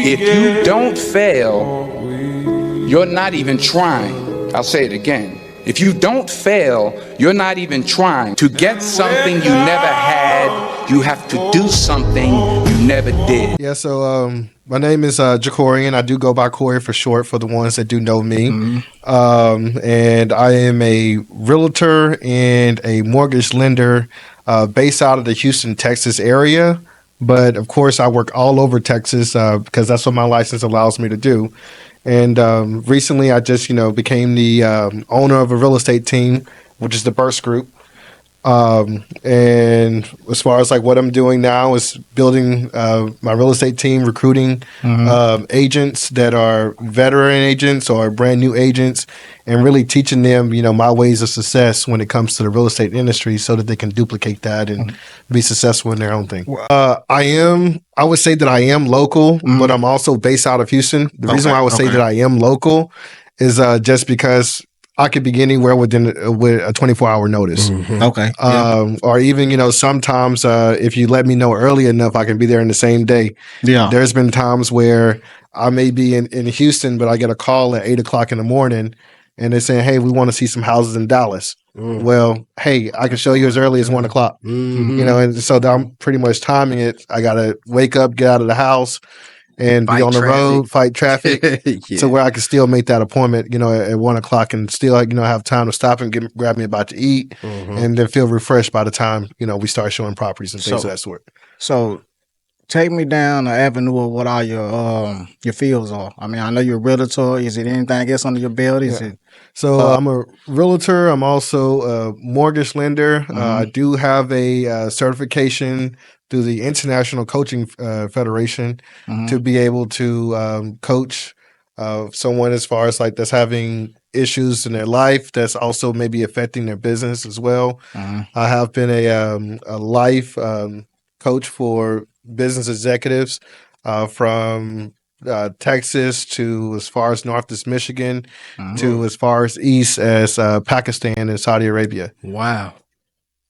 If you don't fail, you're not even trying. I'll say it again. If you don't fail, you're not even trying. To get something you never had, you have to do something you never did. Yeah, so my name is Jacorian. I do go by Corey for short for the ones that do know me. And I am a realtor and a mortgage lender based out of the Houston, Texas area. But of course, I work all over Texas because that's what my license allows me to do. And recently, I just became the owner of a real estate team, which is the Burst Group. And as far as like what I'm doing now is building my real estate team, recruiting agents that are veteran agents or brand new agents, and really teaching them, my ways of success when it comes to the real estate industry, so that they can duplicate that and be successful in their own thing. I would say that I am local, but I'm also based out of Houston. The reason why I would say that I am local is just because I could be anywhere with a 24-hour notice. Or even, sometimes if you let me know early enough, I can be there in the same day. Yeah. There's been times where I may be in Houston, but I get a call at 8 o'clock in the morning and they're saying, hey, we want to see some houses in Dallas. Well, hey, I can show you as early as 1 o'clock. And so I'm pretty much timing it. I got to wake up, get out of the house, and be on the road, fight traffic, to where I can still make that appointment, at 1 o'clock, and still, have time to stop and grab me about to eat, and then feel refreshed by the time, we start showing properties and things of that sort. So, take me down the avenue of what all your fields are. I mean, I know you're a realtor. Is it anything else under your belt? So I'm a realtor. I'm also a mortgage lender. I do have a certification through the International Coaching Federation to be able to coach someone as far as like that's having issues in their life that's also maybe affecting their business as well. I have been a life coach for business executives from Texas to as far as north as Michigan to as far as east as Pakistan and Saudi Arabia. Wow.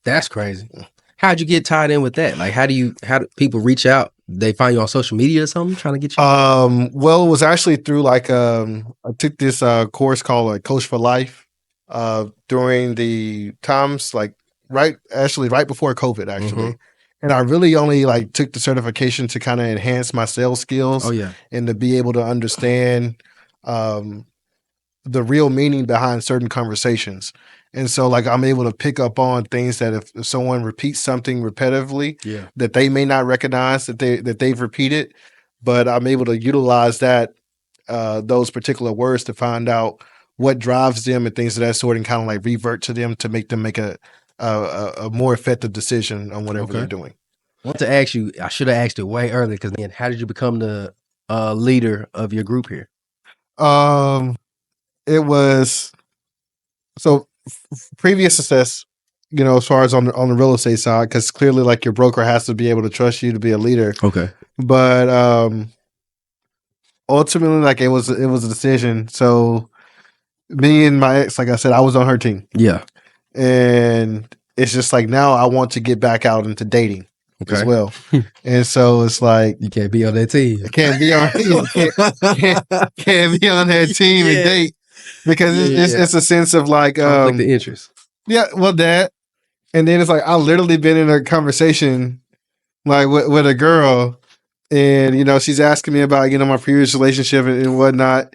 That's crazy. How'd you get tied in with that? Like, how do people reach out? They find you on social media or something trying to get you? Well, it was actually through I took this course called Coach for Life during the times right before COVID actually. And I really only took the certification to kind of enhance my sales skills. And to be able to understand the real meaning behind certain conversations. And so I'm able to pick up on things that if someone repeats something repetitively that they may not recognize that they've repeated, but I'm able to utilize those particular words to find out what drives them and things of that sort, and kind of revert to them to make them make a more effective decision on whatever they're doing. I want to ask you, I should have asked it way earlier, because how did you become the leader of your group here? It was previous success, as far as on the real estate side, because clearly your broker has to be able to trust you to be a leader. But ultimately, it was a decision. So me and my ex, like I said, I was on her team. And it's just now I want to get back out into dating as well. And so it's you can't be on that team. I can't be on can't be on that team and date. Because it's a sense of conflict of interest. Yeah, well, that. And then it's I literally been in a conversation with a girl, and she's asking me about my previous relationship and whatnot.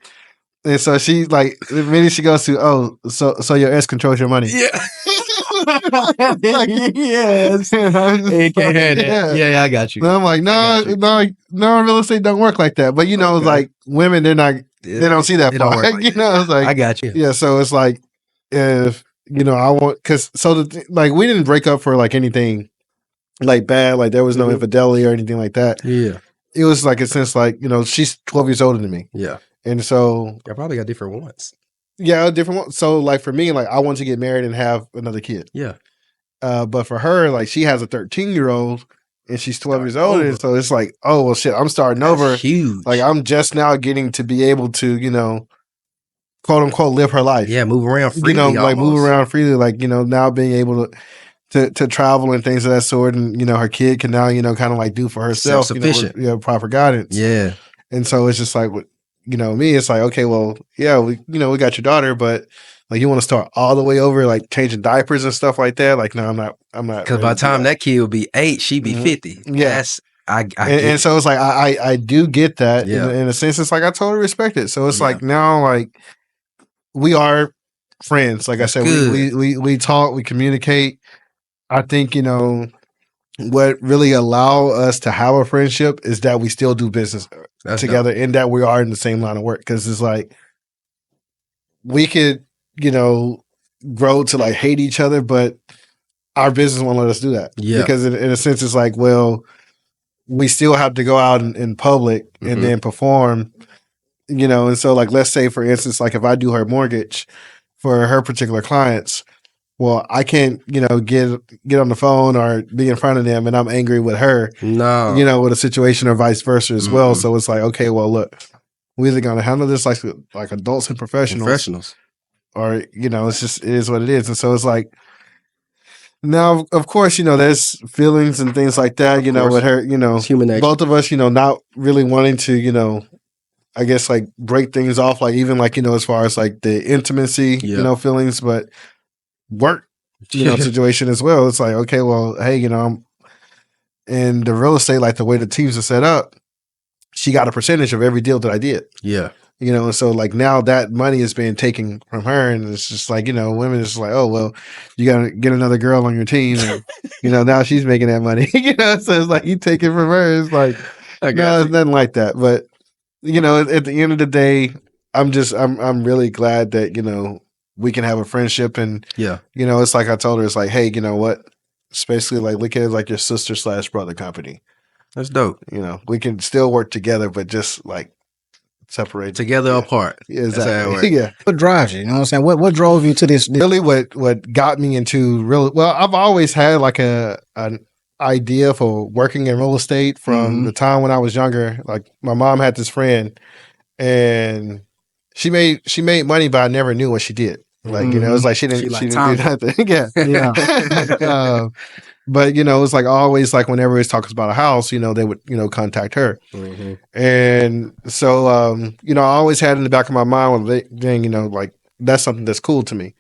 And so she the minute she goes to, so your ex controls your money. Yeah. Yes. It can't have that. Yeah, I got you. And I'm no, real estate don't work like that. But women, they're not. They don't see that far. It's I got you. Yeah, so it's if I want, because we didn't break up for anything bad, there was no infidelity or anything like that. Yeah, it was a sense she's 12 years older than me. Yeah, and so I probably got different ones. Yeah, different ones. So for me, I want to get married and have another kid. Yeah, but for her, she has a 13-year-old. And she's 12 years old, and so it's oh well, shit, I'm starting over. Huge. I'm just now getting to be able to, quote unquote, live her life. Yeah, move around freely. Move around freely. Now being able to travel and things of that sort, and her kid can now kind of do for herself. Self-sufficient. Proper guidance. Yeah. And so it's just like, me, it's like, okay, well, yeah, we got your daughter, but like, you want to start all the way over, like changing diapers and stuff like that. Like, no, I'm not. Because by the time that kid will be 8, she'd be 50. Yeah. That's, I get and it. so it's like, I do get that Yeah. in a sense. It's like, I totally respect it. So it's Yeah. like, now, like, we are friends. Like That's I said, good. we talk, we communicate. I think, what really allow us to have a friendship is that we still do business That's together and that we are in the same line of work. Cause it's like, we could, grow to like hate each other, but our business won't let us do that. Yeah. Because in a sense, it's like, well, we still have to go out in public and then perform, and so like, let's say for instance, like if I do her mortgage for her particular clients, well, I can't, get on the phone or be in front of them and I'm angry with her, No. with a situation or vice versa as well. So it's like, okay, well, look, we're either going to handle this like adults and professionals. Or, it is what it is. And so it's like, now, of course, there's feelings and things like that, with her, It's human nature. both of us, not really wanting to, I guess like break things off, like even like, as far as like the intimacy, feelings, but work, situation as well. It's like, okay, well, hey, I'm in the real estate, like the way the teams are set up, she got a percentage of every deal that I did. Yeah. And so like now that money is being taken from her, and it's just like, women is like, oh, well, you got to get another girl on your team. And, now she's making that money, so it's like, you take it from her. It's like, no, it's nothing like that. But, at the end of the day, I'm really glad that, we can have a friendship. And, it's like I told her, it's like, hey, you know what? It's basically like, look at it like your sister/brother company. That's dope. We can still work together, but just like, separate Together apart. Yeah, exactly. That's how it works. Yeah. What drives you? You know what I'm saying? What drove you to this? Really, what got me into I've always had like an idea for working in real estate from the time when I was younger. Like my mom had this friend, and she made money, but I never knew what she did. Like it's like she didn't do nothing. Yeah. But it's like always like whenever it's talking about a house, they would contact her, and so I always had in the back of my mind, well, dang, like that's something that's cool to me.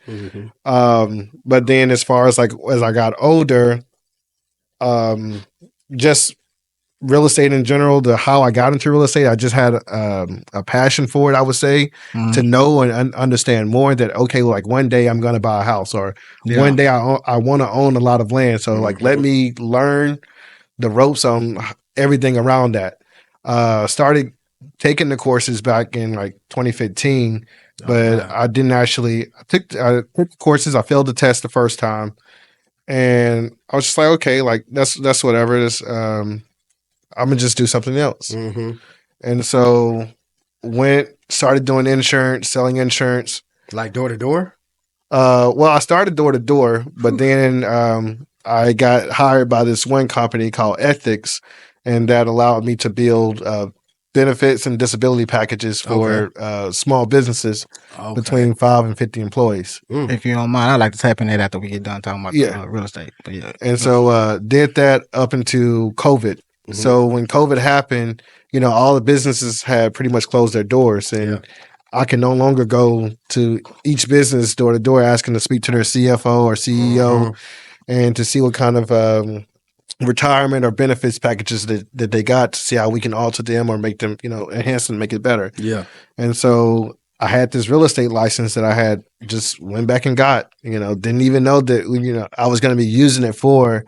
But then as far as like as I got older, just real estate in general, how I got into real estate, I just had a passion for it, I would say, to know and understand more that, okay, like one day I'm going to buy a house, or one day I want to own a lot of land. So like, let me learn the ropes on everything around that. Started taking the courses back in like 2015, but I didn't actually, I took the courses. I failed the test the first time, and I was just like, okay, like that's whatever. I'm gonna just do something else. And so started doing insurance, selling insurance. Like door to door? Well, I started door to door, but then I got hired by this one company called Ethics, and that allowed me to build benefits and disability packages for small businesses between 5 and 50 employees. If you don't mind, I'd like to tap in that after we get done talking about real estate. But yeah. And so did that up into COVID. So when COVID happened, all the businesses had pretty much closed their doors, and I can no longer go to each business door to door asking to speak to their CFO or CEO and to see what kind of retirement or benefits packages that they got, to see how we can alter them or make them, enhance them, make it better. Yeah. And so I had this real estate license that I had just went back and got, didn't even know that, I was going to be using it for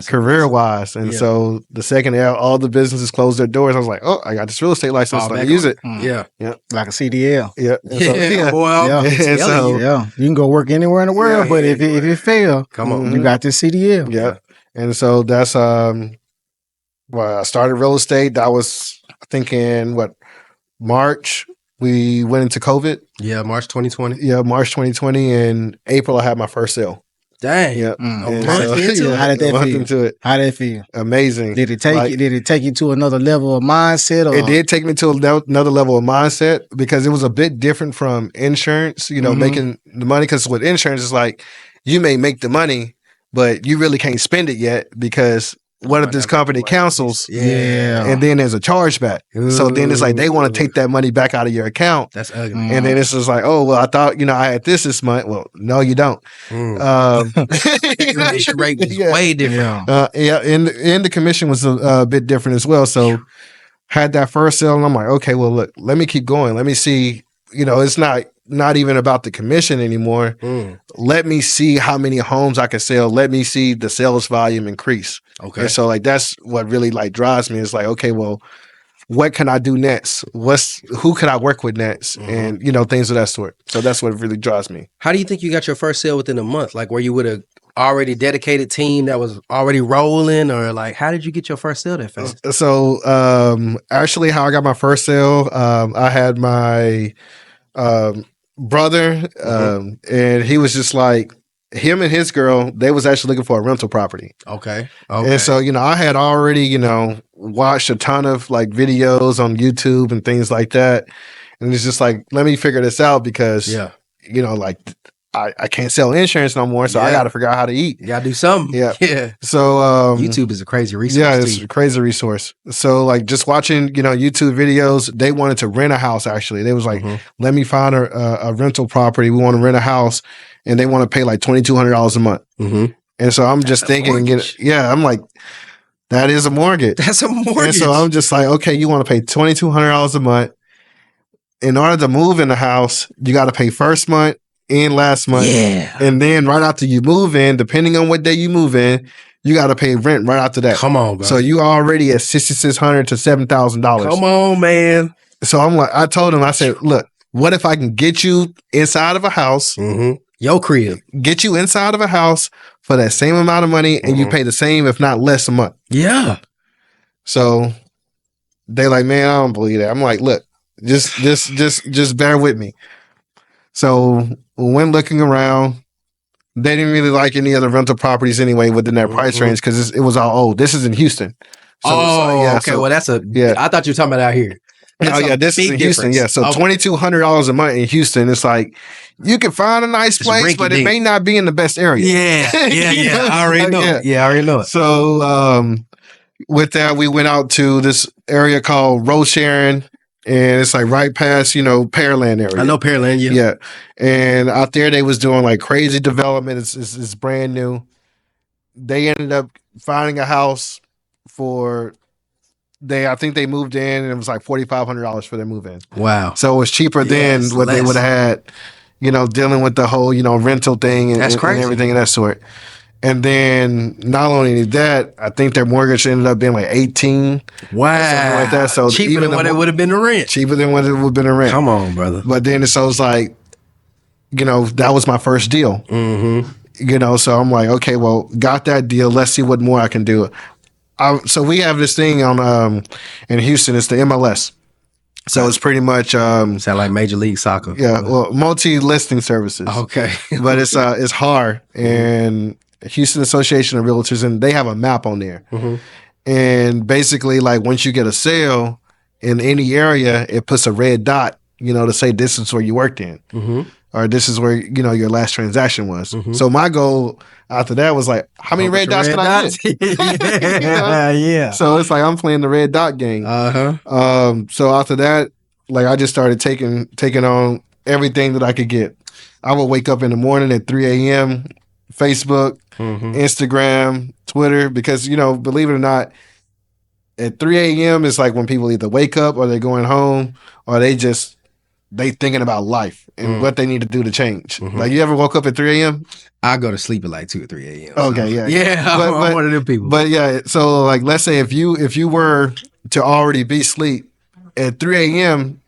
career wise. And so the second all the businesses closed their doors, I was like, oh, I got this real estate license. Let me use it. Yeah. Like a CDL. Yeah. And so, you can go work anywhere in the world, but if it fail, come on, you got this CDL. Yeah. And so that's I started real estate. That was, I think, in March. We went into COVID. Yeah, March 2020. Yeah, March 2020. In April, I had my first sale. Dang. Yeah. How did that feel? Into it. How did it feel? Amazing. Did it take you to another level of mindset? Or? It did take me to another level of mindset, because it was a bit different from insurance, making the money. Because with insurance, it's like you may make the money, but you really can't spend it yet, because what if this company cancels? Yeah. And then there's a chargeback. So then it's like they want to take that money back out of your account. That's ugly. And then it's just like, oh, well, I thought, I had this month. Well, no, you don't. Commission rate was way different. And the commission was a bit different as well. So had that first sale, and I'm like, okay, well, look, let me keep going. Let me see. It's not even about the commission anymore. Let me see how many homes I can sell. Let me see the sales volume increase. Okay. And so like that's what really like drives me. It's like, okay, well, what can I do next? Who can I work with next? And things of that sort. So that's what really drives me. How do you think you got your first sale within a month? Like where you would have already dedicated team that was already rolling, or like how did you get your first sale that fast? So actually how I got my first sale, I had my brother, and he was just like, him and his girl, they was actually looking for a rental property. Okay. And so, I had already, watched a ton of like videos on YouTube and things like that. And it's just like, let me figure this out because, like I can't sell insurance no more. So I got to figure out how to eat. You got to do something. Yeah. So YouTube is a crazy resource. Yeah, it's a crazy resource. So like just watching, YouTube videos, they wanted to rent a house actually. They was like, let me find a rental property. We want to rent a house. And they want to pay like $2,200 a month. And so I'm just thinking, I'm like, that is a mortgage. That's a mortgage. And so I'm just like, okay, you want to pay $2,200 a month. In order to move in the house, you got to pay first month and last month. Yeah. And then right after you move in, depending on what day you move in, you got to pay rent right after that. Come on, bro. So you already at $6,600 to $7,000. Come on, man. So I'm like, I told him, I said, look, what if I can get you inside of a house? Your crib. Get you inside of a house for that same amount of money and you pay the same, if not less a month. Yeah. So they like, man, I don't believe that. I'm like, look, just bear with me. So when looking around, they didn't really like any other rental properties anyway within that price range because it was all old. This is in Houston. So, okay. Well, that's I thought you were talking about out here. This is in Houston. Yeah, so $2,200 a month in Houston. It's like you can find a nice place, but it may not be in the best area. Yeah. I already know. I already know it. So with that, we went out to this area called Road Sharon, and it's like right past Pearland area. I know Pearland. Yeah, and out there they was doing like crazy development. It's brand new. They ended up finding a house for. I think they moved in and it was like $4,500 for their move in. Wow. So it was cheaper than what they would have had, dealing with the whole, rental thing and everything of that sort. And then not only that, I think their mortgage ended up being like 18. Wow. Something like that. So cheaper than what it would have been to rent. Cheaper than what it would have been to rent. Come on, brother. But then so it's like, that was my first deal. So I'm like, okay, well, got that deal. Let's see what more I can do. So we have this thing on in Houston. It's the MLS. So it's pretty much sound like Major League Soccer. Yeah, well, multi-listing services. Okay, but it's hard. And Houston Association of Realtors, and they have a map on there. And basically, like once you get a sale in any area, it puts a red dot, to say this is where you worked in, or this is where your last transaction was. So my goal after that was like, how many red dots can I get? Yeah. So it's like I'm playing the red dot game. So after that, like I just started taking on everything that I could get. I would wake up in the morning at 3 a.m., Facebook, Instagram, Twitter, because believe it or not, at 3 a.m. it's like when people either wake up or they're going home or they thinking about life and what they need to do to change. Like you ever woke up at 3 a.m.? I go to sleep at like 2 or 3 a.m. Okay, yeah. Yeah, I'm one of them people. But yeah, so like let's say if you were to already be asleep at 3 a.m.,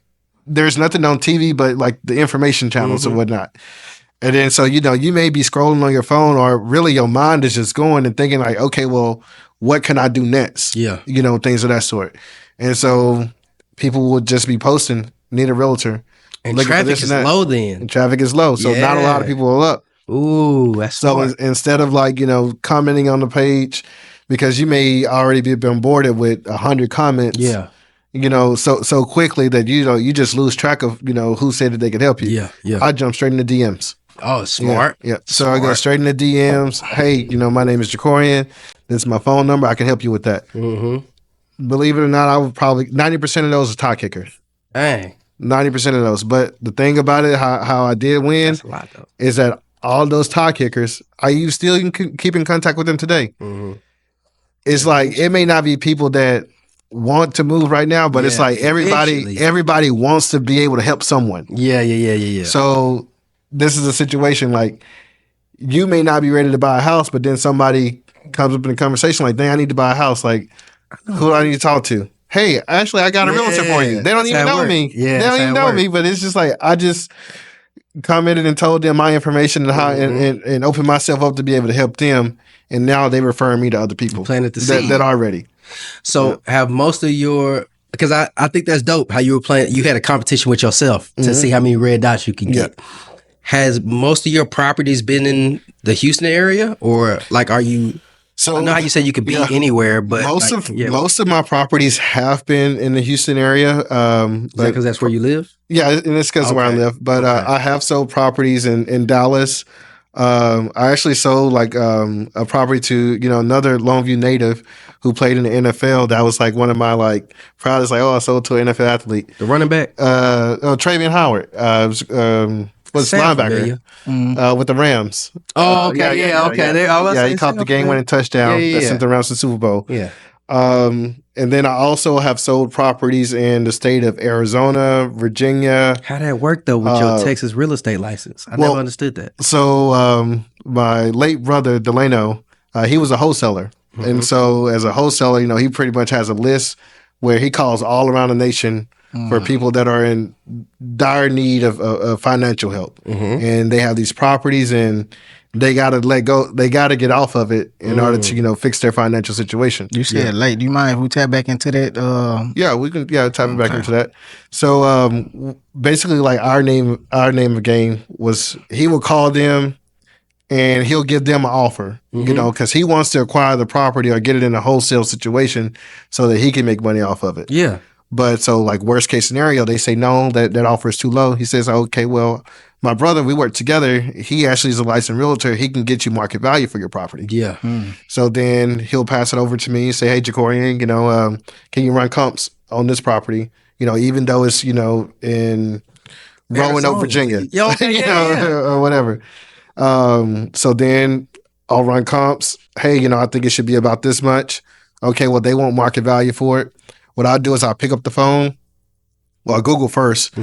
there's nothing on TV but like the information channels and whatnot. And then so you may be scrolling on your phone or really your mind is just going and thinking like, okay, well, what can I do next? Yeah. Things of that sort. And so people would just be posting, need a realtor. And traffic is low then. And traffic is low. So not a lot of people are up. Ooh, that's so instead of like, commenting on the page, because you may already be bombarded with 100 comments. Yeah. So quickly that you just lose track of, who said that they could help you. Yeah. I jump straight into DMs. Oh, smart. Yeah. So I go Smart. straight in the DMs. Hey, my name is Jacorian. This is my phone number. I can help you with that. Mm-hmm. Believe it or not, I would probably 90% of those are tie kickers. Dang. 90% of those. But the thing about it, how I did win, That's a lot, though. is that all those tie kickers, you still keep in contact with them today. Mm-hmm. It's like it may not be people that want to move right now, but it's Yeah, like eventually. everybody wants to be able to help someone. Yeah. So this is a situation like you may not be ready to buy a house, but then somebody comes up in a conversation like, "Dang, I need to buy a house." Like, who do I need to talk to? Hey, actually, I got a realtor for you. They don't that's even how it know work. me. Yeah, they don't even know me, but it's just like I just commented and told them my information and how and opened myself up to be able to help them. And now they referring me to other people Planted the seed. that are ready. So have most of your, because I think that's dope how you were playing, you had a competition with yourself to see how many red dots you can get. Has most of your properties been in the Houston area, or like are you, So I know how you said you could be anywhere, but most like, most of my properties have been in the Houston area. Is that because that's where you live? Yeah, and it's because of where I Okay. live. But Okay. I have sold properties in Dallas. I actually sold like a property to another Longview native who played in the NFL. That was like one of my like proudest. Like, I sold to an NFL athlete. The running back? Travian Howard was Sound linebacker with the Rams. Oh, okay, He caught the game-winning touchdown that sent the Rams to the Super Bowl. Yeah. And then I also have sold properties in the state of Arizona, Virginia. How that work though with your Texas real estate license? I never understood that. So my late brother Delano, he was a wholesaler, and so as a wholesaler, he pretty much has a list where he calls all around the nation for people that are in dire need of financial help, and they have these properties and they got to let go. They got to get off of it in order to fix their financial situation. You said late. Do you mind if we tap back into that? Yeah, we can. Yeah, tap it back into that. So basically, like our name of game was he will call them, and he'll give them an offer. Because he wants to acquire the property or get it in a wholesale situation so that he can make money off of it. Yeah. But so like worst case scenario, they say no, that offer is too low. He says, okay, well, my brother, we work together. He actually is a licensed realtor. He can get you market value for your property. Yeah. So then he'll pass it over to me and say, hey, Jacorian, can you run comps on this property? Even though it's, in Roanoke, Virginia, or whatever. So then I'll run comps. Hey, I think it should be about this much. Okay, well, they want market value for it. What I'll do is I'll pick up the phone. Well, I'll Google first.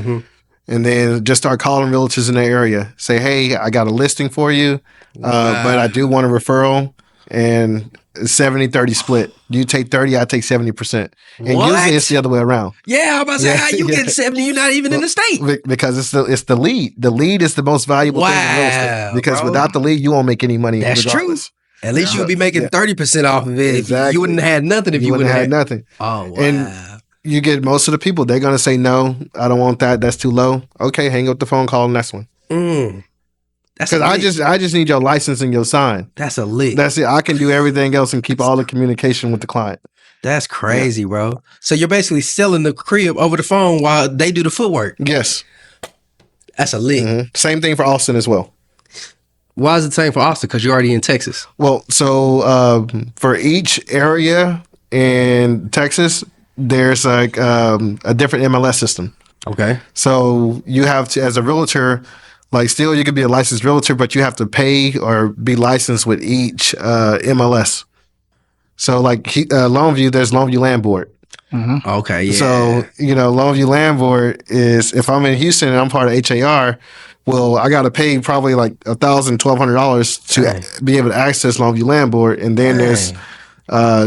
And then just start calling realtors in the area. Say, hey, I got a listing for you, but I do want a referral. And 70-30 split. You take 30, I take 70%. And usually it's the other way around. Yeah, I'm about to say, how you get 70? You're not even in the state. Because it's the lead. The lead is the most valuable thing in real estate. Because without the lead, you won't make any money. That's regardless. true. At least you would be making 30% off of it. Exactly. You wouldn't have had nothing if you wouldn't have had nothing. Oh, wow. And you get most of the people, they're going to say, no, I don't want that. That's too low. Okay, hang up the phone, call the next one. Because I just need your license and your sign. That's a lick. That's it. I can do everything else and keep all the communication with the client. That's crazy, bro. So you're basically selling the crib over the phone while they do the footwork. Yes. That's a lick. Same thing for Austin as well. Why is it the same for Austin? Because you're already in Texas. Well, so for each area in Texas, there's like a different MLS system. Okay. So you have to, as a realtor, like still you could be a licensed realtor, but you have to pay or be licensed with each MLS. So like Longview, there's Longview Land Board. Okay, yeah. So, Longview Land Board is, if I'm in Houston and I'm part of HAR, well, I got to pay probably like $1,000, $1,200 to be able to access Longview Land Board. And then there's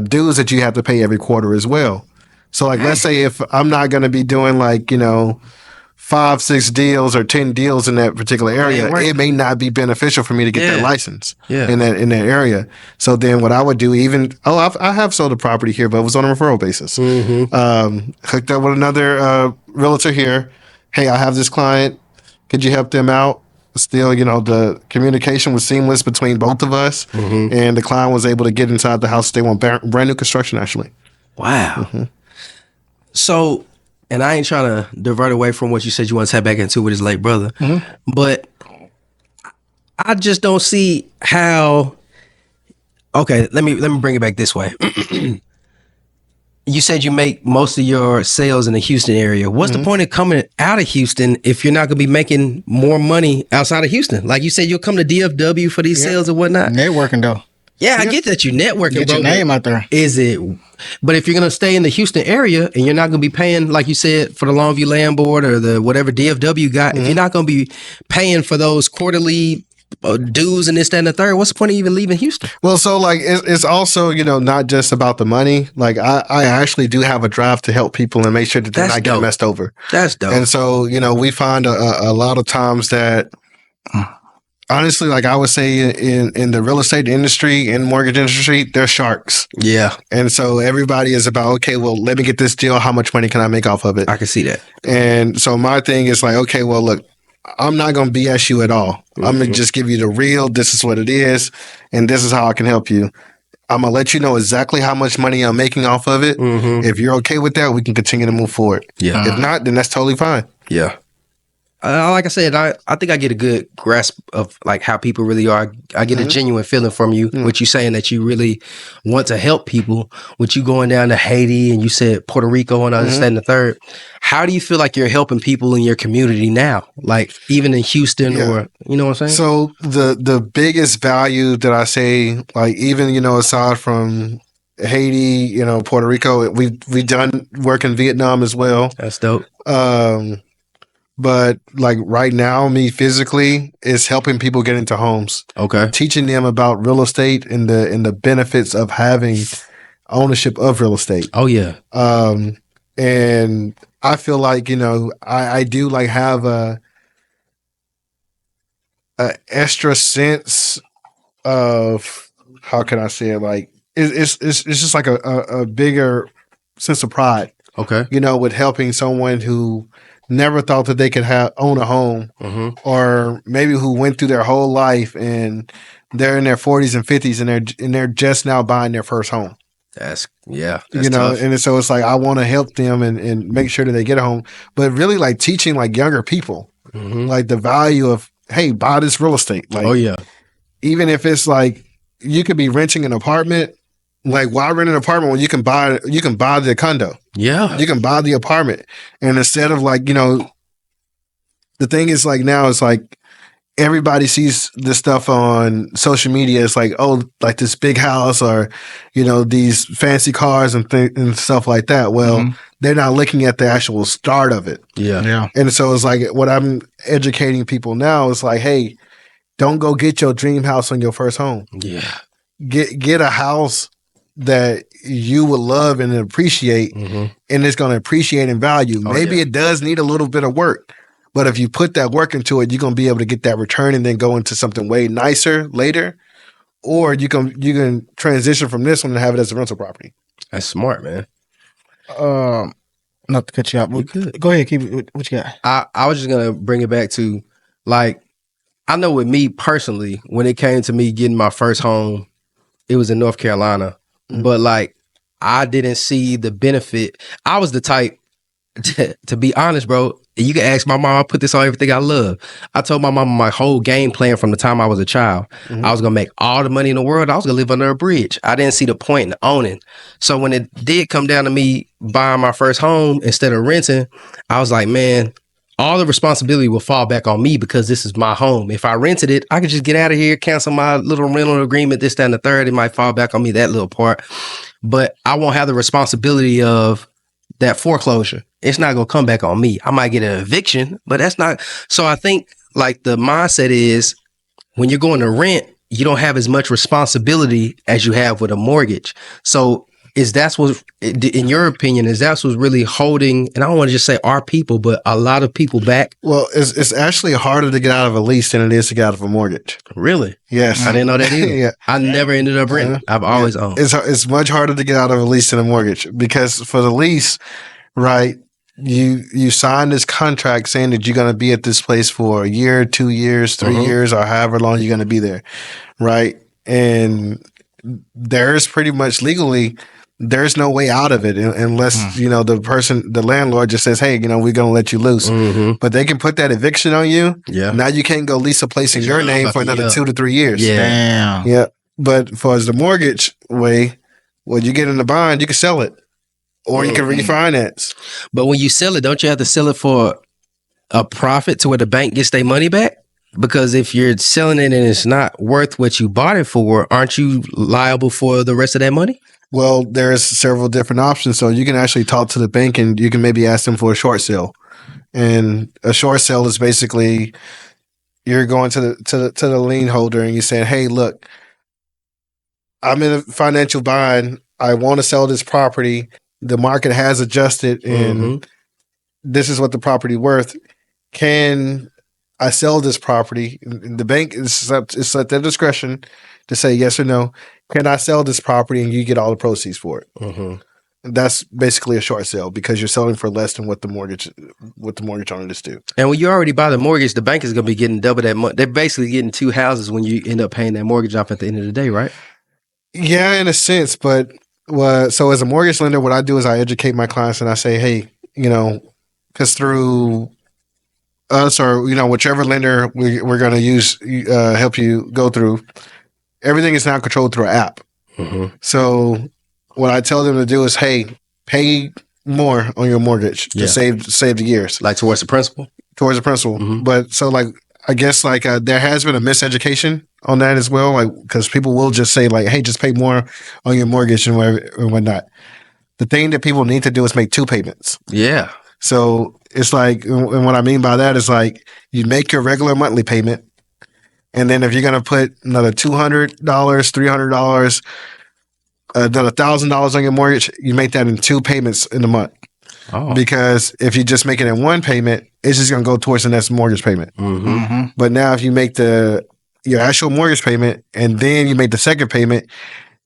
dues that you have to pay every quarter as well. So like, let's say if I'm not going to be doing like, 5, 6 deals or 10 deals in that particular area, it may not be beneficial for me to get that license in that area. So then what I would do, I have sold a property here, but it was on a referral basis. Hooked up with another realtor here. Hey, I have this client. Could you help them out? Still, the communication was seamless between both of us, and the client was able to get inside the house. They want brand new construction, actually. Wow. So, and I ain't trying to divert away from what you said you want to tap back into with his late brother, but I just don't see how. Okay, let me bring it back this way. You said you make most of your sales in the Houston area. What's the point of coming out of Houston if you're not going to be making more money outside of Houston? Like you said, you'll come to DFW for these sales and whatnot. Networking though. Yeah, I get that you networking, Get bro. your name out there. Is it? But if you're going to stay in the Houston area and you're not going to be paying, like you said, for the Longview Land Board or the whatever DFW got, if you're not going to be paying for those quarterly dues and this, that, and the third, what's the point of even leaving Houston? Well, so like it's also, not just about the money. Like I actually do have a drive to help people and make sure that they're That's not getting dope. messed over. That's dope. And so, we find a lot of times that honestly, like I would say in the real estate industry and mortgage industry, they're sharks. Yeah, And so everybody is about, okay, well, let me get this deal. How much money can I make off of it? I can see that. And so my thing is like, okay, well, look, I'm not going to BS you at all. I'm going to just give you the real, this is what it is, and this is how I can help you. I'm going to let you know exactly how much money I'm making off of it. If you're okay with that, we can continue to move forward. Yeah. If not, then that's totally fine. Yeah. Like I said, I think I get a good grasp of like how people really are. I get a genuine feeling from you, what you saying that you really want to help people, with you going down to Haiti and you said Puerto Rico and this, that, and the third. How do you feel like you're helping people in your community now? Like even in Houston or, you know what I'm saying? So the biggest value that I say, like even, aside from Haiti, Puerto Rico, we've done work in Vietnam as well. That's dope. But like right now, me physically is helping people get into homes, Okay. teaching them about real estate and the benefits of having ownership of real estate. Oh yeah. And I feel like, I do like have a extra sense of, how can I say it? Like it's just like a bigger sense of pride, Okay. with helping someone who never thought that they could own a home, or maybe who went through their whole life and they're in their 40s and 50s and they're just now buying their first home. That's tough. And so it's like I want to help them and make sure that they get a home, but really like teaching like younger people like the value of, hey, buy this real estate. Like, Oh yeah. even if it's like you could be renting an apartment, like why rent an apartment when you can buy the condo? Yeah. You can buy the apartment. And instead of like, the thing is like now it's like everybody sees this stuff on social media. It's like, oh, like this big house or, these fancy cars and stuff like that. Well, they're not looking at the actual start of it. Yeah. Yeah. And so it's like what I'm educating people now is like, hey, don't go get your dream house on your first home. Yeah. Get a house that you would love and appreciate, and it's going to appreciate in value. Maybe it does need a little bit of work, but if you put that work into it, you're going to be able to get that return and then go into something way nicer later, or you can transition from this one and have it as a rental property. That's smart, man. Not to cut you off. Go ahead, keep it. What you got? I was just gonna bring it back to, like, I know with me personally, when it came to me getting my first home, it was in North Carolina. But like, I didn't see the benefit. I was the type, to be honest, bro. You can ask my mom. I put this on everything I love. I told my mama my whole game plan from the time I was a child. I was gonna make all the money in the world. I was gonna live under a bridge. I didn't see the point in owning. So when it did come down to me buying my first home instead of renting, I was like, man, all the responsibility will fall back on me because this is my home. If I rented it, I could just get out of here, cancel my little rental agreement, this, that, and the third. It might fall back on me, that little part. But I won't have the responsibility of that foreclosure. It's not going to come back on me. I might get an eviction, but that's not. So I think like the mindset is when you're going to rent, you don't have as much responsibility as you have with a mortgage. So that's what, in your opinion, that's what's really holding, and I don't want to just say our people, but a lot of people back? Well, it's actually harder to get out of a lease than it is to get out of a mortgage. Really? Yes. I didn't know that either. Yeah. I never ended up renting. I've always owned. It's much harder to get out of a lease than a mortgage because for the lease, right, you sign this contract saying that you're going to be at this place for a year, 2 years, 3 years, or however long you're going to be there, right? And there's pretty much legally there's no way out of it unless, the landlord just says, hey, we're going to let you loose. But they can put that eviction on you. Yeah. Now you can't go lease a place in your name for another 2 to 3 years. Yeah. Damn. Yeah. But as far as the mortgage way, when you get in the bond, you can sell it or you can refinance. But when you sell it, don't you have to sell it for a profit to where the bank gets their money back? Because if you're selling it and it's not worth what you bought it for, aren't you liable for the rest of that money? Well, there's several different options. So you can actually talk to the bank and you can maybe ask them for a short sale. And a short sale is basically you're going to the lien holder and you're saying, hey, look, I'm in a financial bind. I want to sell this property. The market has adjusted and this is what the property worth. Can I sell this property? The bank it's at their discretion to say yes or no. Can I sell this property and you get all the proceeds for it? That's basically a short sale because you're selling for less than what the mortgage owners do. And when you already buy the mortgage, the bank is going to be getting double that money. They're basically getting 2 houses when you end up paying that mortgage off at the end of the day, right? Yeah, in a sense, but so as a mortgage lender, what I do is I educate my clients and I say, hey, because through us or whichever lender we're going to use help you go through, everything is now controlled through an app. So what I tell them to do is, hey, pay more on your mortgage to save the years, like towards the principal. But so I guess there has been a miseducation on that as well, because people will just say hey, just pay more on your mortgage and whatnot. The thing that people need to do is make 2 payments. Yeah. So it's and what I mean by that is you make your regular monthly payment, and then if you're gonna put another $200, $300, another $1,000 on your mortgage, you make that in 2 payments in a month. Oh. Because if you just make it in 1 payment, it's just gonna go towards the next mortgage payment. But now if you make your actual mortgage payment and then you make the second payment,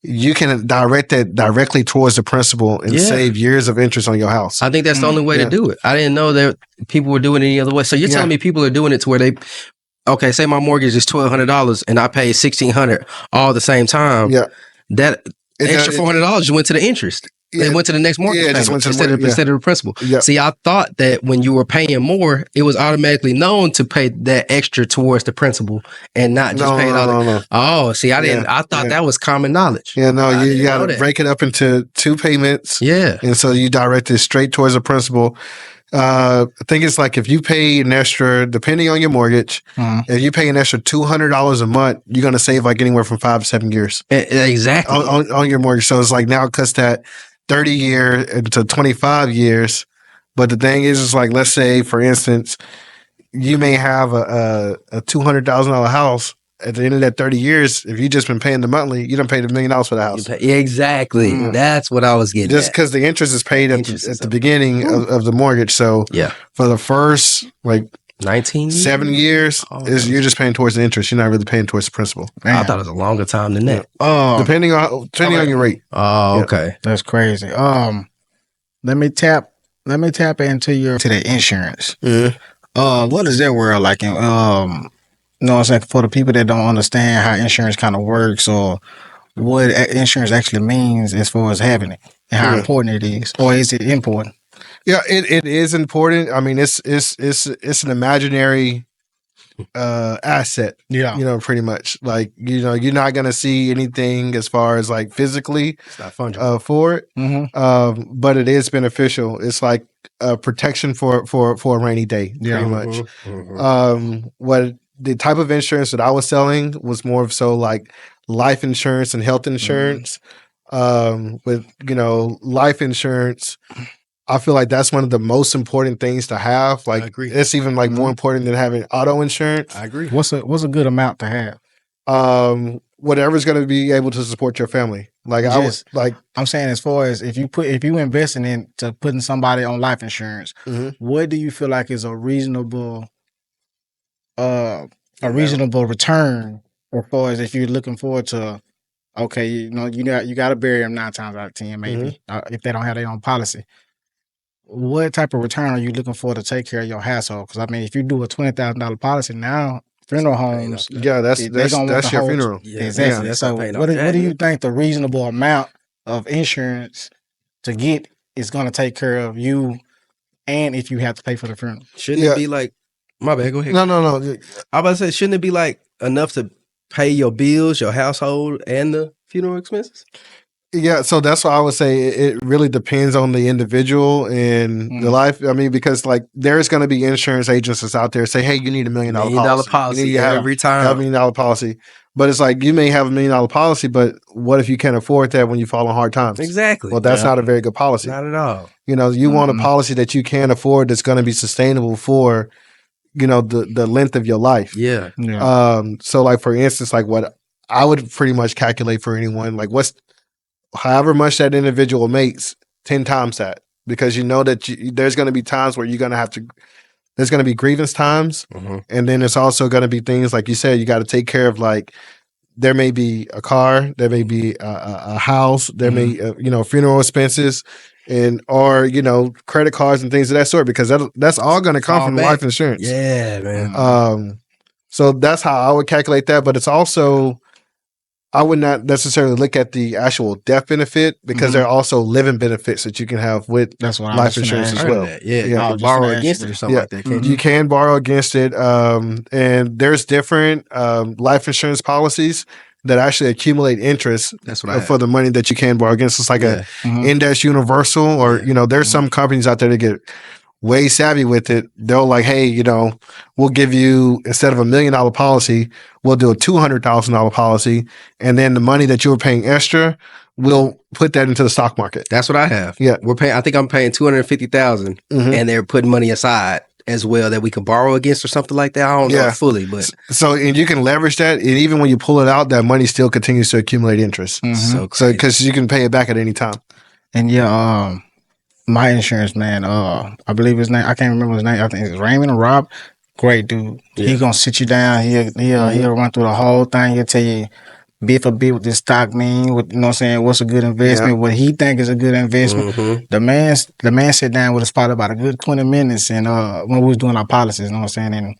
you can direct that directly towards the principal and save years of interest on your house. I think that's the only way to do it. I didn't know that people were doing it any other way. So you're telling me people are doing it to where say my mortgage is $1,200 and I pay $1,600 all at the same time. Yeah. That extra $400 just went to the interest. Yeah. It went to the next mortgage payment instead of the principal. Yeah. See, I thought that when you were paying more, it was automatically known to pay that extra towards the principal and not just pay it all. No. Oh, see, I didn't. I thought that was common knowledge. Yeah, no, you got to break it up into 2 payments. Yeah, and so you direct it straight towards the principal. I think it's if you pay an extra, depending on your mortgage, if you pay an extra $200 a month, you're going to save anywhere from 5 to 7 years. Exactly on your mortgage. So it's now it cuts that 30 years to 25 years. But the thing is let's say, for instance, you may have a $200,000 house. At the end of that 30 years, if you just been paying the monthly, you done paid $1 million for the house. Exactly. That's what I was getting just because the interest is paid at the beginning of the mortgage. So for the first 7 years, you're just paying towards the interest. You're not really paying towards the principal. Man. I thought it was a longer time than that. Depending on your rate. Oh, okay. That's crazy. Let me tap into the insurance. What is that world like? You know what I'm saying? For the people that don't understand how insurance kind of works or what insurance actually means as far as having it and how important it is, or is it important? Yeah, it is important. I mean, it's an imaginary asset. Yeah, pretty much. You're not gonna see anything as far as physically it's not fungible for it. But it is beneficial. It's like a protection for a rainy day, pretty much. What the type of insurance that I was selling was more of life insurance and health insurance. With life insurance, I feel that's one of the most important things to have. I agree. It's even more important than having auto insurance. I agree. What's a good amount to have? Whatever's going to be able to support your family. I'm saying, as far as if you investing into putting somebody on life insurance, what do you feel like is a reasonable return, as far as if you're looking forward to, you got to bury them 9 times out of 10, maybe, if they don't have their own policy. What type of return are you looking for to take care of your household? Because if you do a $20,000 policy now, funeral homes, that's your funeral. Yeah, exactly. So what do you think the reasonable amount of insurance to get is going to take care of you, and if you have to pay for the funeral. Shouldn't it be like, my bad, go ahead. No. I about to say, shouldn't it be like enough to pay your bills, your household, and the funeral expenses? Yeah, so that's why I would say it really depends on the individual and the life. I mean, because like there's going to be insurance agents that's out there say, "Hey, you need $1 million policy. You need to every time. have $1 million policy." But it's like you may have $1 million policy, but what if you can't afford that when you fall on hard times? Exactly. Well, that's not a very good policy. Not at all. You know, you want a policy that you can afford that's going to be sustainable for, you know, the length of your life. Yeah. So like for instance, like what I would pretty much calculate for anyone, like what's however much that individual makes, 10 times that, because you know that there's going to be times where you're going to have to, there's going to be grievance times. And then it's also going to be things like you said, you got to take care of, like, there may be a car, there may be a house, there may, you know, funeral expenses or, you know, credit cards and things of that sort, because that's all going to come from life insurance. Yeah, man. So that's how I would calculate that. But it's also, I would not necessarily look at the actual death benefit, because there are also living benefits that you can have with life insurance as well. Yeah, you can borrow against it or something like that. Can't you can borrow against it. And there's different life insurance policies that actually accumulate interest for the money that you can borrow against. It's like a index universal, or, you know, there's some companies out there that get way savvy with it. They'll like, hey, you know, we'll give you, instead of $1 million policy, we'll do a $200,000 policy. And then the money that you were paying extra, we'll put that into the stock market. That's what I have. Yeah. I think I'm paying $250,000 and they're putting money aside as well that we can borrow against or something like that. I don't know fully, but so, and you can leverage that. And even when you pull it out, that money still continues to accumulate interest. So because you can pay it back at any time. And my insurance man, I believe his name, I can't remember his name. I think it's Raymond or Rob. Great dude. Yeah. He gonna sit you down. He'll run through the whole thing. He'll tell you bit for bit what this stock mean. What, you know what I'm saying? What's a good investment? What he think is a good investment. The man sat down with us probably about a good 20 minutes, and when we was doing our policies, you know what I'm saying? And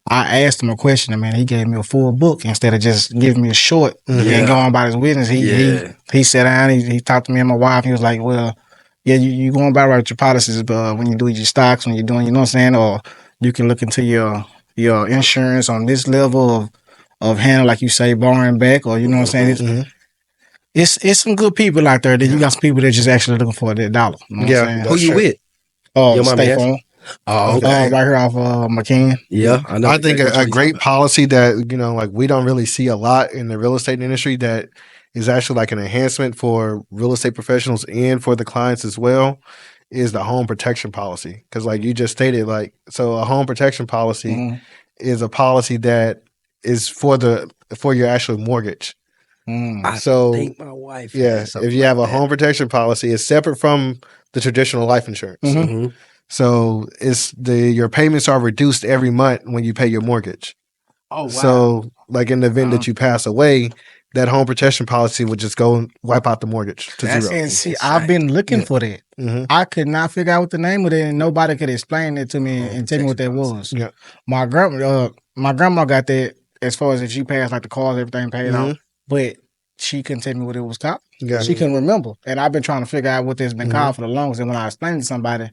I asked him a question, and man, he gave me a full book instead of just giving me a short and going about his business. He sat down. He talked to me and my wife. He was like, well, yeah, you going about right with your policies, but when you do your stocks, when you're doing, you know what I'm saying, or you can look into your insurance on this level of handling, like you say, borrowing back, or you know what I'm saying. It's some good people out there. Then you got some people that just actually looking for that dollar. You know what I'm saying? Who you with? State Farm. Oh, okay. Right here off McCann. Yeah, I know. I think a great policy that, you know, like we don't really see a lot in the real estate industry that is actually like an enhancement for real estate professionals and for the clients as well is the home protection policy. Because like you just stated, like, so a home protection policy is a policy that is for your actual mortgage. I So think my wife. if you have a home protection policy, it's separate from the traditional life insurance. So your payments are reduced every month when you pay your mortgage. Oh, wow. So like in the event that you pass away, that home protection policy would just go and wipe out the mortgage to zero. And see, I've been looking for that. I could not figure out what the name of it, and nobody could explain it to me and tell me what that was. Yeah. My grandma got that as far as if she passed, like the cars, everything paid off, but she couldn't tell me what it was called. Yeah. She couldn't remember, and I've been trying to figure out what this been called for the longest. And when I explain it to somebody,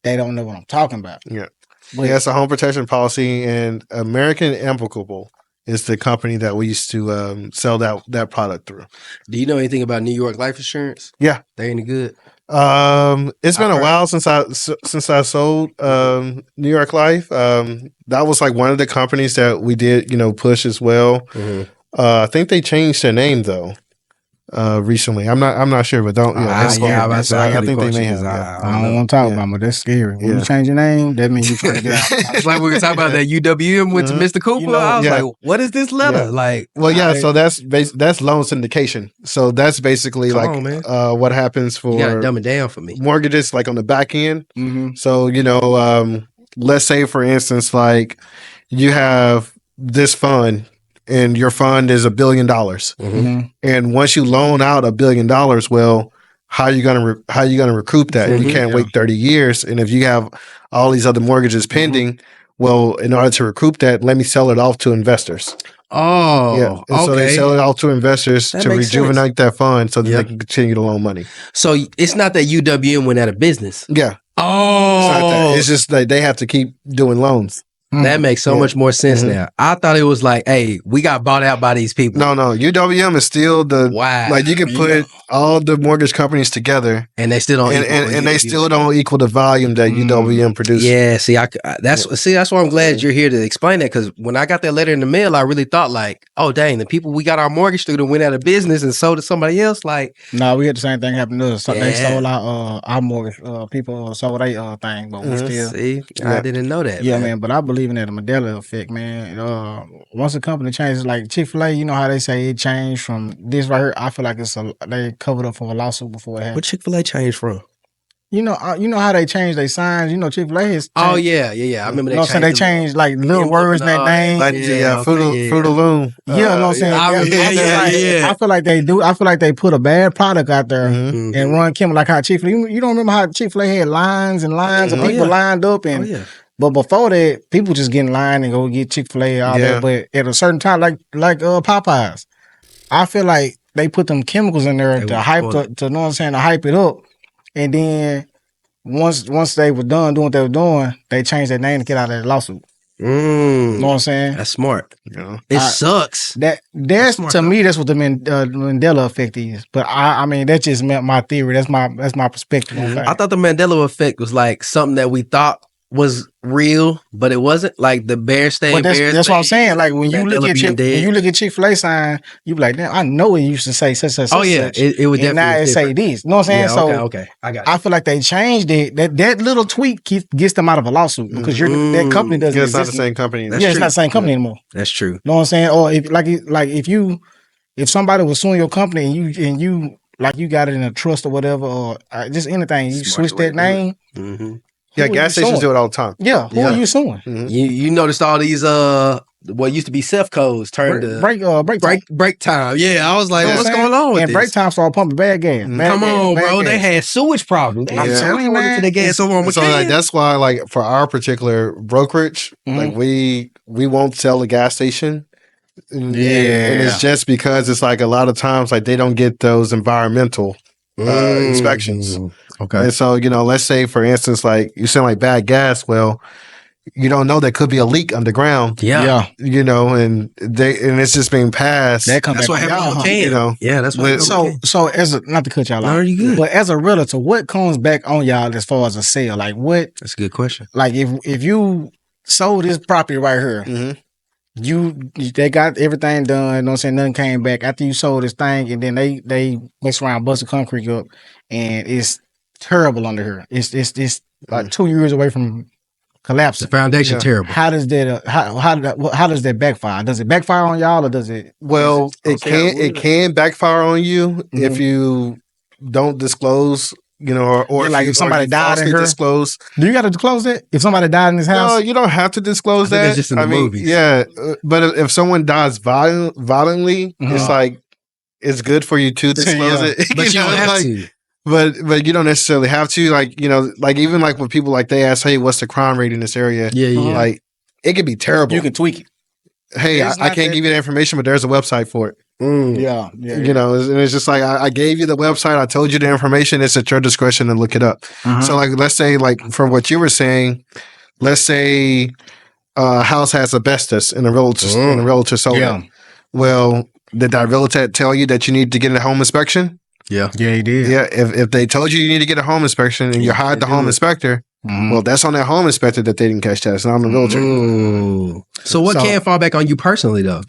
they don't know what I'm talking about. Yeah. It's a home protection policy, and American Amicable is the company that we used to sell that product through. Do you know anything about New York life insurance? Yeah. They ain't good. It's been a while since I sold New York Life. That was like one of the companies that we did, you know, push as well. I think they changed their name though. Recently, I'm not sure, but don't. I think they may have. I don't want to talk about it, but that's scary. When you change your name, that means you're trying to get out. It's like we were talking about that UWM went to Mr. Cooper. You know, I was like, what is this letter? Like, so that's loan syndication. So that's basically what happens for. You gotta dumb it down for me. Mortgages, like on the back end. So you know, let's say for instance, like you have this fund. And your fund is $1 billion. And once you loan out $1 billion, well, how are you gonna recoup that? You can't wait 30 years. And if you have all these other mortgages pending, well, in order to recoup that, let me sell it off to investors. Oh, And so they okay. sell it out to investors That to makes rejuvenate that fund so that Yep. they can continue to loan money. So it's not that UWM went out of business. Yeah. Oh, It's not that. It's just that they have to keep doing loans. that makes so much more sense now. I thought it was like, hey, we got bought out by these people. No, UWM is still the Wow. like you can put all the mortgage companies together, And they still don't. and they still don't equal the volume that UWM produces. Yeah, see, that's why I'm glad you're here to explain that. Because when I got that letter in the mail, I really thought like, oh dang, the people we got our mortgage through that went out of business and sold to somebody else. Like, No, we had the same thing happen to us. So They Yeah. sold our mortgage. People sold their thing, but we still. see, I didn't know that. Yeah, man, but I believe in that Mandela effect, man. Once a company changes, like Chick-fil-A, you know how they say it changed from this right here. I feel like they covered up for a lawsuit before it happened. What Chick-fil-A changed from? You know how they changed their signs. You know, Chick-fil-A has. Oh changed- yeah. I remember You know what I'm saying? They changed like little words in that name. Like Fruit of Loom. Yeah, you know what I'm saying? Yeah. I feel like they do. I feel like they put a bad product out there Mm-hmm. and run Kim like how Chick-fil-A. You don't remember how Chick-fil-A had lines and lines of people lined up and. Oh yeah. But before that, people just get in line and go get Chick-fil-A all Yeah. that. But at a certain time, like Popeyes, I feel like they put them chemicals in there They to were hype spoiling. to know what I'm saying, to hype it up. And then once they were done doing what they were doing, they changed their name to get out of that lawsuit. You know what I'm saying? That's smart. Yeah. It sucks. That's smart, to me. That's what the Mandela effect is. But I mean, that's just my theory. That's my perspective on things. I thought the Mandela effect was like something that we thought was real, but it wasn't. Like the bear stay. But that's what I'm saying. Like when you look Mandela at being dead. when you look at Chick-fil-A sign, you be like, damn, I know it used to say such and such. Oh yeah, such. it would And now definitely it say different. this. You know what I'm saying? Yeah, So okay, I got it. I feel like they changed it. That little tweak gets them out of a lawsuit because that company doesn't Yeah, it's not the exist. same company. Yeah, it's not the same company anymore. That's true. You know what I'm saying? Or if somebody was suing your company and you like you got it in a trust or whatever or just anything, you Smart switch way that to do it. name. Mm-hmm. Yeah, Who gas are you stations suing? do it all the time. Yeah, who are you suing? You noticed all these what used to be self codes turned to Break time. break time. Yeah, I was like, You know what's what I'm going on with And this? break time started pumping bad gas. Bad Come gas, on, bad bro. gas. They had sewage problems. They I'm had telling you, water man. to the gas over on So like that's why like for our particular brokerage, like we won't sell a gas station. And it's just because it's like a lot of times like they don't get those environmental inspections. Okay. And so, let's say for instance, like you send like bad gas, well, you don't know there could be a leak underground. Yeah. And it's just being passed. That comes That's what back happened on with y'all, huh? Can. Yeah, that's what So as not to cut y'all No, off, you good. but as a realtor, what comes back on y'all as far as a sale? Like what? That's a good question. Like if you sold this property right here, they got everything done. You know what I'm saying? Nothing came back after you sold this thing, and then they mess around, bust the concrete up, and it's terrible under here. It's like 2 years away from The collapsing. foundation terrible. How does that how does that backfire? Does it backfire on y'all or does it? Well, it can backfire on you if you don't disclose, or Yeah, like if somebody you died in falsely here? disclose. Do you got to disclose that if somebody died in this house? No, you don't have to disclose I think that. that's just in the movies. Yeah, but if someone dies violently, it's like it's good for you to disclose Yeah. it. But you don't have to. But you don't necessarily have to. Like like even like when people like they ask, hey, what's the crime rate in this area? Yeah. Like it could be terrible. You can tweak it. Hey, It's I not can't that- give you the information, but there's a website for it. Yeah. And it's just like I gave you the website, I told you the information. It's at your discretion to look it up. So like let's say like from what you were saying, let's say a house has asbestos and a realtor sold Yeah. it. Well, did that realtor tell you that you need to get a home inspection? Yeah. Yeah, he did. Yeah. If they told you need to get a home inspection and you hired the home inspector, well, that's on that home inspector that they didn't catch that. It's not on the realtor. So what can fall back on you personally though?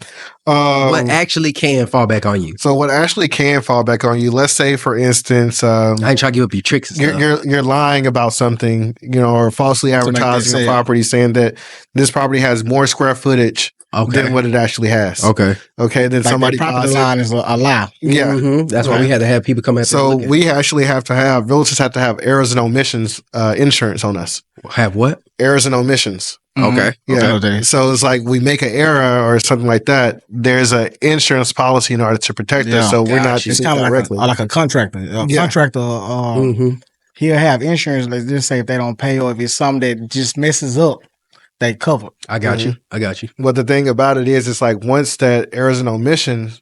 What actually can fall back on you? So what actually can fall back on you? Let's say, for instance, I ain't trying to give up your tricks and stuff. you're lying about something, or falsely make that advertising a sale. property, saying that this property has more square footage than what it actually has. Okay. Okay. Then Like somebody that property buys it. line is a lie. Yeah. That's why we had to have people come out there. So and look we actually realtors have to have errors and omissions insurance on us. have what? Errors and omissions. Okay. Yeah. Okay. So it's like we make an error or something like that. There's an insurance policy in order to protect us. So we're not It's sued kind of directly. like a contractor. Contractor, he'll have insurance. Let's just say if they don't pay or if it's something that just messes up they covered. I got you. I got you. But the thing about it is, it's like once that errors and omission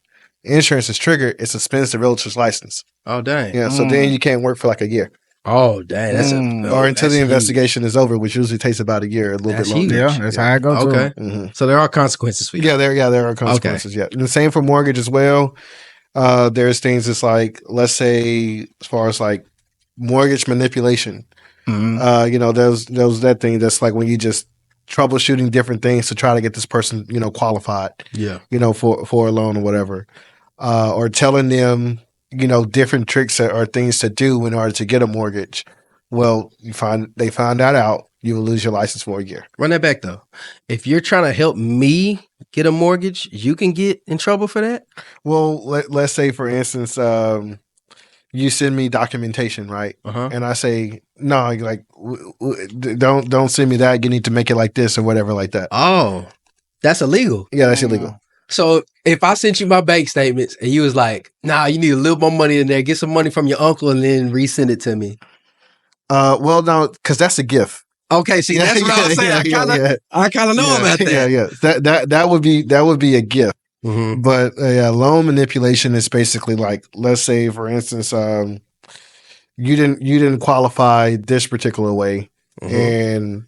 insurance is triggered, it suspends the realtor's license. Oh dang. Yeah, so then you can't work for like a year, Oh dang. That's or until the investigation is over, which usually takes about a year, a little That's bit longer. huge. Yeah, that's how it goes. Okay. Mhm. So there are consequences for you. Yeah, there are consequences. Yeah, and the same for mortgage as well. There's things that's like, let's say, as far as like mortgage manipulation. You know, there's that thing that's like when you just troubleshooting different things to try to get this person, you know, qualified. Yeah. You know, for a loan or whatever, or telling them, you know, different tricks or things to do in order to get a mortgage. Well, they find that out, you will lose your license for a year. Run that back though. If you're trying to help me get a mortgage, you can get in trouble for that. Well, let's say for instance, you send me documentation, right? And I say, no, like, don't send me that. You need to make it like this or whatever, like that. Oh, that's illegal. Yeah, that's illegal. So if I sent you my bank statements and you was like, nah, you need a little more money in there, get some money from your uncle and then resend it to me. Well, no, because that's a gift. Okay, see, that's what I was saying. I kind of know about that. Yeah. That would be a gift. Mm-hmm. But loan manipulation is basically like, let's say, for instance, you didn't qualify this particular way, and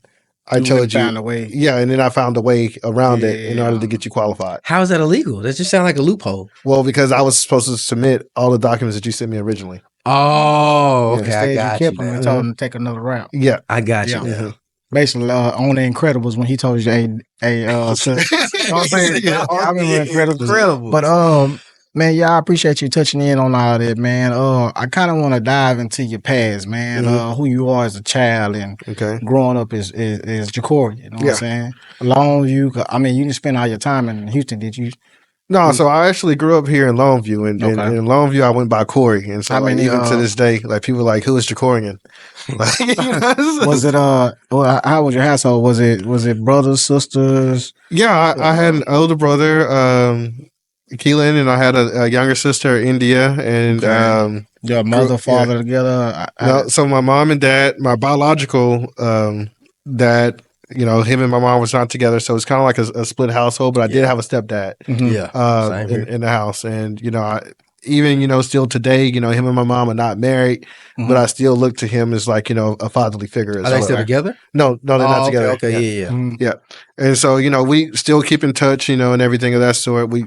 I told you, found a way. yeah, and then I found a way around it in order to get you qualified. How is that illegal? That just sounds like a loophole. Well, because I was supposed to submit all the documents that you sent me originally. Oh, okay, Instead, I got kept you. him and told him to take another route. Yeah, I got you. Yeah. now. Basically, on the Incredibles when he told you, you know what I'm saying? Yeah. I remember Incredibles. Incredible. But man, yeah, I appreciate you touching in on all that, man. I kind of want to dive into your past, man. Who you are as a child and Okay. growing up as Jacory. You know what Yeah. I'm saying? Longview. I mean, you didn't spend all your time in Houston, did you? No, so I actually grew up here in Longview, and Okay. in Longview I went by Corey, and so How like, many, even to this day, like people are like, who is Jacorian? Like, you know, Was it well, how was your household? Was it brothers, sisters? Yeah, I had an older brother, Keelan, and I had a younger sister, India, and Okay. Your mother, yeah. father together? no, so my mom and dad, my biological dad, you know, him and my mom was not together, so it's kind of like a split household. But I did have a stepdad, Yeah. Same here. in the house, and you know, even, you know, still today, you know, him and my mom are not married, but I still look to him as like, you know, a fatherly figure. As Are they well. still together? No, they're not together. Okay, yeah. Yeah. And so, you know, we still keep in touch, you know, and everything of that sort. We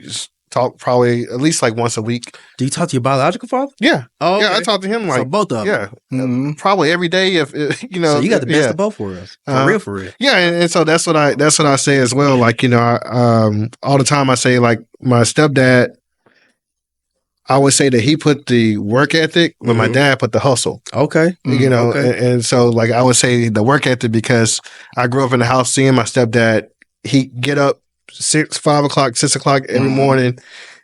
talk probably at least like once a week. Do you talk to your biological father? Yeah. Oh, Yeah, I okay. talk to him So like, both of them. yeah, probably every day. If you know, So you got the best yeah. of both worlds. For real. Yeah, and so that's what I say as well. Like, you know, all the time I say, like, my stepdad, I would say that he put the work ethic, but my dad put the hustle. Okay. You know, Okay. and so like I would say the work ethic, because I grew up in the house seeing my stepdad. He get up 5 o'clock, 6 o'clock every morning,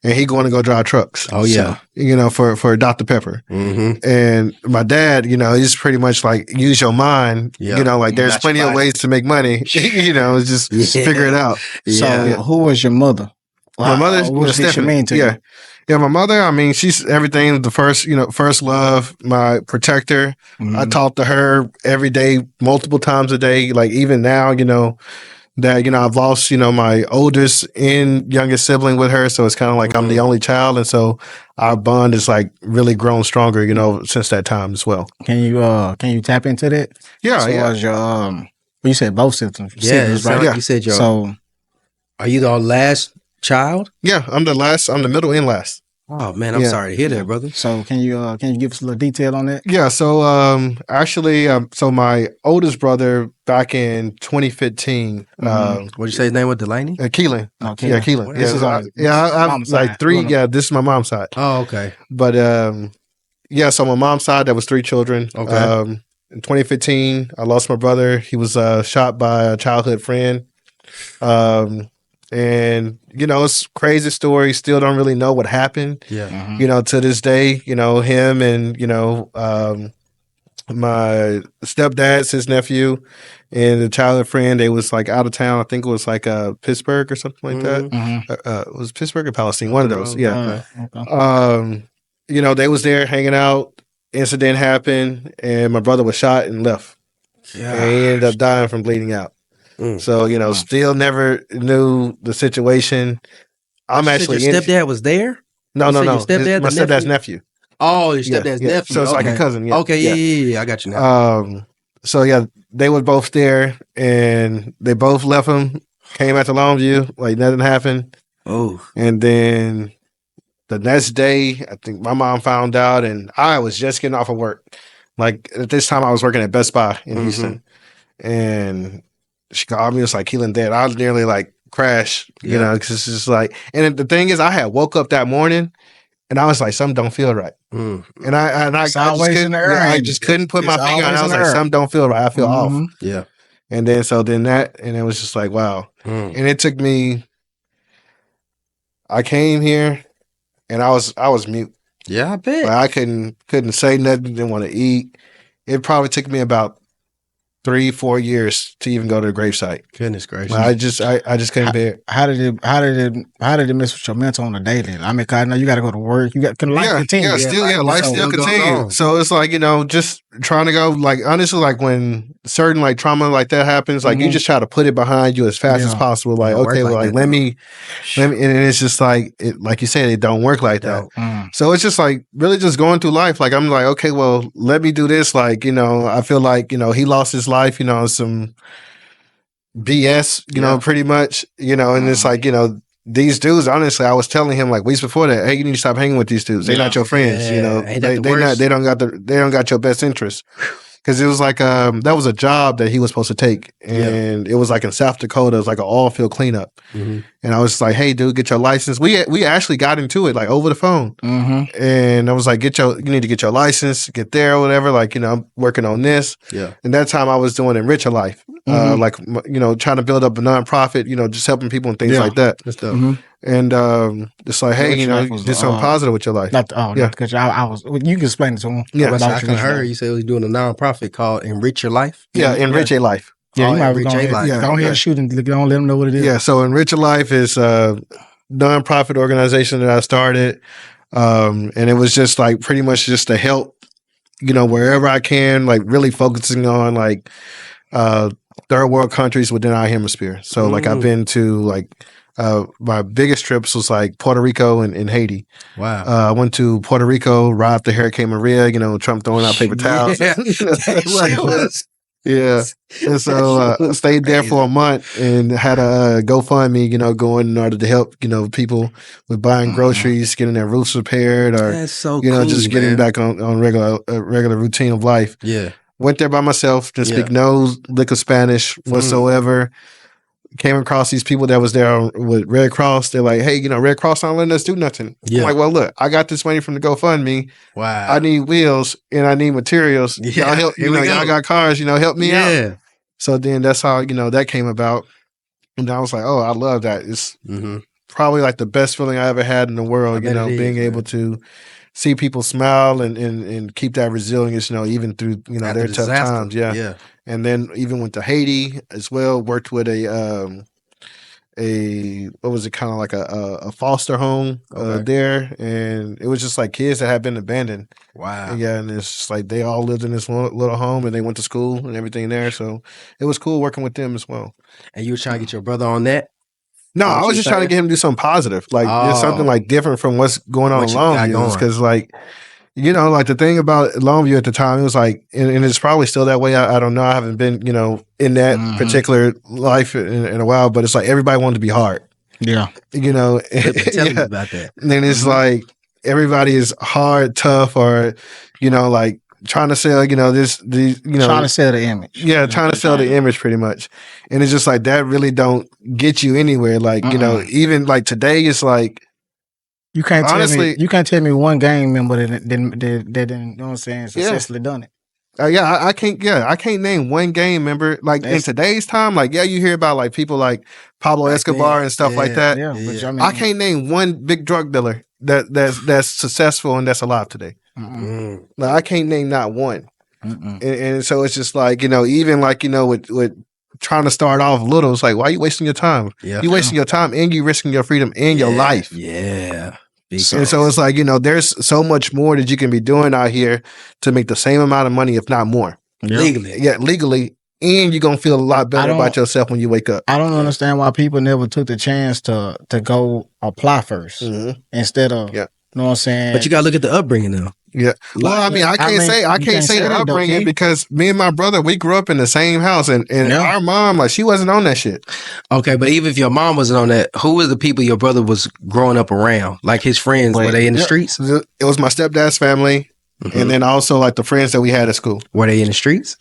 and he going to go drive trucks. Oh, yeah. So, you know, for Dr. Pepper. And my dad, you know, he's pretty much like, use your mind. Yeah. You know, like there's Not your plenty of body. ways to make money. You know, it's just figure it out. So who was your mother? My mother, what did she Stephanie. mean to you? Yeah, my mother, I mean, she's everything, the first love, my protector. I talk to her every day, multiple times a day. Like even now, you know, that, you know, I've lost, you know, my oldest and youngest sibling with her. So it's kind of like I'm the only child. And so our bond is like really grown stronger, you know, since that time as well. Can you tap into that? Yeah, So yeah. as your you said both siblings, Yeah, it siblings, sounds right? like you said So are you the last child? Yeah, I'm the middle and last. Oh man, I'm Yeah. sorry to hear that, brother. so can you give us a little detail on that? Yeah, so actually, so my oldest brother back in 2015, What'd you say his name was? Delaney? Keelan. Oh, Yeah, Keelan. Keelan. This is on his I'm mom's like side. three. No. Yeah, this is my mom's side. Oh, okay. But yeah, so my mom's side, there was 3 children. Okay. In 2015, I lost my brother. He was shot by a childhood friend. And you know, it's a crazy story. Still don't really know what happened. Yeah. You know, to this day, you know, him and, you know, my stepdad's his nephew and the childhood friend, they was like out of town. I think it was like Pittsburgh or something like that. It was Pittsburgh or Palestine, one of those. Yeah. Okay. You know, they was there hanging out. Incident happened, and my brother was shot and left. And he ended up dying from bleeding out. So, you know, still never knew the situation. I'm You said actually your stepdad was there? No, You no, said your no. stepdad, My the stepdad's nephew? nephew. Oh, your stepdad's Yeah. nephew. So it's like a Okay. cousin. Yeah. Okay, yeah. I got you now. So yeah, they were both there, and they both left him. Came out to Longview, like nothing happened. Oh, And then the next day, I think my mom found out, and I was just getting off of work. Like at this time, I was working at Best Buy in Houston, and she called me. It was like Keelan dead. I was nearly like crashed, you know, because it's just like. And the thing is, I had woke up that morning, and I was like, something don't feel right. And I It's always in the air. I just couldn't put my It's finger on it. always I in was the like, air. something don't feel right. I feel off. yeah. And then and it was just like, wow. And it took me. I came here, and I was mute. Yeah, I bet. Like I couldn't say nothing. Didn't want to eat. It probably took me about 3-4 years to even go to the gravesite. Goodness gracious. Like, I just couldn't bear it. How did it mess with your mental on the daily? I mean, 'cause I know you got to go to work. You got life continue. Life still continue. So it's like, you know, just trying to go, like, honestly, like when certain like trauma like that happens, like you just try to put it behind you as fast as possible. Like, okay, well, like let me, and it's just like like you said, it don't work like that. So it's just like really just going through life. Like I'm like, okay, well, let me do this. Like, you know, I feel like, you know, he lost his life, you know, some BS, you know, pretty much, you know, and it's like, you know, these dudes, honestly, I was telling him like weeks before that, hey, you need to stop hanging with these dudes. They're not your friends, you know. They don't got your best interest. Because it was like that was a job that he was supposed to take, and it was like in South Dakota. It was like an all field cleanup, and I was just like, "Hey, dude, get your license." We actually got into it like over the phone, and I was like, you need to get your license, get there or whatever. Like, you know, I'm working on this. Yeah. And that time I was doing Enrich a Life, like, you know, trying to build up a nonprofit, you know, just helping people and things like that. That's dope. And it's like, hey, you know, do something positive with your life. Because I was. You can explain it to him. Yeah, But I heard you say he was doing a nonprofit called Enrich Your Life. Yeah, Enrich a Life. Yeah, you might Enrich go a ahead, Life. go ahead and shoot and don't let them know what it is. Yeah, so Enrich a Life is a nonprofit organization that I started, and it was just like pretty much just to help, you know, wherever I can, like really focusing on like third world countries within our hemisphere. So like I've been to like my biggest trips was like Puerto Rico and Haiti. Wow. I went to Puerto Rico right after Hurricane Maria, you know, Trump throwing out paper towels. Yeah. And so I stayed there for a month and had a GoFundMe, you know, going in order to help, you know, people with buying groceries, getting their roofs repaired, or, That's so you know, cool, just getting man. back on regular routine of life. Yeah. Went there by myself, didn't speak no lick of Spanish whatsoever. Came across these people that was there with Red Cross. They're like, hey, you know, Red Cross not letting us do nothing. Yeah. I'm like, well, look, I got this money from the GoFundMe. Wow. I need wheels and I need materials. Yeah, Y'all help, here we go. y'all got cars, you know, help me out. Yeah. So then that's how, you know, that came about. And I was like, oh, I love that. It's probably like the best feeling I ever had in the world, you bet know, it is, being man. able to see people smile and keep that resilience, you know, even through, you know, After their tough disaster. times. Yeah. Yeah. And then even went to Haiti as well, worked with a what was it, kind of like a foster home there, and it was just like kids that had been abandoned. Wow. Yeah, and it's just like they all lived in this little home and they went to school and everything there, so it was cool working with them as well. And you were trying to get your brother on that? No, What I was you just trying to saying? get him to do something positive, like just something Oh. like different from what's going on What in you got Longview. going. Because like, you know, like the thing about Longview at the time, it was like, and it's probably still that way. I don't know. I haven't been, you know, in that particular life in a while, but it's like everybody wanted to be hard. Yeah. You know, Tell me about that. And then it's like everybody is hard, tough, or, you know, like trying to sell, you know, you know, Trying to sell the image. yeah, trying to sell the image pretty much. And it's just like that really don't get you anywhere. Like, you know, even like today it's like, You can't honestly, tell me one gang member that didn't, you know what I'm saying, successfully done it. I can't name one game member. Like in today's time, like, yeah, you hear about like people like Pablo Escobar and stuff like that. Yeah, but I mean, I can't name one big drug dealer that's successful and that's alive today. Like, I can't name not one. And so it's just like, you know, even like, you know, with trying to start off little, it's like, why are you wasting your time? Yeah. You wasting your time and you risking your freedom and your life. Yeah. And so it's like, you know, there's so much more that you can be doing out here to make the same amount of money, if not more. Legally. Yeah, legally. and you're gonna feel a lot better don't- about yourself when you wake up. I don't understand why people never took the chance to go apply 1st instead of, Yeah. you know what I'm saying? But you gotta look at the upbringing though. Yeah. Well, I mean, I can't say the that, though, upbringing Keith. because me and my brother, we grew up in the same house, and Yeah. our mom, like, she wasn't on that shit. Okay, but even if your mom wasn't on that, who were the people your brother was growing up around? Like his friends, were they in the streets? It was my stepdad's family, and then also like the friends that we had at school. Were they in the streets?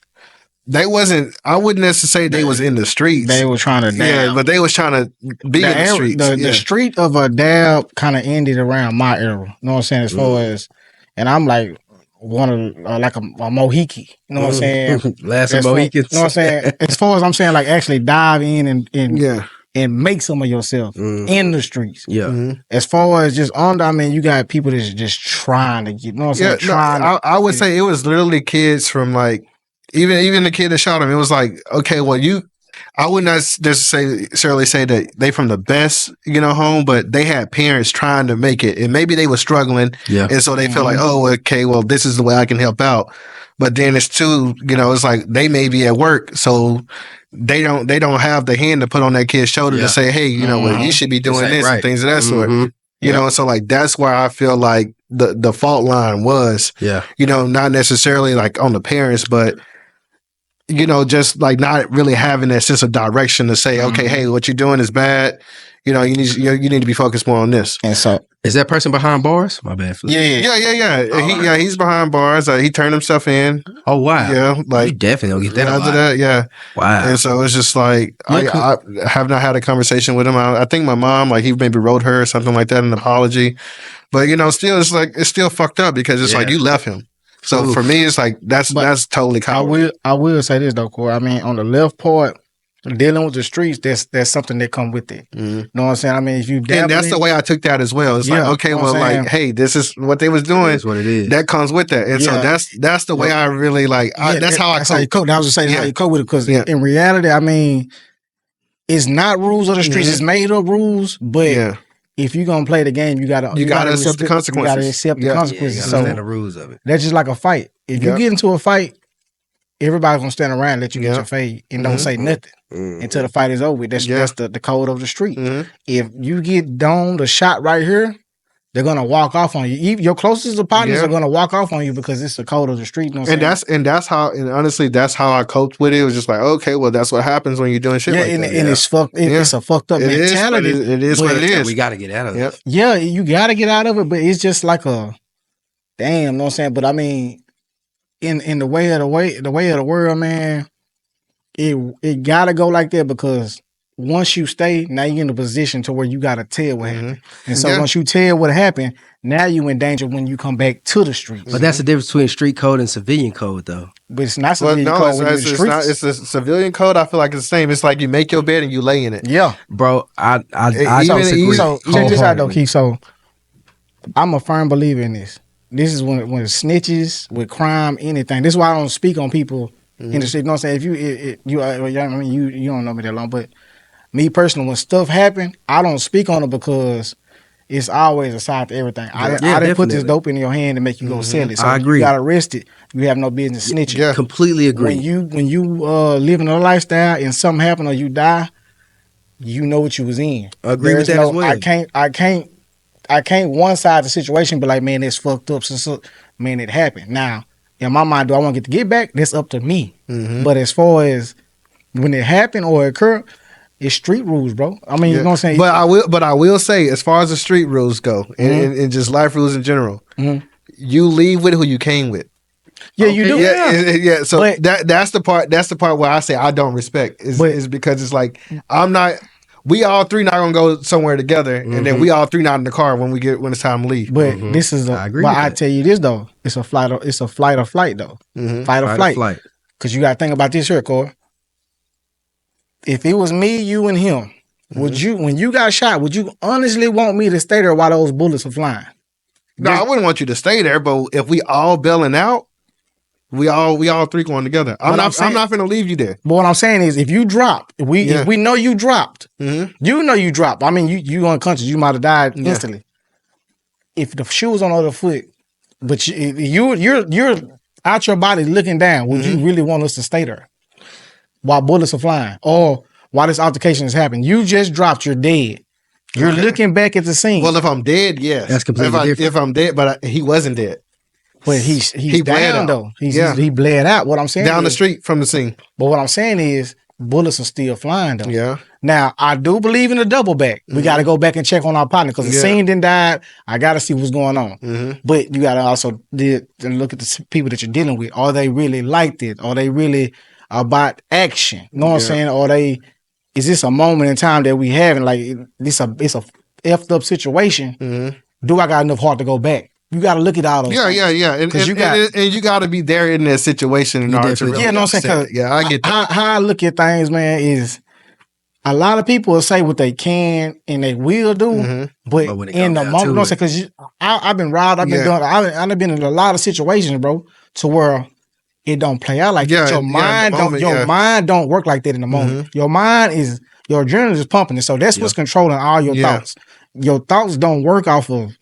They wasn't. I wouldn't necessarily say they was in the streets. They were trying to yeah, but they was trying to be in the streets. The street of a dab kind of ended around my era. You know what I'm saying? As far as, and I'm like one of like a Mohiki. You know what I'm saying? Last As of far- Mohicans. You know what I'm saying? As far as I'm saying, like actually dive in and Yeah. and make some of yourself in the streets. Yeah. As far as just under, I mean, you got people that's just trying to get. You know what I'm saying? Trying. I would say it was literally kids from like even the kid that shot him. It was like, okay, well, I would not necessarily say that they from the best, home, but they had parents trying to make it, and maybe they were struggling, and so they feel like, oh, okay, well, this is the way I can help out. But then it's too, it's like they may be at work, so they don't have the hand to put on that kid's shoulder to say, hey, well, you should be doing this and things of that sort. So like that's where I feel like the fault line was, not necessarily like on the parents, but just like not really having that sense of direction to say, okay, hey, what you're doing is bad. You need to be focused more on this. And so, is that person behind bars? My bad. Flip. Yeah. He's behind bars. He turned himself in. Oh wow. Yeah, like you definitely don't get that. After that, yeah. Wow. And so it's just like I have not had a conversation with him. I think my mom, like, he maybe wrote her or something like that, an apology. But still, it's like it's still fucked up because it's like you left him. So for me, it's like that's totally cowardly. I will say this though, Corey. I mean, on the left part, dealing with the streets, there's something that come with it. You know what I'm saying? I mean, if you and that's the way I took that as well. It's like, okay, well, like, hey, this is what they was doing. That's what it is. That comes with that, and so that's the way I really like. That's how I cope. I was just saying how you cope with it because in reality, I mean, it's not rules of the streets. It's made up rules, but. If you're gonna play the game, you gotta accept the consequences. You gotta accept the consequences. So understand the rules of it. That's just like a fight. If you get into a fight, everybody's gonna stand around and let you get your fade and don't say nothing until the fight is over. That's the code of the street. If you get domed or shot right here, they're gonna walk off on you. Your closest partners are gonna walk off on you because it's the code of the street. You know what that's how. And honestly, that's how I coped with it. It was just like, okay, well, that's what happens when you're doing shit like that. And it's fucked. It's a fucked up mentality. It is what it is. We got to get out of it. Yeah, you got to get out of it. But it's just like a damn. You know what I'm saying? But I mean, in the way of the world, man, it got to go like that because. Once you stay, now you're in a position to where you got to tell what happened. And so once you tell what happened, now you in danger when you come back to the streets. But that's the difference between street code and civilian code, though. But it's not civilian code when you're in the streets. It's a civilian code. I feel like it's the same. It's like you make your bed and you lay in it. Yeah. Bro, I disagree. So check this out, though, Keith. So I'm a firm believer in this. This is when it snitches, with crime, anything. This is why I don't speak on people in the street. You know what I'm saying? If you don't know me that long, but me personally, when stuff happen, I don't speak on it because it's always a side to everything. I didn't put this dope in your hand to make you go sell it. So I agree. You got arrested. You have no business snitching. Yeah, completely agree. When you living a lifestyle and something happen or you die, you know what you was in. I agree with that as well. I can't one side the situation, but like, man, it's fucked up. So, man, it happened. Now, in my mind, do I want to get back? That's up to me. But as far as when it happened or occur, it's street rules, bro. I mean, you know what I'm saying? But I will say, as far as the street rules go, and just life rules in general, you leave with who you came with. Yeah, you do. Yeah. So that's the part. That's the part where I say I don't respect is because it's like I'm not. We all three not gonna go somewhere together, and then we all three not in the car when it's time to leave. But this is I agree. But I tell you this though, it's a flight or flight though. Fight or flight. Because you got to think about this here, Corey. If it was me, you, and him, would you, when you got shot, would you honestly want me to stay there while those bullets are flying? No, I wouldn't want you to stay there. But if we all bailing out, we all three going together. I'm not going to leave you there. But what I'm saying is, if you drop, if we know you dropped, you know you dropped. I mean, you unconscious, you might have died instantly. If the shoe was on the other foot, but you're out your body looking down, would you really want us to stay there? while bullets are flying or while this altercation has happened. You just dropped, you're dead. You're looking back at the scene. Well, if I'm dead, yes. That's completely different. If I'm dead, but he wasn't dead. But he's He bled down out. though. Yeah. He bled out. What I'm saying Down the is, street from the scene. But what I'm saying is bullets are still flying though. Yeah. Now I do believe in a double back. We got to go back and check on our partner because the scene didn't die. I got to see what's going on. But you got to also look at the people that you're dealing with. Are they really like it? Are they really about action? You know what I'm saying? Or is this a moment in time that we having? Like it's a effed up situation. Do I got enough heart to go back? You got to look at all those. Yeah. And you got to be there in that situation in order to really you know what I'm saying? Yeah, I get that. How I look at things, man, is a lot of people will say what they can and they will do, but when it in the comes down moment, to you know what I'm saying? Because I've been robbed, I've been in a lot of situations, bro, to where it don't play out like that. Your mind don't work like that in the moment. Your adrenaline is pumping, and so that's what's controlling all your thoughts. Your thoughts don't work off of,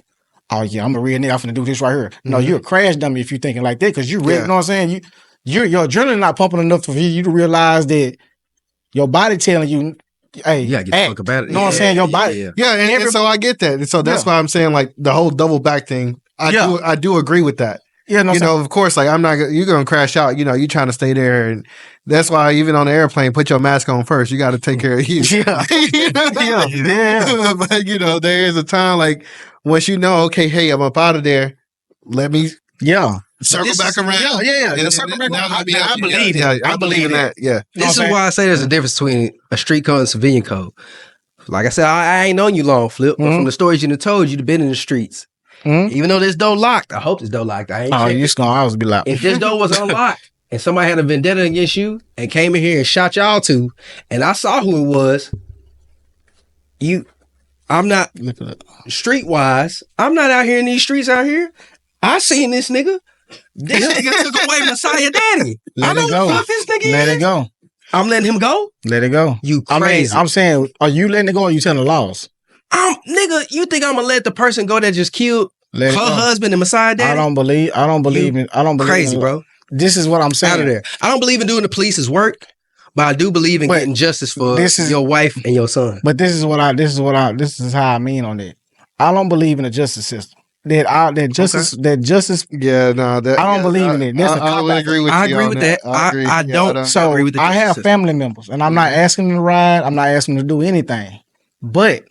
oh yeah, I'm a real nigga, I'm finna do this right here. No, you're a crash dummy if you're thinking like that, because you really, you know what I'm saying? Your adrenaline not pumping enough for you to realize that your body telling you, hey, you gotta get the fuck about it. You know what I'm saying? Your body. And so I get that. And so that's why I'm saying, like, the whole double back thing, I do agree with that. Yeah, you know, of course, like, you're going to crash out. You know, you're trying to stay there. And that's why even on the airplane, put your mask on first. You got to take care of you. But, you know, there is a time, like, once you know, okay, hey, I'm up out of there, let me circle back around. Circle back around. I believe that. I believe in that. Yeah. This is why I say there's a difference between a street code and civilian code. Like I said, I ain't known you long, Flip, but from the stories you done told, you've been in the streets. Even though this door locked, I hope this door locked. I ain't you just gonna always be like, if this door was unlocked and somebody had a vendetta against you and came in here and shot y'all two, and I saw who it was, I'm not streetwise. I'm not out here in these streets out here. I seen this nigga. This nigga took away Messiah Daddy. Let it go. Let it go. I'm letting him go. Let it go. You crazy. I'm saying, are you letting it go or you telling the laws? Nigga, you think I'm gonna let the person go that just killed her husband and Messiah Daddy? I don't believe crazy, bro. This is what I'm saying. Out of there. I don't believe in doing the police's work, but I do believe in getting justice for your wife and your son. But this is how I mean on that. I don't believe in the justice system. That justice. Yeah, no, that I don't believe in it. I would agree with you. I agree with that. I don't. So agree with the I have system. family members, and I'm not asking them to ride. I'm not asking them to do anything. But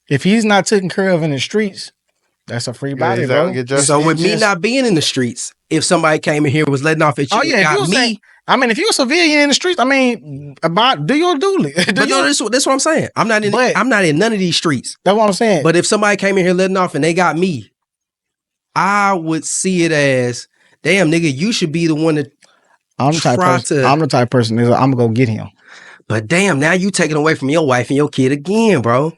if he's not taken care of in the streets, that's a free body, bro. So with me not being in the streets, if somebody came in here and was letting off at you, if you're a civilian in the streets, I mean, do your duty. That's what I'm saying. I'm not in none of these streets. That's what I'm saying. But if somebody came in here letting off and they got me, I would see it as, damn, nigga, you should be the one that I'm the type of person that I'm gonna go get him. But damn, now you taking away from your wife and your kid again, bro.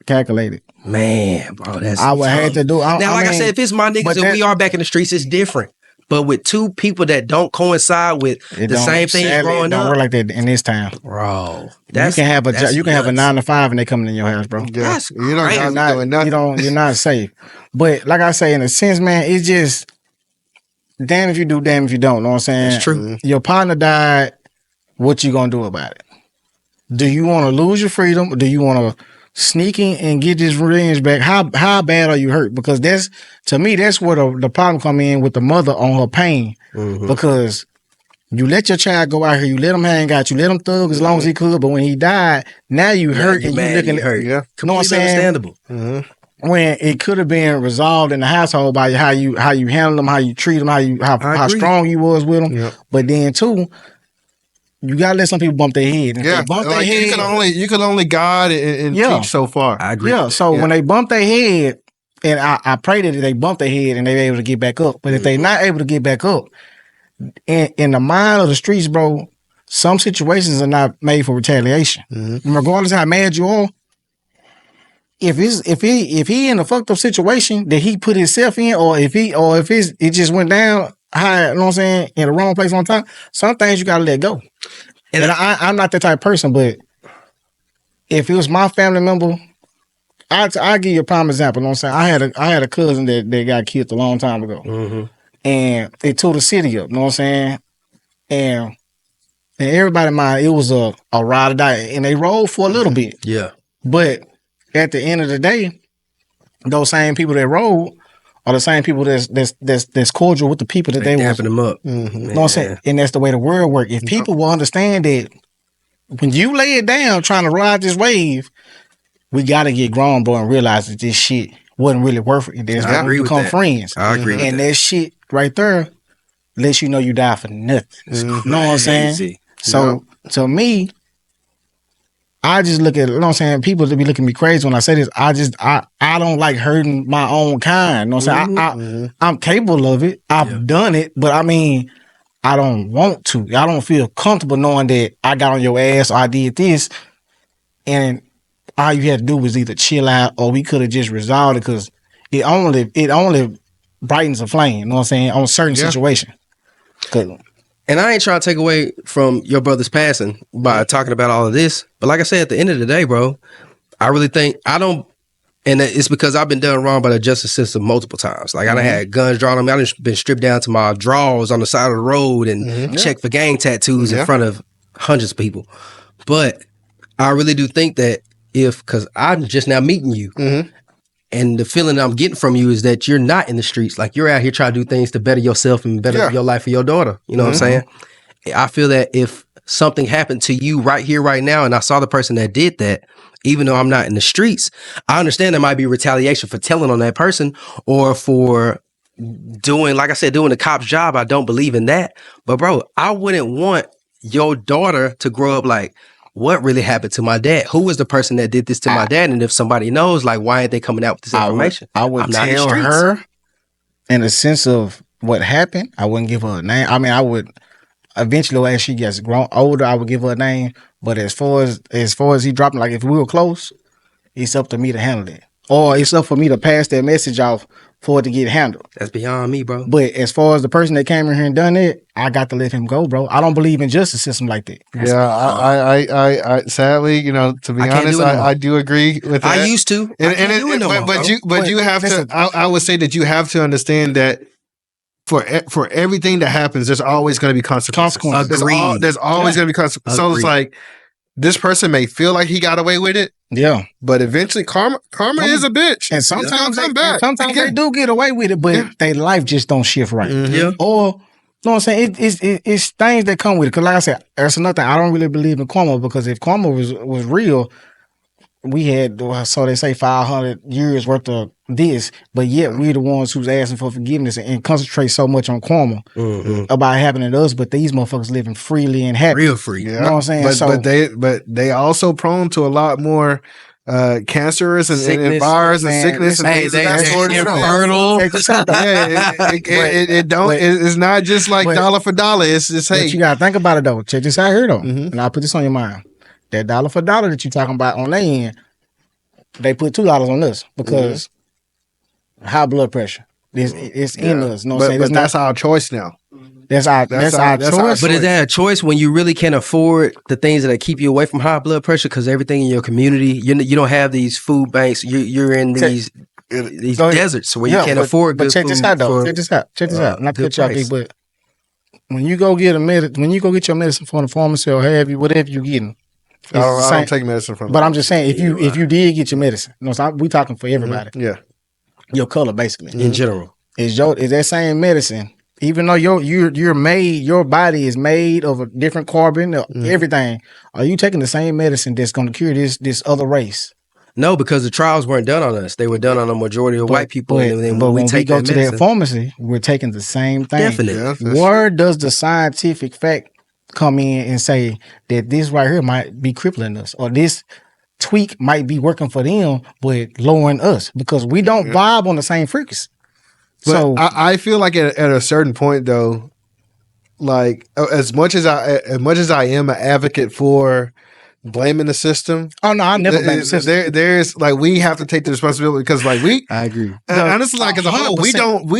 Calculated. Man, bro, that's I would have to do. I said, if it's my niggas and we are back in the streets, it's different. But with two people that don't coincide with the same thing growing up, don't work like that in this town, bro. You can have a 9 to 5 and they coming in your house, bro. Yeah. That's you don't doing nothing. You're not safe. But like I say, in a sense, man, it's just damn if you do, damn if you don't. Know what I'm saying? That's true. Your partner died. What you gonna do about it? Do you want to lose your freedom, or do you want to sneak in and get this revenge back? How bad are you hurt? Because that's, to me, that's where the problem come in with the mother on her pain. Because you let your child go out here, you let him hang out, you let him thug as long as he could, but when he died, now you hurt and you looking hurt. Yeah, you know what I'm saying? Understandable. When it could have been resolved in the household by how you handle them, how you treat them, how strong you was with them. Yep. But then too, you gotta let some people bump their head. Yeah, you can only guide and teach so far. I agree. Yeah, so when they bump their head, and I pray that they bump their head and they're able to get back up. But if they're not able to get back up, in the mind of the streets, bro, some situations are not made for retaliation. Regardless of how mad you are, if he in a fucked up situation that he put himself in, or if it just went down high, you know what I'm saying, in the wrong place on time, some things you gotta let go. And I'm not that type of person, but if it was my family member, I'll give you a prime example. You know what I'm saying? I had a cousin that got killed a long time ago. And it tore the city up, you know what I'm saying? And And everybody mind it was a ride or die, and they rolled for a little bit. Yeah. But at the end of the day, those same people that rolled are the same people that's cordial with the people that they dapping was. them up. You know what I'm saying? And that's the way the world works. If people will understand that when you lay it down trying to ride this wave, we gotta get grown, bro, and realize that this shit wasn't really worth it. That's I why agree we with become that. friends. I agree with And that. that shit right there lets you know you die for nothing. You know what I'm saying? Crazy. So to me, I just look at, you know what I'm saying, people that be looking at me crazy when I say this. I don't like hurting my own kind. You know what I'm saying? I'm capable of it. I've done it, but I mean, I don't want to. I don't feel comfortable knowing that I got on your ass or I did this, and all you had to do was either chill out or we could have just resolved it, because it only brightens a flame. You know what I'm saying? On certain situations. And I ain't trying to take away from your brother's passing by talking about all of this. But like I said, at the end of the day, bro, I really think and it's because I've been done wrong by the justice system multiple times. Like I done had guns drawn on me. I done been stripped down to my drawers on the side of the road and checked for gang tattoos in front of hundreds of people. But I really do think that because I'm just now meeting you, and the feeling that I'm getting from you is that you're not in the streets. Like you're out here trying to do things to better yourself and better your life for your daughter. You know what I'm saying? I feel that if something happened to you right here, right now, and I saw the person that did that, even though I'm not in the streets, I understand there might be retaliation for telling on that person or for doing, like I said, doing the cop's job. I don't believe in that. But bro, I wouldn't want your daughter to grow up like, what really happened to my dad? Who was the person that did this to my dad? And if somebody knows, like, why ain't they coming out with this information? I would tell her in the sense of what happened. I wouldn't give her a name. I mean, I would eventually, as she gets older, I would give her a name. But as far as he dropping, like if we were close, it's up to me to handle it. Or it's up for me to pass that message off for it to get handled. That's beyond me, bro. But as far as the person that came in here and done it, I got to let him go, bro. I don't believe in justice system like that. I sadly, to be honest, I do agree with that. I used to. But you have to. I would say that you have to understand that for everything that happens, there's always going to be consequences. There's always going to be consequences. So it's like this person may feel like he got away with it. Yeah, but eventually karma is a bitch, and sometimes they do get away with it, but their life just don't shift right. Yeah, or you know what I'm saying? It's things that come with it. Because like I said, that's another thing. I don't really believe in karma, because if karma was real, we had, so they say, 500 years worth of this, but yet we're the ones who's asking for forgiveness and concentrate so much on karma about happening to us. But these motherfuckers living freely and happy, real free. You know what I'm saying? But they also prone to a lot more cancerous and virus and sickness and things of that sort. It's not just like dollar for dollar. It's just, hey, but you gotta think about it though. Check this out here though, and I'll put this on your mind. That dollar for dollar that you talking about on their end, they put $2 on us because high blood pressure. It's in us. You know what I'm saying? But that's our choice now. That's our choice. But is that a choice when you really can't afford the things that keep you away from high blood pressure? Because everything in your community, you don't have these food banks. You're in these deserts where you can't afford good food. But check this out though. Check this out. Not to cut you off, but when you go get your medicine from the pharmacy or whatever you getting. I don't take medicine from. But I'm just saying, if you did get your medicine, we talking for everybody. Yeah, your color basically in general is that same medicine. Even though your body is made of a different carbon, everything. Are you taking the same medicine that's going to cure this other race? No, because the trials weren't done on us; they were done on a majority of white people. But when we go to that pharmacy, we're taking the same thing. Definitely. Where does the scientific fact come in and say that this right here might be crippling us, or this tweak might be working for them but lowering us, because we don't vibe on the same frequency? But so I feel like at a certain point though, like as much as I am an advocate for blaming the system. Oh no, I never blame the system. There's like, we have to take the responsibility, because like I agree. Honestly, like as a whole, we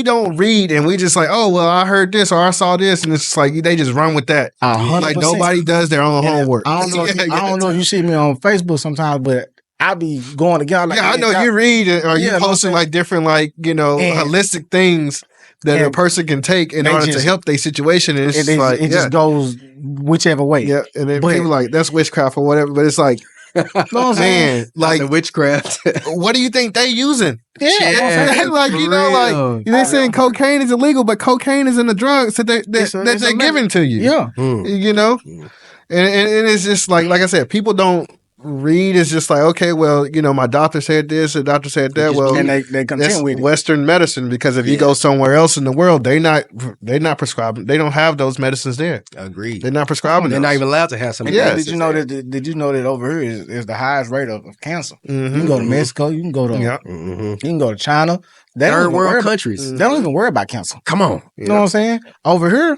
don't read, and we just like, oh well, I heard this or I saw this, and it's just like they just run with that. 100%. Like nobody does their own homework. I don't know if you see me on Facebook sometimes, but I be going together. Like, I know you read or you posting like different, like, holistic things that a And person can take in they order to just- help their situation. And it's It, just like, it just goes whichever way. yeah. And then But- people like, that's witchcraft or whatever. But it's like, You know what I'm saying? man, like, the witchcraft. what do you think they using? Yeah, you know what I'm saying? Like, you know, real. like they saying cocaine is illegal, but cocaine is in the drugs that It's a they're giving to you. Yeah. You know, and it's just like I said, people don't read. It's just like, okay, well, you know, my doctor said this, the doctor said that. Well, And they that's content with it. Western medicine, because if you go somewhere else in the world, they're not prescribing. They don't have those medicines there. Agreed. They're not prescribing. They're those. not even allowed to have some. And Yeah. did you know that over here is the highest rate of cancer? Mhm. You can go to Mexico, you can go to Yeah. you can go to China. They don't Third even worry world about- countries. They don't even worry about cancer. Come on. You know what I'm saying? Over here,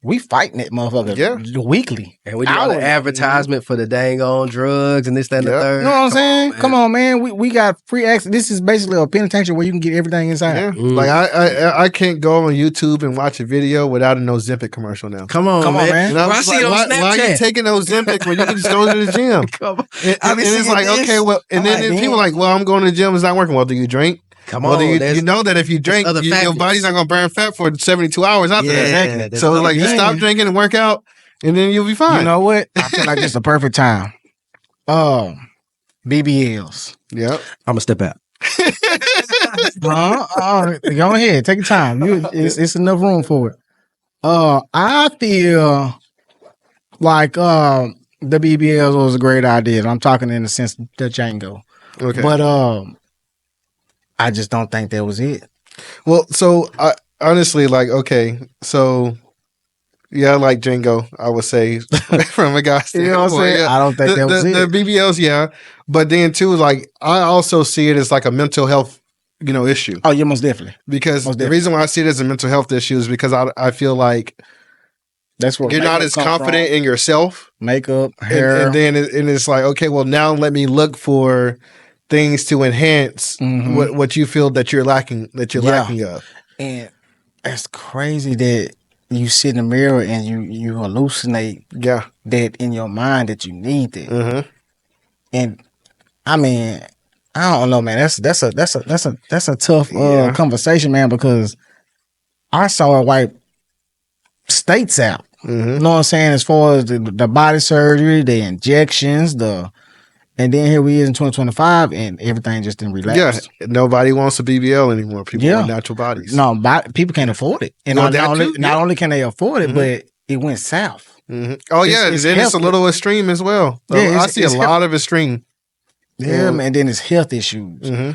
we fighting that motherfucker weekly. And we do all the Hourly. advertisement for the dang on drugs and this, that, and the Yeah. third. You know what I'm saying? man. Come on, man. We got free access. This is basically a penitentiary where you can get everything inside. Yeah. Mm. Like I can't go on YouTube and watch a video without a Ozempic commercial now. Come on, Come on, man. man. You know, Bro, I it's see it on like, why are you Snapchat. taking Ozempic when you can just go to the gym? Come on. And, I be and it's seeing like, this. okay, well, and I'm then like, people damn. like, well, I'm going to the gym, it's not working. Well, do you drink? Come Well, on. you there's- know that if you drink, other your factors. body's not going to burn fat for 72 hours after Yeah, that. exactly. So, like, just stop Yeah. drinking and work out, and then you'll be fine. You know what? I feel like it's the perfect time. BBLs. Yep. I'm gonna step out. Go ahead, take your time. It's enough room for it. I feel like the BBLs was a great idea. I'm talking in the sense of the Django, Okay. but I just don't think that was it. Well, so I honestly, like, okay, so yeah, I like Django, I would say, from a guy's You know what I'm standpoint, saying? yeah. I don't think that was the it. BBLs, yeah, but then too, like, I also see it as like a mental health, issue, Oh, yeah, most definitely. because Most the reason why I see it as a mental health issue is because I feel like That's where you're not makeup as come confident from. in yourself, Makeup, hair. and then it's like, okay, well, now let me look for things to enhance Mhm. what you feel that you're lacking Yeah. lacking of. And it's crazy that you sit in the mirror and you hallucinate Yeah. that in your mind that you need that. Mm-hmm. And I mean, I don't know, man. That's a tough Yeah. conversation, man, because I saw it wipe states out. Mm-hmm. You know what I'm saying? As far as the body surgery, the injections, and then here we is in 2025 and everything just didn't relax. Yeah, nobody wants a BBL anymore. People Yeah. want natural bodies. No, people can't afford it. And Well, not, that only, too, not yeah. only can they afford it, Mhm. but it went south. Mm-hmm. Oh yeah, it's then it's a healthy. little extreme as well. Yeah, I it's- see a it's lot of extreme. Yeah, man. And then it's health issues. Mm-hmm.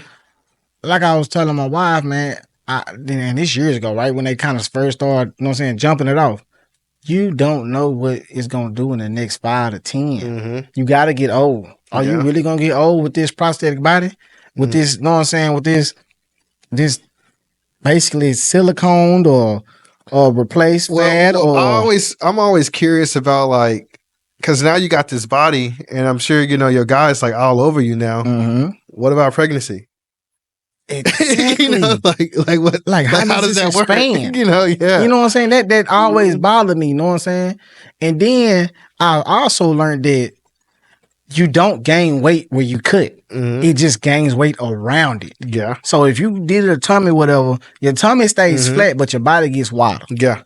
Like I was telling my wife, man, and this years ago, right, when they kind of first started, you know what I'm saying, jumping it off, you don't know what it's going to do in the next 5 to 10. Mm-hmm. You got to get old. Are you Yeah. really going to get old with this prosthetic body? With this, you know what I'm saying, with this basically siliconed or replaced fat or... I'm always curious about, like, because now you got this body, and I'm sure your guy's like all over you now. Mhm. What about pregnancy? Exactly. like what? Like, how does that this work? expand? Yeah. You know what I'm saying? That always bothered me, you know what I'm saying? And then I also learned that you don't gain weight where you cut. Mhm. It just gains weight around it. Yeah. So if you did a tummy, whatever, your tummy stays flat, but your body gets wider. Yeah.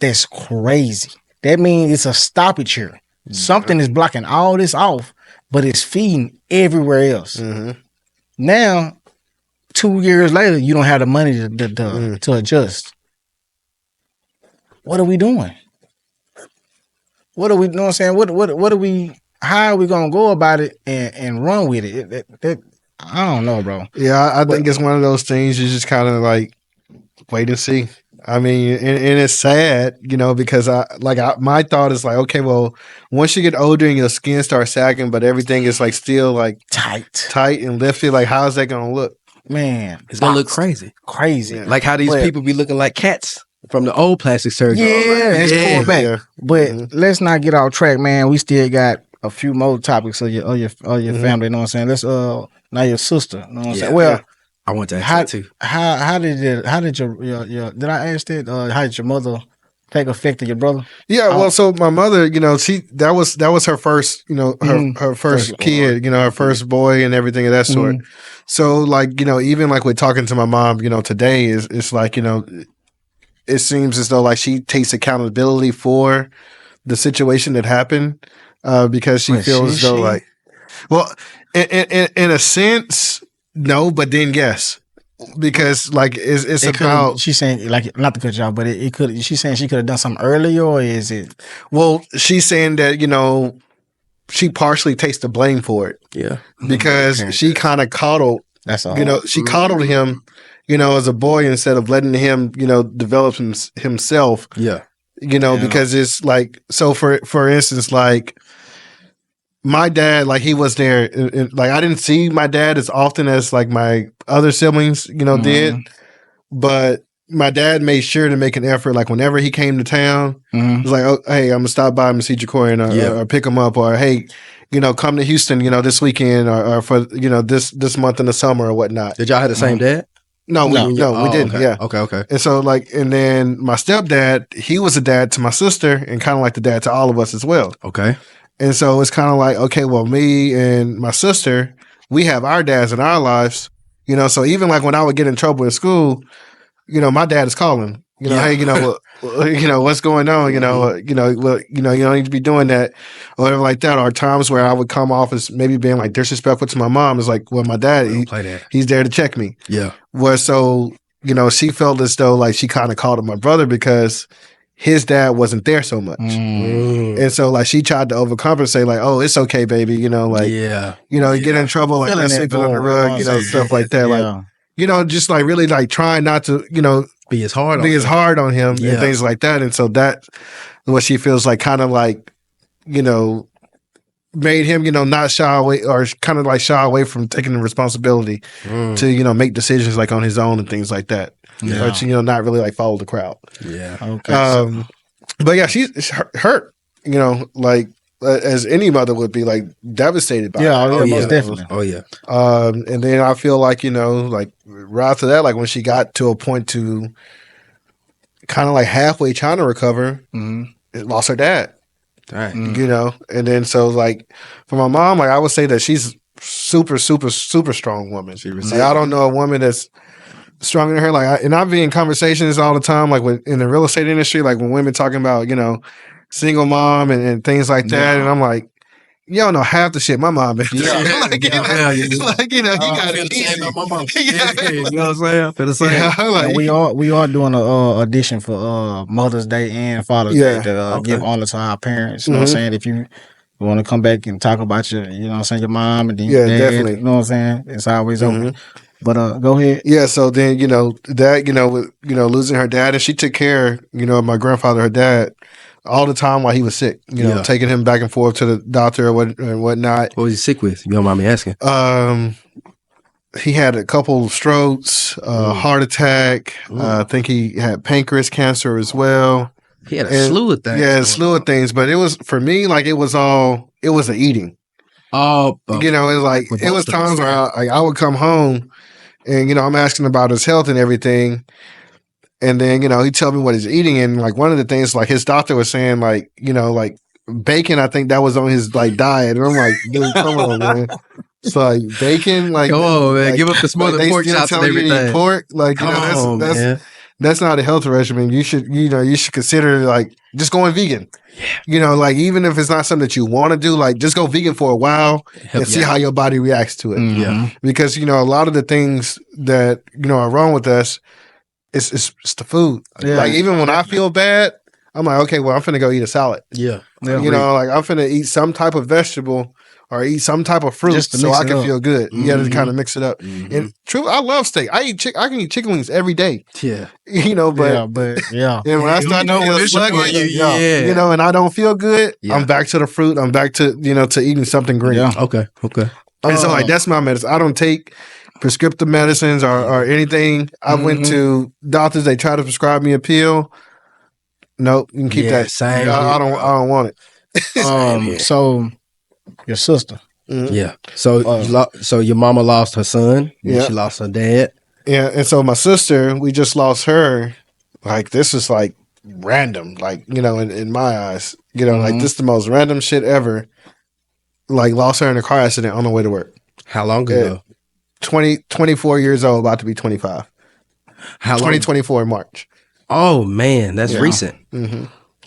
That's crazy. That means it's a stoppage here. Something is blocking all this off, but it's feeding everywhere else. Mm-hmm. Now, 2 years later, you don't have the money to adjust. What are we doing? What are we, you know what I'm saying? What are we, how are we going to go about it and run with it? I don't know, bro. Yeah, I think it's one of those things you just kind of like wait and see. I mean, and it's sad, because my thought is like, okay, well, once you get older and your skin starts sagging, but everything is like still like tight and lifted, like how's that gonna look? Man, It's gonna look crazy. crazy. Yeah. Like how these But- people be looking like cats from the old plastic surgery. Yeah, it's Yeah. going back. Yeah. But let's not get off track, man. We still got a few more topics of your family. You know what I'm saying? Let's now your sister. You know what I'm saying? Yeah. Well, I want to ask how that too. how did your did I ask that? How did your mother take effect of your brother? Yeah, well, so my mother, that was her first, her first kid, her first boy and everything of that sort. So like, even like we're talking to my mom, today it's like, it seems as though like she takes accountability for the situation that happened, because she feels as though like, well, in a sense, no, but then yes, because like it's about. She's saying like not to cut you off, but it could. She's saying she could have done something earlier, or is it? Well, she's saying that she partially takes the blame for it. Yeah, because she kind of coddled. That's all. She coddled him, as a boy instead of letting him, develop himself. yeah, because it's like, so for instance, like my dad, like he was there, like I didn't see my dad as often as like my other siblings, did, but my dad made sure to make an effort. Like whenever he came to town, it was like, oh, hey, I'm gonna stop by and see Jacory or pick him up, or hey, come to Houston, this weekend or for this month in the summer or whatnot. Did y'all have the same dad? No, we didn't. Okay. Yeah. Okay. And so and then my stepdad, he was a dad to my sister and kind of like the dad to all of us as well. Okay. And so it's kind of like, okay, well, me and my sister, we have our dads in our lives, so even like when I would get in trouble in school, my dad is calling, hey, what's going on? You don't need to be doing that or whatever like that. Or times where I would come off as maybe being like disrespectful to my mom. It's like, well, my dad, he's there to check me. Yeah. Where so, she felt as though like she kind of called him my brother because his dad wasn't there so much. And so like she tried to overcompensate, like, oh, it's okay, baby. You get in trouble, like let's sweep it on the rug, stuff like that. Like, just like really like trying not to, be as hard on him and things like that. And so that what she feels like kind of like, made him, not shy away or kind of like shy away from taking the responsibility to, make decisions like on his own and things like that. Or to, not really like follow the crowd. Yeah. Okay. But yeah, she's hurt, like as any mother would be like devastated by it. Most definitely. Oh yeah. And then I feel like, like right after that, like when she got to a point to kind of like halfway trying to recover, it lost her dad. Dang. And then so like for my mom, like I would say that she's super, super, super strong woman. Like, I don't know a woman that's stronger than her. Like, and I've been in conversations all the time, like in the real estate industry, like when women talking about, single mom and things like that. And I'm like, you don't know half the shit my mom been through. You got it. You know what I'm saying? For the same. We are doing a audition for Mother's Day and Father's Day to give honor to our parents. You know what I'm saying? If you want to come back and talk about your, your mom and then your dad, definitely. You know what I'm saying? It's always open. But go ahead. Yeah, so then, that, with, losing her dad, and she took care, of my grandfather, her dad, all the time while he was sick, taking him back and forth to the doctor and whatnot. What was he sick with? You don't mind me asking? He had a couple of strokes, heart attack. I think he had pancreas cancer as well. He had a slew of things. Yeah, a slew of things. But it was, for me, like it was the eating. Oh, it was like, it was times where I would come home and, I'm asking about his health and everything. And then, he'd tell me what he's eating. And like one of the things, like his doctor was saying, like, like bacon, I think that was on his like diet. And I'm like, dude, come on, man. It's like bacon, like, come on, man, like, give up the smothered like, pork chops and everything. Pork, like, that's not a health regimen. You should consider like just going vegan. Yeah. Like even if it's not something that you want to do, like just go vegan for a while and see how your body reacts to it. Yeah. Because, a lot of the things that, are wrong with us, it's the food. Yeah. Like even when I feel bad, I'm like, okay, well, I'm finna go eat a salad. Yeah. Like I'm finna eat some type of vegetable or eat some type of fruit so I can feel good. You got to kind of mix it up. And true, I love steak. I can eat chicken wings every day. Yeah. But and when I start to feel sluggish, and I don't feel good, I'm back to the fruit. I'm back to, to eating something green. Yeah. Okay. And so like that's my medicine. I don't take prescriptive medicines or anything. I went to doctors. They try to prescribe me a pill. Nope, you can keep that. Same. I don't want it. So your sister. Yeah. So your mama lost her son. Yeah. She lost her dad. Yeah, and so my sister, we just lost her. Like this is like random. Like in my eyes, like this is the most random shit ever. Like lost her in a car accident on the way to work. How long ago? 24 years old, about to be 25. How long? 2024 in March. Oh man, that's recent. Mm-hmm.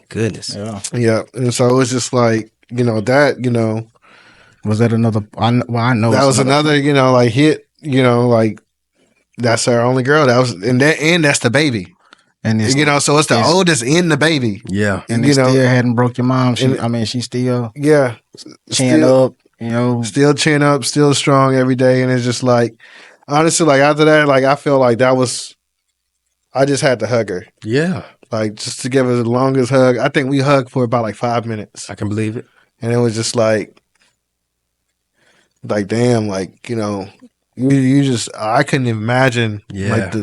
Goodness. Yeah, and so it was just like that. Was that another? I know That it's was another like hit. Like that's our only girl. That was and that's the baby. and it's So it's the oldest in the baby. Yeah. and it still hadn't broke your mom. She still chin up. Still chin up, still strong every day, and it's just like honestly, like after that, like I feel like that was. I just had to hug her. Yeah. Like just to give her the longest hug. I think we hugged for about like 5 minutes. I can believe it. And it was just like damn, like, you just I couldn't imagine like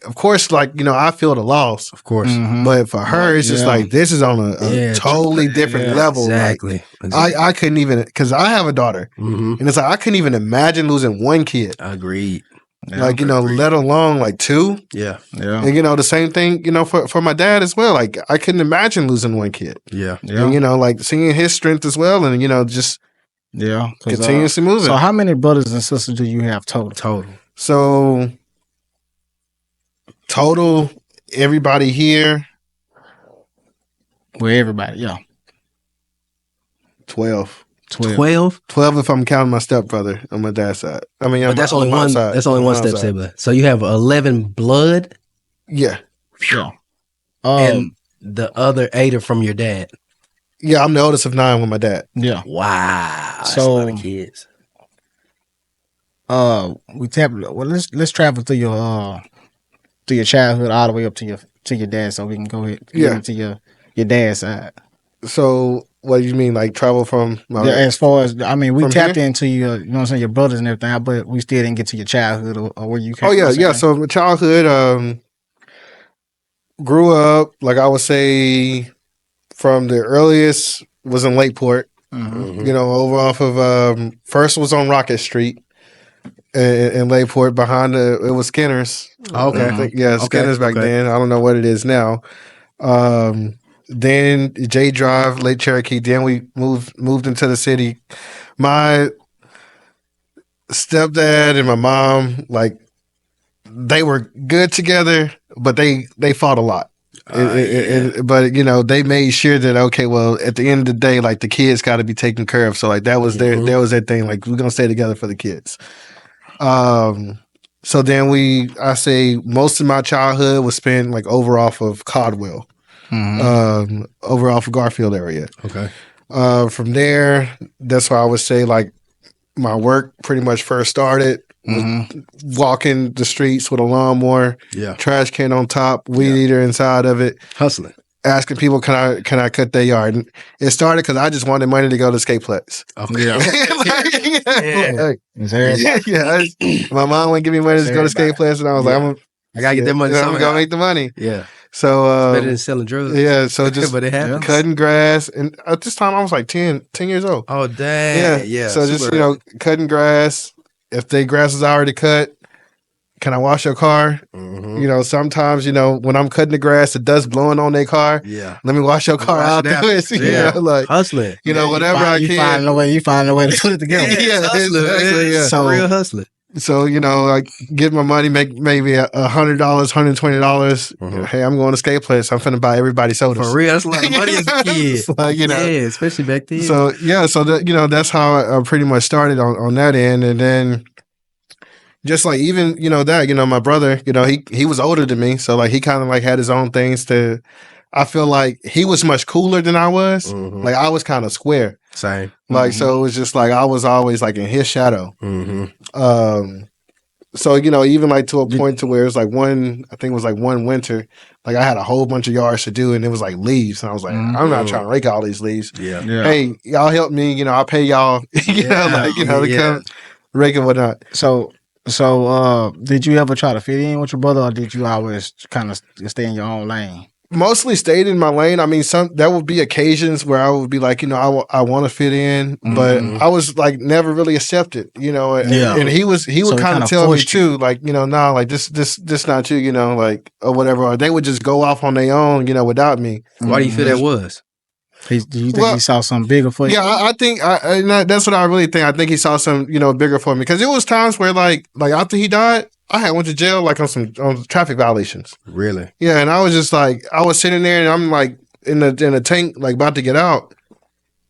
of course, like, I feel the loss. Of course. But for her, it's just like this is on a totally different level. Exactly. Like, I couldn't even because I have a daughter. And it's like I couldn't even imagine losing one kid. Agreed. Like, let alone like two. Yeah. And the same thing, for my dad as well. Like I couldn't imagine losing one kid. Yeah. And like seeing his strength as well, and just continuously moving. So how many brothers and sisters do you have total? So total, everybody here. Well, everybody, 12. 12 if I'm counting my stepbrother on my dad's side. I mean, but that's only one. side. That's only one step sibling. So you have 11 blood. Yeah. And the other 8 are from your dad. Yeah, I'm the oldest of 9 with my dad. Yeah. Wow. That's So a lot of kids. We tap. Well, let's travel through your childhood all the way up to your dad, so we can go ahead get into your dad's side. So what do you mean, like travel from? As far as we tapped here? into your, your brothers and everything, but we still didn't get to your childhood or where you came. Oh yeah. So my childhood, grew up like I would say from the earliest was in Lakeport. Over off of first was on Rocket Street in Lakeport. Behind it was Skinner's. Okay. I think, Skinner's back then. I don't know what it is now. Then J Drive, Lake Cherokee. Then we moved into the city. My stepdad and my mom, like, they were good together, but they fought a lot. But they made sure that okay, well, at the end of the day, like the kids got to be taken care of. So like that was their their thing. Like we're gonna stay together for the kids. So then I say most of my childhood was spent like over off of Codwell. Over off of Garfield area. Okay. From there, that's why I would say like my work pretty much first started walking the streets with a lawnmower, trash can on top, weed eater inside of it, hustling, asking people can I cut their yard. And it started because I just wanted money to go to Skateplex. My mom wouldn't give me money to go to Skateplex, and I was like, I gotta get that money. I'm gonna make the money. Yeah. So better than selling drugs. Yeah, so just but it happens. Cutting grass, and at this time I was like 10 years old. Oh dang! Yeah. So just cutting grass. If the grass is already cut, can I wash your car? Sometimes when I'm cutting the grass, the dust blowing on their car. Yeah, let me wash your car out. Like hustling. whatever I can. You find a way to put it together. Exactly. So real hustling. So, I get my money, make maybe $100, $120. Hey, I'm going to Skateplex. I'm finna buy everybody sodas. For real, that's a lot of money as a kid. Yeah, especially back then. So, that's how I pretty much started on that end. And then just like even, my brother, he was older than me. So, like, he kind of like had his own things I feel like he was much cooler than I was. Like, I was kind of square. Same. Like, so it was just like I was always like in his shadow. So, even like to a point to where it's like I think it was like one winter, like I had a whole bunch of yards to do and it was like leaves. And I was like, I'm not trying to rake all these leaves. Yeah. Hey, y'all help me, I'll pay y'all, to come rake and whatnot. So did you ever try to fit in with your brother, or did you always kind of stay in your own lane? Mostly stayed in my lane. I mean, there would be occasions where I would be like, I want to fit in, but I was like never really accepted, and he would kind of tell me too, like, nah, like this not you, like, or whatever, or they would just go off on their own, without me. Why do you feel that was? Do you think he saw something bigger for you? Yeah, I think that's what I really think. I think he saw something, bigger for me, because it was times where like after he died, I had went to jail like on traffic violations. Really? Yeah, and I was just like, I was sitting there and I'm like in a tank, like about to get out,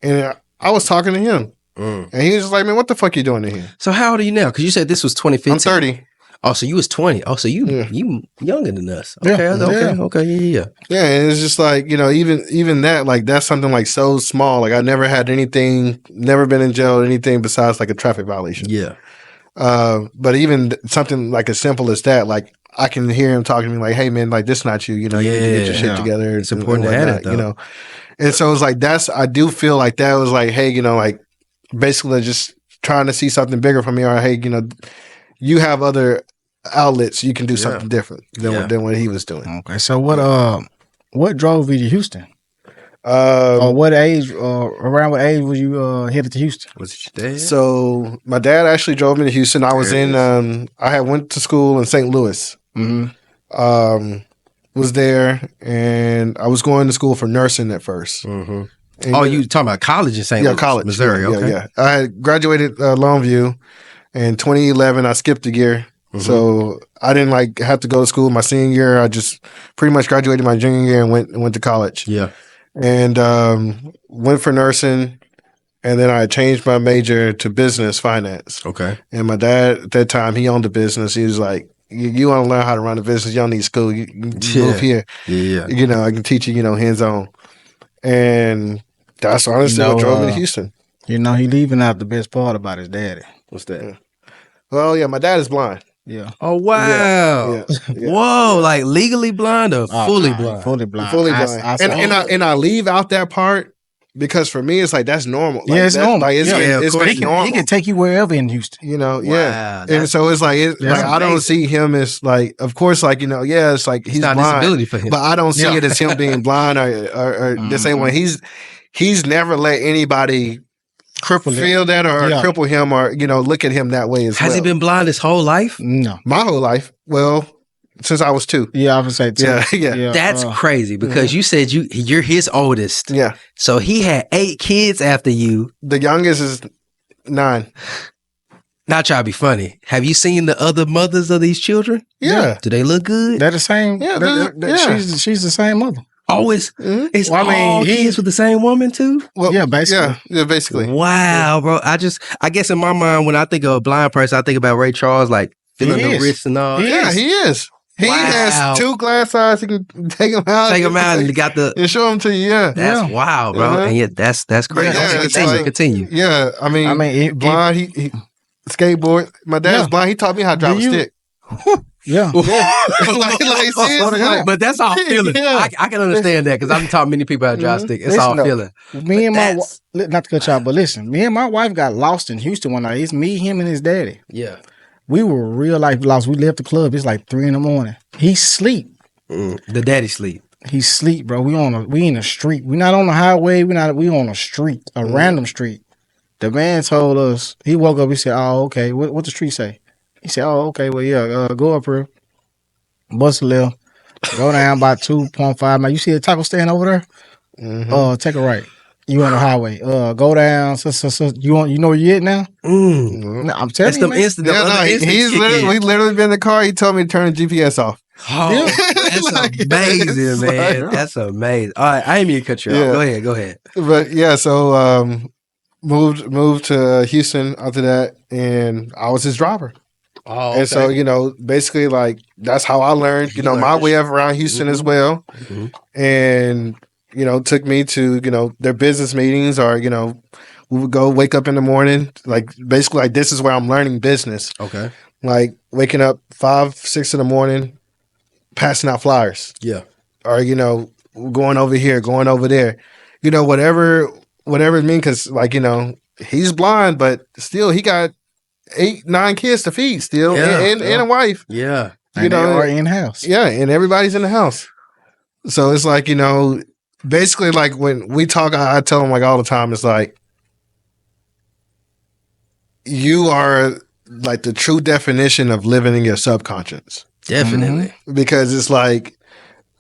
and I was talking to him, and he was just like, "Man, what the fuck you doing in here?" So how old are you now? Because you said this was 2015. I'm 30. Oh, so you was 20. Oh, so you younger than us. Okay, yeah. Yeah, and it's just like, even that, like that's something like so small. Like I never had anything, never been in jail or anything besides like a traffic violation. Yeah. But even something like as simple as that, like I can hear him talking to me like, "Hey man, like this not you, you need to get your shit together." It's important to have it, though. And so it's like I do feel like that was like, hey, like basically just trying to see something bigger from me, or hey, you have other outlets, you can do something different than what he was doing. Okay, so what drove you to Houston? Or what age? Around what age was you headed to Houston? Was it your dad? So my dad actually drove me to Houston. I was I had went to school in St. Louis. Mm-hmm. Was there, and I was going to school for nursing at 1st. Mm-hmm. Oh, you talking about college in St. Louis? College, Missouri. Okay. Yeah. I had graduated Longview in 2011. I skipped a year. So I didn't like have to go to school my senior year. I just pretty much graduated my junior year and went to college. Yeah. And went for nursing, and then I changed my major to business finance. Okay. And my dad at that time, he owned a business. He was like, "You want to learn how to run a business? You don't need school. You move here. Yeah. I can teach you, hands on." And that's honestly what drove me to Houston. He leaving out the best part about his daddy. What's that? Yeah. Well, yeah, my dad is blind. Yeah. Oh wow! Yeah. Whoa! Like legally blind or fully blind? Fully blind. Fully blind. And I leave out that part because for me it's like that's normal. Like, it's normal. Like, it's course. normal. He can take you wherever in Houston. Wow, And so it's like I don't see him as like, of course, like it's like he's not blind, disability for him. but I don't see it as him being blind or the same way. He's never let anybody Cripple feel that or cripple him or look at him that way as well. Has he been blind his whole life? No, my whole life. Well, since I was 2. Yeah, I would say 2. Yeah. That's crazy because you said you're his oldest. Yeah. So he had 8 kids after you. The youngest is 9. Not trying to be funny. Have you seen the other mothers of these children? Yeah. Do they look good? They're the same. Yeah, She's the same mother. Always. It's all he- kids with the same woman too? Well, Yeah, basically. Yeah, basically. Wow, bro. I guess in my mind, when I think of a blind person, I think about Ray Charles, like feeling He the is. wrists and all. He Yeah, is. he is. He Wow. has 2 glass eyes. He can take them out. Take them out and you got the. and show them to you. Yeah. That's wild, bro. Uh-huh. And yet that's crazy. Yeah, it's Continue. like- Yeah, I mean, blind. He skateboard. My dad's blind. He taught me how to drive a stick. Yeah. like seriously, like, But that's all feeling. Yeah. I can understand that because I've taught many people how to drive stick. It's all feeling. Me and my That's- not to cut you off, but listen, me and my wife got lost in Houston one night. It's me, him, and his daddy. Yeah. We were real life lost. We left the club. It's like 3 a.m. He sleep. The daddy sleep. He sleep, bro. We in the street. We not on the highway. We on a street, a random street. The man told us, he woke up, he said, "Oh, okay. What the street say?" He said, "Oh, okay. Well, yeah, go up here, bust a left, go down by 2.5 miles. You see the taco stand over there? Take a right. You on the highway. Go down. So you know where you at now? No, I'm telling That's you, them man. instant. yeah, no, he's literally, we literally been in the car. He told me to turn the GPS off. Oh, that's Like, amazing, it's man. like- That's amazing. All right, I ain't mean to cut you Yeah. off. Go ahead. But yeah, so moved to Houston after that, and I was his driver. Oh, And so, basically, like, that's how I learned, You my learned way of around Houston as well. Mhm. And, took me to, their business meetings or, we would go wake up in the morning. Like, basically, like, this is where I'm learning business. Okay. Like, waking up 5, 6 in the morning, passing out flyers. Yeah. Or, going over here, going over there. Whatever it means. Because, like, he's blind, but still, he got 8, 9 kids to feed still, Yeah, and a wife. Yeah. And they are in house. Yeah, and everybody's in the house. So it's like, basically like when we talk, I tell them like all the time, it's like, you are like the true definition of living in your subconscious. Definitely. Because it's like,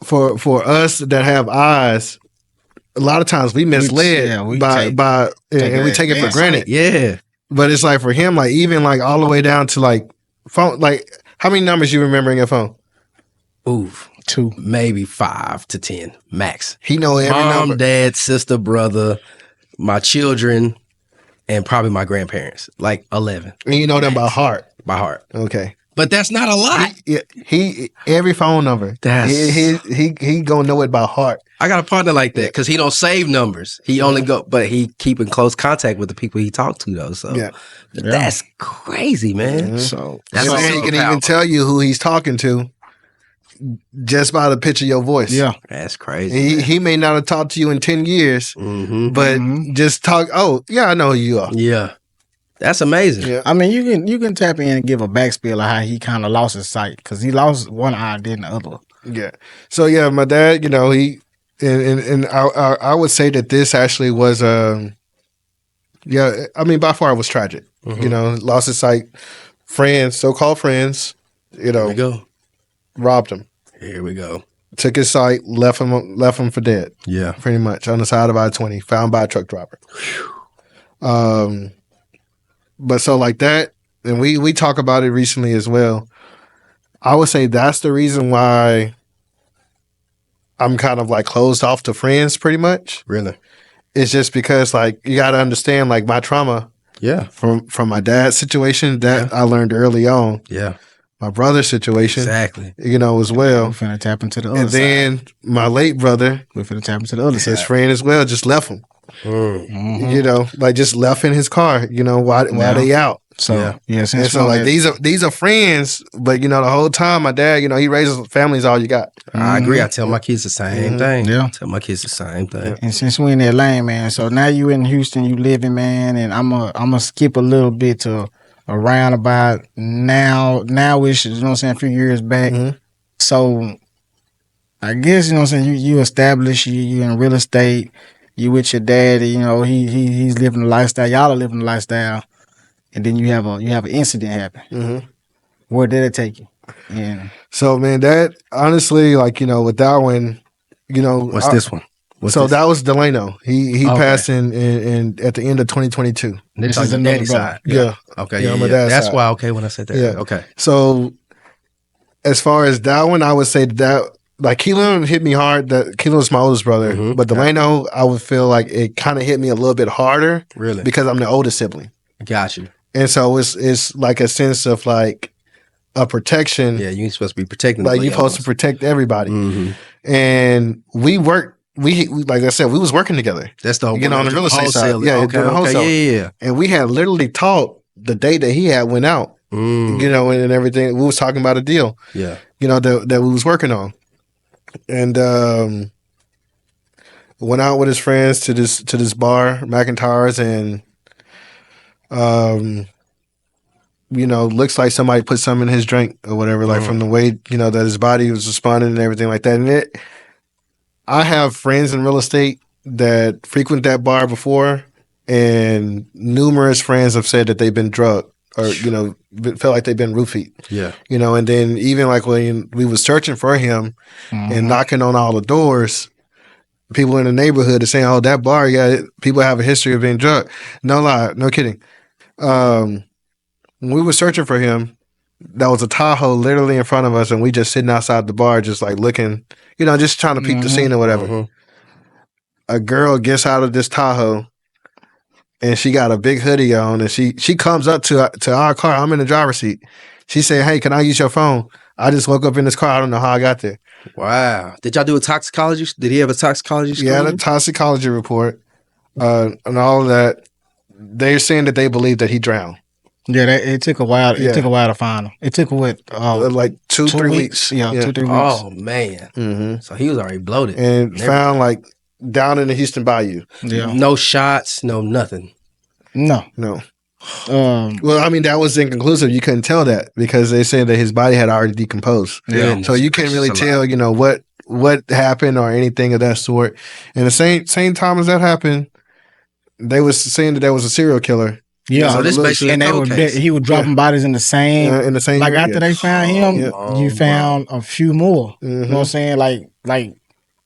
for us that have eyes, a lot of times we misled and we and we take it for advantage. granted. Yeah. But it's like for him, like even like all the way down to like phone, like How many numbers you remember in your phone? Ooh, 2. maybe 5 to 10 max. He know every Mom, number. dad, sister, brother, my children, and probably my grandparents. Like 11 And you know them by heart. by heart. Okay. But that's not a lot. He every phone number. He gonna know it by heart. I got a partner like that because he don't save numbers. He only but he keep in close contact with the people he talk to though. So that's crazy, man. So That's And also he can power. even tell you who he's talking to just by the pitch of your voice. yeah. That's crazy. He may not have talked to you in 10 years, Mm-hmm. but just talk. Oh, yeah, I know who you are. Yeah, that's amazing. Yeah. I mean, you can tap in and give a backspiel of how he kind of lost his sight because he lost one eye, then the other. Yeah. So yeah, my dad, he and I would say that this actually was I mean by far it was tragic. Lost his sight. Friends, so-called friends, Here we go. robbed him. Here we go. Took his sight, left him for dead. Yeah. Pretty much on the side of I-20, found by a truck driver. But so like that, and we talk about it recently as well. I would say that's the reason why I'm kind of like closed off to friends pretty much. Really? It's just because like you got to understand like my trauma Yeah. from my dad's situation that I learned early on. Yeah. My brother's situation, Exactly. as well. We're finna tap into the other And side. then my late brother, We're finna tap into the other his side. friend as well, just left him. Like just left in his car. Why they out? So Yeah. And since so like these are friends, but the whole time my dad, he raises families all you got. I agree. I tell my kids the same thing. Yeah. I tell my kids the same thing. And since we in that lane, man, so now you in Houston, you living, man, and I'm a skip a little bit to around about now-ish, a few years back. So I guess, you established, you in real estate, you with your dad, he's living the lifestyle, y'all are living the lifestyle, and then you have an incident happen. Where did it take you? And So man, that honestly, with that one, What's this one? that was Delano. He Okay. passed in at the end of 2022. This is is the another daddy brother. side. Yeah. Okay. Yeah, Yeah. on my dad's That's side. why. Okay. When I said that. Yeah. Okay. So as far as that one, I would say that like Keelan hit me hard. That Keelan's my oldest brother, but Delano, I would feel like it kind of hit me a little bit harder, Really? because I'm the oldest sibling, Got you. and so it's like a sense of like a protection. Yeah. You're supposed to be protecting. Like the you're supposed to protect everybody, Mm-hmm. and we worked. We like I said, we was working together, That's the whole on the real estate side. wholesale. Yeah, Okay. doing the wholesale. Yeah. and we had literally talked the day that he had went out, Mm. and everything. We was talking about a deal, Yeah. that we was working on, and went out with his friends to this bar, McIntyre's, and looks like somebody put something in his drink or whatever, like from the way that his body was responding and everything like that. And I have friends in real estate that frequent that bar before, and numerous friends have said that they've been drugged or felt like they've been roofied. Yeah. And then even like when we was searching for him and knocking on all the doors, people in the neighborhood are saying, "Oh, that bar, yeah, people have a history of being drugged." No lie, no kidding. When we were searching for him, that was a Tahoe literally in front of us, and we just sitting outside the bar, just like looking, just trying to peep the scene or whatever. A girl gets out of this Tahoe, and she got a big hoodie on, and she comes up to our car. I'm in the driver's seat. She said, "Hey, can I use your phone? I just woke up in this car. I don't know how I got there." Wow. Did y'all do a toxicology? Did he have a toxicology Yeah, screening? the toxicology report, and all of that. They're saying that they believe that he drowned. yeah, it took a while. Yeah. It took a while to find him. It took what? Like 2-3 weeks. Yeah, 2-3 weeks. Oh man. hmm So he was already bloated. And Never- found like down in the Houston Bayou. Yeah. No shots, no nothing. No. No. Um. Well, I mean, that was inconclusive. You couldn't tell that because they said that his body had already decomposed. Yeah. So you can't really tell, what happened or anything of that sort. And the same time as that happened, they was saying that there was a serial killer. Yeah. So this basically and a they cold would case. he was dropping bodies in the same. In the same Like area. after they found him, Yeah. you found a few more. You know Mhm. what I'm saying? Like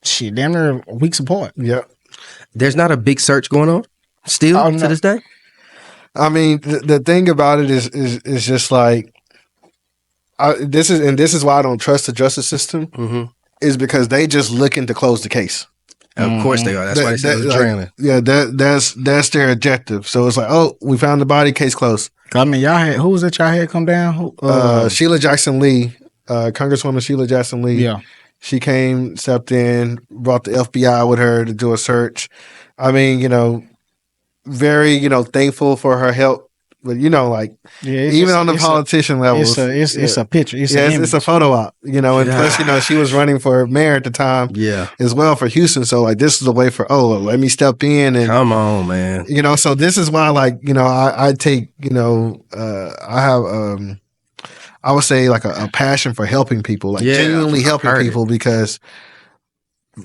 shit, damn near weeks apart. Yeah. There's not a big search going on still Oh, to no. this day. I mean, the thing about it is just like this is why I don't trust the justice system. Is because they just looking to close the case. Of course they are. That's why they say it's adrenaline. Yeah, that's their objective. So it's like, oh, we found the body, case closed. I mean, y'all had who was it? Y'all had come down? Sheila Jackson Lee, Congresswoman Sheila Jackson Lee. Yeah. She came, stepped in, brought the FBI with her to do a search. I mean, very, thankful for her help. But even on the politician level, it's a picture. It's a photo op. And plus, she was running for mayor at the time, as well for Houston. So like, this is a way for let me step in and come on, man. So this is why I take I have I would say like a passion for helping people, like genuinely helping people because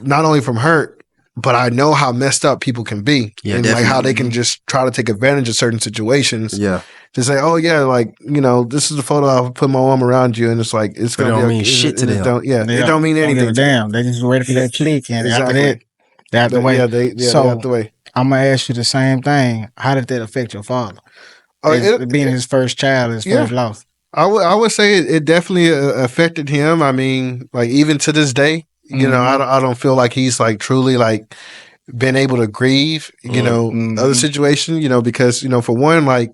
not only from hurt. But I know how messed up people can be, and like how they can just try to take advantage of certain situations. Yeah, to say, "Oh yeah, this is a photo I'll put my arm around you," and it's like it's gonna don't mean shit to them. It don't mean anything. Damn, they just ready for that click, and after that, they're out the way. They're out the way. I'm gonna ask you the same thing. How did that affect your father? Being his first child, his first loss. I would say it definitely affected him. I mean, like even to this day. I don't feel like he's like truly like been able to grieve, other situation, because, for one, like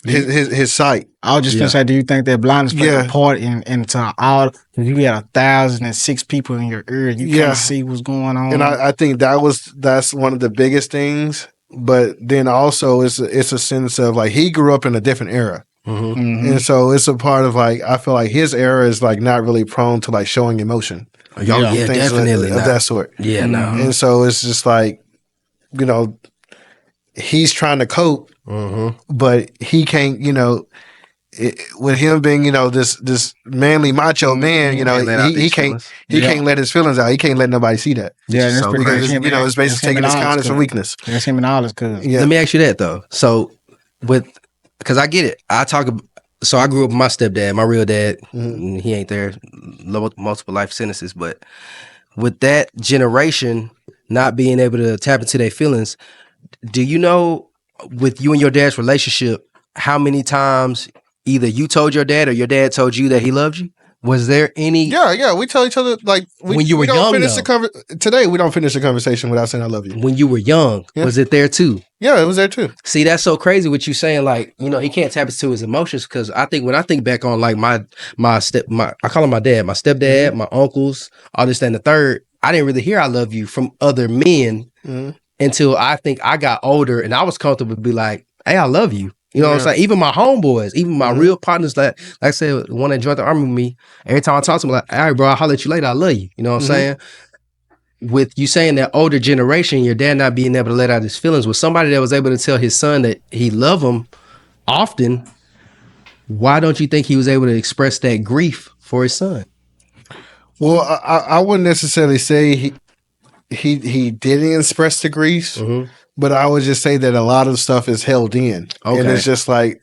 his sight. I was just gonna say, do you think that blindness played a part into all? You had 1,006 people in your ear, you can't see what's going on. And I think that's one of the biggest things. But then also it's a sense of like he grew up in a different era. And so it's a part of like I feel like his era is like not really prone to like showing emotion. Yeah, definitely of that sort. Yeah, no. And so it's just like, he's trying to cope, but he can't. With him being this manly macho man, he can't let his feelings out. He can't let nobody see that. Yeah, that's pretty because it's basically taking his kindness for weakness. That's him and all his cousins. Let me ask you that though. So because I get it. So I grew up with my stepdad, my real dad. He ain't there, multiple life sentences. But with that generation not being able to tap into their feelings, do you know with you and your dad's relationship, how many times either you told your dad or your dad told you that he loved you? Was there any? Yeah. We tell each other like when you were young. Today we don't finish the conversation without saying I love you. When you were young, was it there too? Yeah, it was there too. See, that's so crazy what you saying. Like, he can't tap into his emotions because I think when I think back on like my I call him my dad, my stepdad, my uncles, all this and the third. I didn't really hear I love you from other men until I think I got older and I was comfortable to be like, hey, I love you. You know what I'm saying? Even my homeboys, even my real partners, like I said, one that joined the army with me, every time I talk to them, like, all right, bro, I'll holler at you later. I love you. You know what I'm saying? With you saying that older generation, your dad not being able to let out his feelings, with somebody that was able to tell his son that he loved him often, why don't you think he was able to express that grief for his son? Well, I wouldn't necessarily say he didn't express the grief. But I would just say that a lot of stuff is held in. Okay. And it's just like,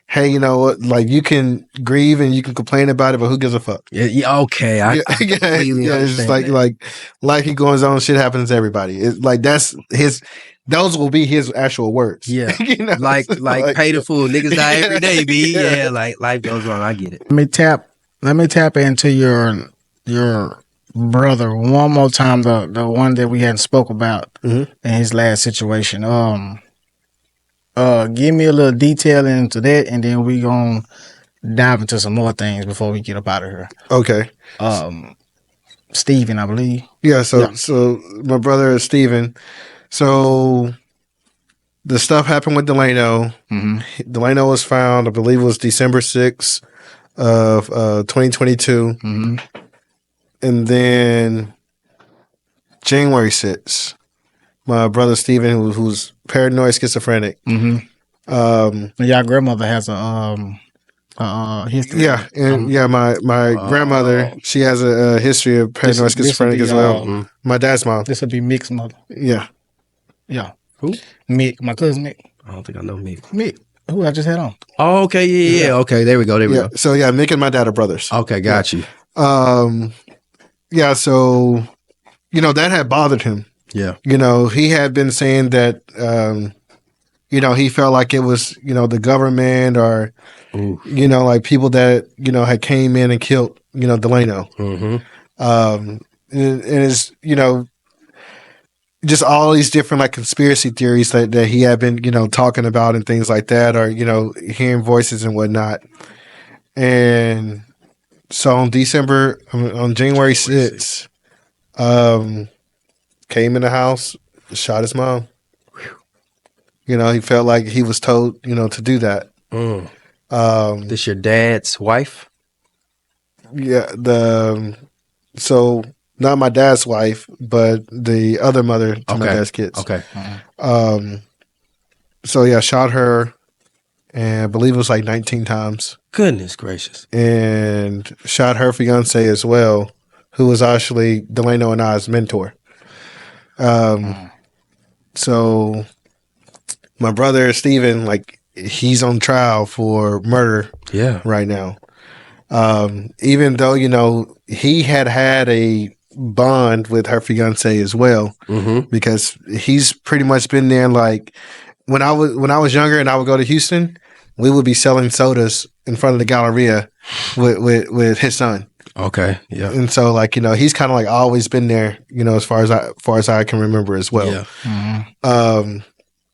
hey, you know what? Like, you can grieve and you can complain about it, but who gives a fuck? Yeah, okay. I completely it's just like he goes on, shit happens to everybody. It's like those will be his actual words. Yeah. Like pay the fool. Niggas die every day, B. Yeah, like life goes on. I get it. Let me tap into your brother one more time, the one that we hadn't spoke about in his last situation. Give me a little detail into that, and then we gonna dive into some more things before we get up out of here. Okay. Steven, I believe. Yeah, so my brother is Steven. So the stuff happened with Delano. Delano was found, I believe it was December 6th of 2022. And then January 6th, my brother Steven, who's paranoid schizophrenic. Your grandmother has a history. Yeah, my grandmother, she has a history of paranoid schizophrenic as well. My dad's mom. This would be Mick's mother. Yeah. Who? Mick, my cousin Mick. I don't think I know Mick. Mick, who I just had on. Oh, okay, yeah. Okay, there we go. So Mick and my dad are brothers. Okay, got you. Yeah, so, that had bothered him. Yeah. He had been saying that you know, he felt like it was, you know, the government or, Ooh. you know, like people that, you know, had came in and killed, you know, Delano. And it's, you know, just all these different like conspiracy theories that he had been, you know, talking about and things like that, or, you know, hearing voices and whatnot. And so on January 6th, came in the house, shot his mom. You know, he felt like he was told, you know, to do that. This your dad's wife? Yeah, so not my dad's wife, but the other mother to my dad's kids. Okay. So yeah, shot her, and I believe it was like 19 times, Goodness gracious. and shot her fiance as well, who was actually Delano and I's mentor. So my brother Steven, like, he's on trial for murder Yeah. right now. Even though, you know, he had a bond with her fiance as well, because he's pretty much been there. Like when I was younger and I would go to Houston, we would be selling sodas in front of the Galleria with his son. Okay. Yeah. And so, like, you know, he's kind of like always been there, you know, as far as I can remember as well. Yeah.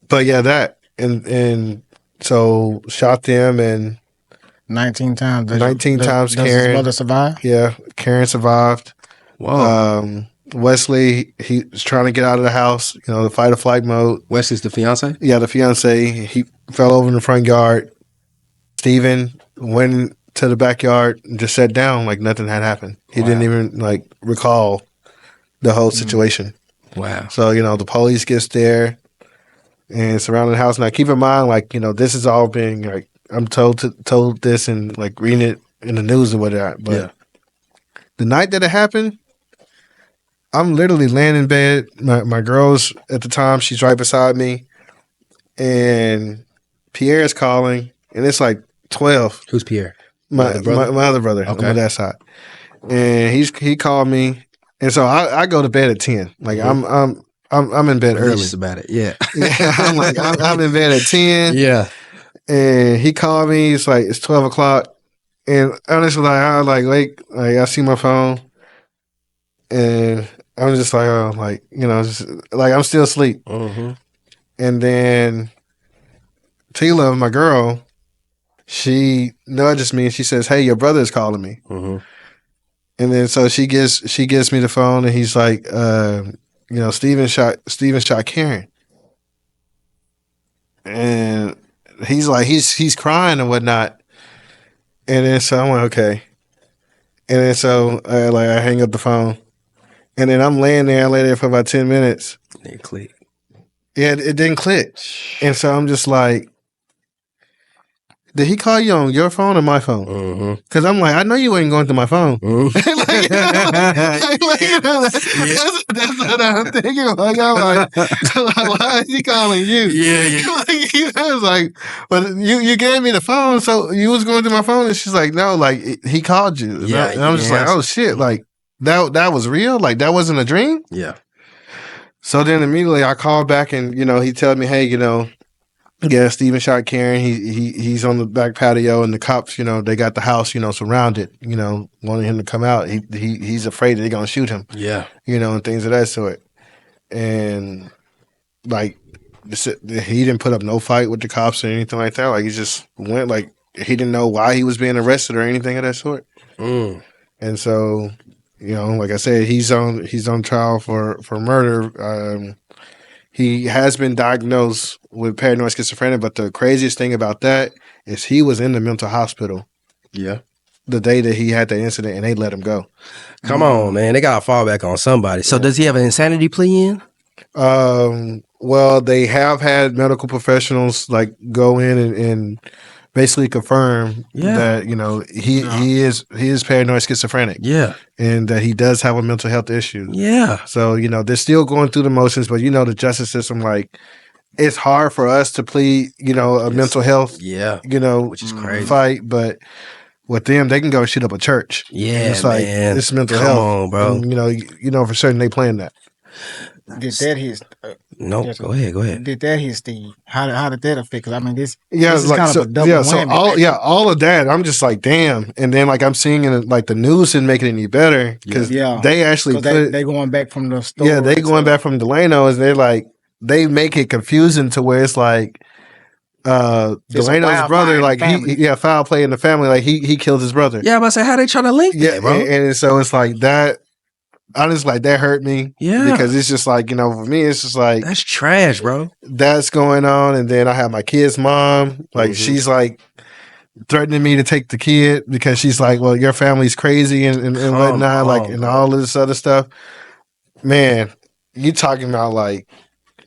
But yeah, that and so shot them, and 19 times. 19 times Does Karen. his mother survive? Yeah, Karen survived. Whoa. Wesley, he was trying to get out of the house, you know, the fight or flight mode. Wesley's the fiance? Yeah, the fiance, he fell over in the front yard. Steven went to the backyard and just sat down like nothing had happened. He didn't even like recall the whole situation. Wow. So, you know, the police gets there and surround the house. Now, keep in mind, like, you know, this is all being like, I'm told this and like reading it in the news and whatnot. But the night that it happened, I'm literally laying in bed. My girl's at the time, she's right beside me, and Pierre's calling, and it's like 12. Who's Pierre? My other brother on Okay. my dad's side, and he called me, and so I go to bed at 10. Like I'm in bed early. Religious about it. Yeah. I'm like I'm in bed at 10. Yeah. And he called me. It's like it's 12 o'clock, and honestly, like I like wake, like I see my phone, and I'm just like, oh, like, you know, just like I'm still asleep. And then Tila, my girl, she nudges me and she says, "Hey, your brother is calling me." And then so she gives me the phone, and he's like, you know, Steven shot Karen, and he's like he's crying and whatnot. And then so I'm like, okay. And then so I hang up the phone, and then I'm laying there. I lay there for about 10 minutes. It clicked. Yeah, it didn't click. And so I'm just like, did he call you on your phone or my phone? Because I'm like, I know you ain't going through my phone. Like, you know, that's what I'm thinking. Like, I'm like, why is he calling you? Yeah. Like, you know, it's like, but you gave me the phone, so you was going through my phone, and she's like, no, like he called you. And I'm just like, oh shit, like that was real. Like that wasn't a dream. Yeah. So then immediately I called back, and you know he told me, hey, you know, yeah, Steven shot Karen. He's on the back patio, and the cops, you know, they got the house, you know, surrounded, you know, wanting him to come out. He's afraid that they're gonna shoot him. Yeah. You know, and things of that sort. And like, he didn't put up no fight with the cops or anything like that. Like he just went, like he didn't know why he was being arrested or anything of that sort. And so, you know, like I said, he's on trial for murder. He has been diagnosed with paranoid schizophrenia, but the craziest thing about that is he was in the mental hospital. Yeah. The day that he had the incident, and they let him go. Come on, man. They got to fall back on somebody. So does he have an insanity plea in? Well, they have had medical professionals like go in and basically confirm that, you know, he is paranoid schizophrenic. Yeah. And that he does have a mental health issue. Yeah. So, you know, they're still going through the motions, but you know, the justice system, like, it's hard for us to plead, you know, a mental health, Yeah. you know, Which is crazy. fight, but with them, they can go shoot up a church. Yeah, It's like, man. it's mental Come health. on, bro. And, you know for certain they playing that. Did that hit? No, Yes, go ahead. Did that hit Steve? How did that affect? Because I mean, this is like kind so, of a double yeah, so whammy. all of that, I'm just like, damn. And then like I'm seeing it, like the news didn't make it any better because Yeah, they actually put they going back from the store. yeah, they going back from Delano's. They're like they make it confusing to where it's like Delano's foul brother, play in like the family. he foul play in the family, like he killed his brother. Yeah, I'm about to say, how they trying to link Yeah, that, bro? and so it's like that. Honestly, like that hurt me. Yeah. Because it's just like, for me, it's just like That's trash, bro. that's going on. And then I have my kid's mom, like she's like threatening me to take the kid because she's like, well, your family's crazy and whatnot, like and all this other stuff. Man, you talking about like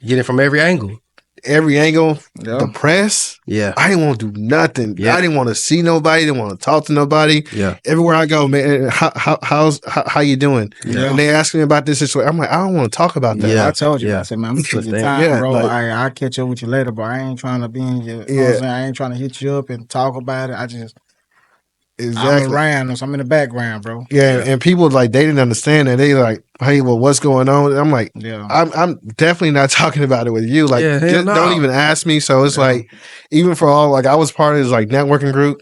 Get it from every angle. every angle, Yeah. the press. Yeah. I didn't want to do nothing. Yeah. I didn't want to see nobody. Didn't want to talk to nobody. Yeah. Everywhere I go, man, how you doing? Yeah. And they ask me about this situation. I'm like, I don't want to talk about that. Yeah. I told you. Yeah. I said, man, I'm gonna take your Yeah, time, bro. like- I'll catch up with you later, bro. I ain't trying to be in your. You know what I'm saying? I ain't trying to hit you up and talk about it. I'm Exactly. around, so I'm in the background, bro. Yeah, and people like they didn't understand that. They like, hey, well, what's going on? I'm like, Yeah. I'm definitely not talking about it with you. Like, Yeah, hell just no. don't even ask me. So it's like, even for all like I was part of this like networking group,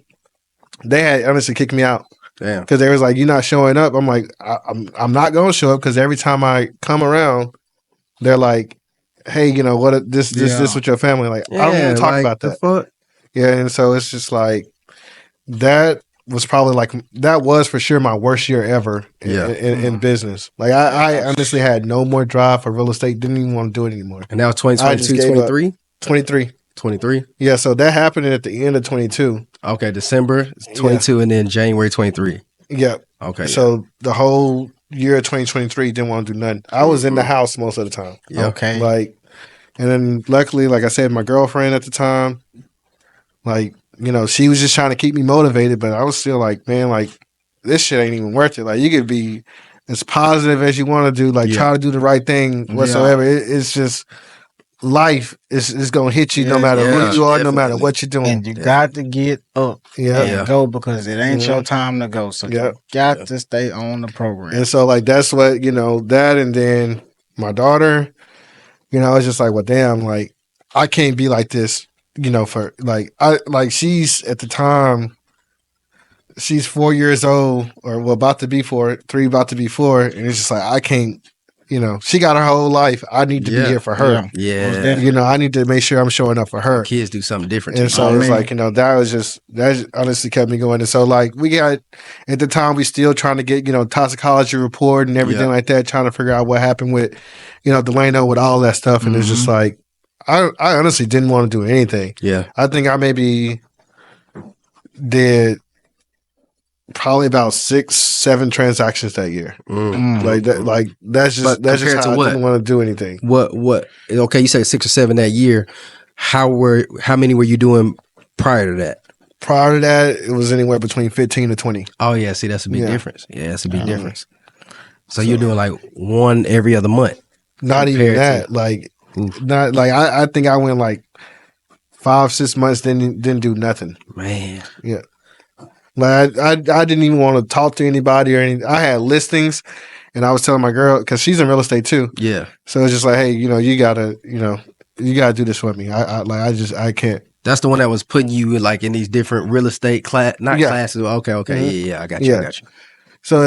they had honestly kicked me out Damn. because they was like, you're not showing up. I'm like, I'm not going to show up because every time I come around, they're like, hey, what this with your family? Like, I don't want to talk about that. Fuck? Yeah, and so it's just like that was probably like that was for sure my worst year ever in business. Like I honestly had no more drive for real estate. Didn't even want to do it anymore. And now 2022, 23? 23. 23? Yeah, so that happened at the end of 22. Okay, December 22 and then January 23. Yeah. Okay. So the whole year of 2023 didn't want to do nothing. I was in the house most of the time. Yeah. Okay. Like, and then luckily, like I said, my girlfriend at the time, like, she was just trying to keep me motivated, but I was still like, man, like, this shit ain't even worth it. Like, you could be as positive as you want to do, like, try to do the right thing whatsoever. It's just life is going to hit you no matter who you are, no matter what you're doing. And you got to get up and go because it ain't your time to go. So you got to stay on the program. And so, like, that's what, that, and then my daughter, I was just like, well, damn, like, I can't be like this. For she's at the time, she's 4 years old, or about to be 4, 3 about to be 4, and it's just like I can't, she got her whole life. I need to be here for her. Yeah. I need to make sure I'm showing up for her. Kids do something different. And so it's like, that honestly kept me going. And so like we got at the time we still trying to get, toxicology report and everything like that, trying to figure out what happened with, Delano with all that stuff. And it's just like I honestly didn't want to do anything. Yeah. I think I maybe did probably about 6-7 transactions that year. Like that, like that's just how I didn't want to do anything. What okay, you said 6 or 7 that year. How many were you doing prior to that? Prior to that, it was anywhere between 15 to 20. Oh yeah, see that's a big difference. Yeah, that's a big difference. So you're doing like one every other month. Not even that. Like not like I think I went like 5-6 months, didn't do nothing. Man. Yeah. Like I didn't even want to talk to anybody or anything. I had listings, and I was telling my girl because she's in real estate too. Yeah. So it's just like, hey, you gotta do this with me. I can't. That's the one that was putting you like in these different real estate classes. Okay. Yeah, I got you. So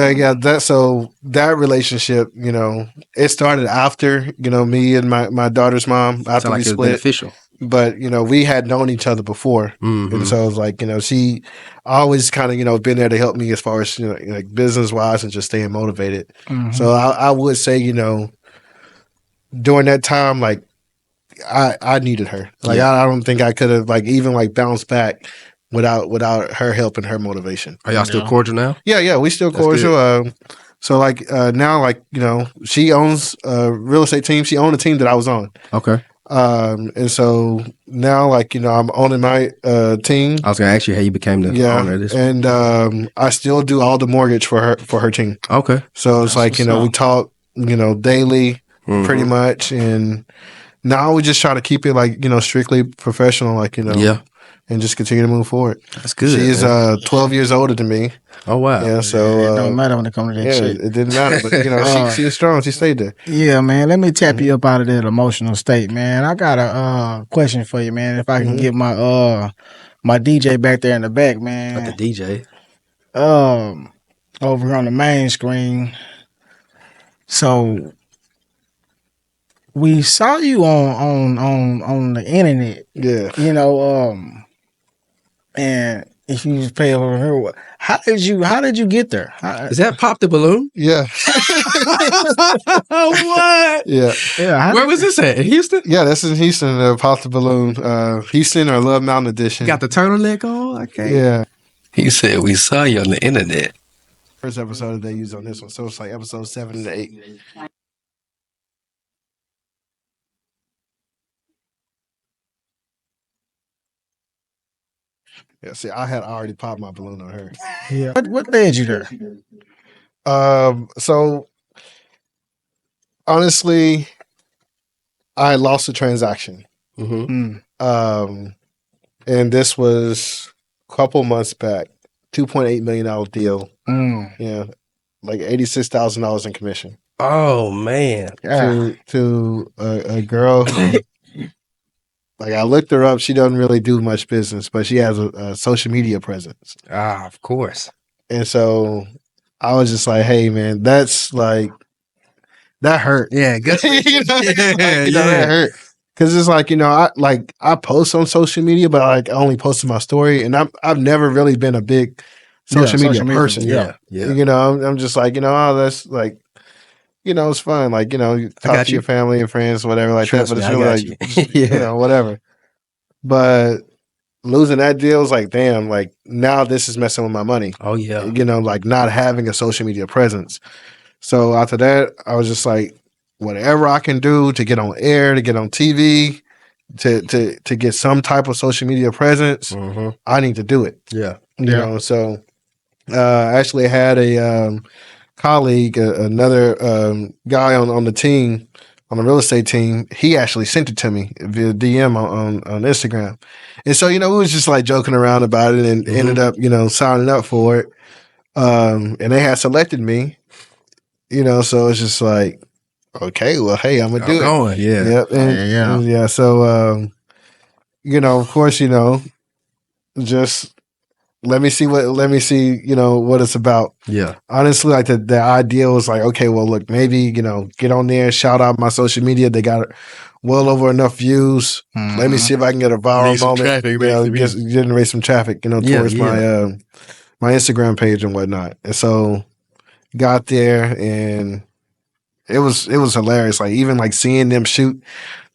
that relationship, it started after, me and my daughter's mom after we split. Beneficial. But, we had known each other before. And so it was like, she always kind of, been there to help me as far as, like business wise and just staying motivated. So I would say, during that time, like I needed her. Like, I don't think I could have like even like bounced back without her help and her motivation. Are y'all still cordial now? Yeah, we still cordial. So like now, like, she owns a real estate team. She owned a team that I was on. Okay. And so now, like, I'm owning my team. I was gonna ask you how you became the owner of this. And I still do all the mortgage for her team. Okay. So it's like, we talk, daily pretty much, and now we just try to keep it like, strictly professional, like, and just continue to move forward. That's good. She is 12 years older than me. Oh wow. Yeah, so It don't matter when it comes to that yeah, shit. it didn't matter. But you know, she was strong. She stayed there. Yeah, man. Let me tap you up out of that emotional state, man. I got a question for you, man. If I can get my my DJ back there in the back, man. Not the DJ. Over here on the main screen. So we saw you on the internet, Yeah. you know, and if you just pay over here, how did you get there? Is that Pop the Balloon? Yeah. What? Yeah. Yeah, Where was this at? In Houston? Yeah, that's in Houston, Pop the Balloon. Houston or Love Mountain Edition. Got the turtleneck on? Okay. Yeah. He said, we saw you on the internet. First episode that they used on this one. So it's like episode 7 to 8. Yeah, see, I had already popped my balloon on her. Yeah. What led you there? So honestly, I had lost a transaction. Mm-hmm. And this was a couple months back, $2.8 million deal. Yeah. Like $86,000 in commission. Oh man. To a girl who, like, I looked her up. She doesn't really do much business, but she has a social media presence. Ah, of course. And so I was just like, hey, man, that's like, that hurt. Yeah, good. You know, Yeah, that hurt. Because it's like, you know, I post on social media, but I only posted my story. And I've never really been a big social media person. Yeah. You know, I'm just like, you know, oh, that's like, you know, it's fun. Like, you know, you talk to your family and friends, whatever like Trust that. But me, it's I really got like, you. you know, whatever. But losing that deal is like, damn, like now this is messing with my money. Oh yeah. You know, like not having a social media presence. So after that, I was just like, whatever I can do to get on air, to get on TV, to get some type of social media presence, I need to do it. Yeah. You know, so I actually had a colleague, another guy on the team, on the real estate team. He actually sent it to me via DM on Instagram. And so, you know, we was just like joking around about it and ended up, you know, signing up for it. And they had selected me, you know, so it's just like, okay, well, hey, I'm gonna do it. Yeah. Yep. And, yeah. So, you know, of course, you know, just let me see, you know, what it's about. Yeah. Honestly, like the idea was like, okay, well, look, maybe, you know, get on there, shout out my social media. They got well over enough views. Let me see if I can get a viral moment. Traffic, you know, generate some traffic, you know, towards my Instagram page and whatnot. And so got there and it was hilarious. Like even like seeing them shoot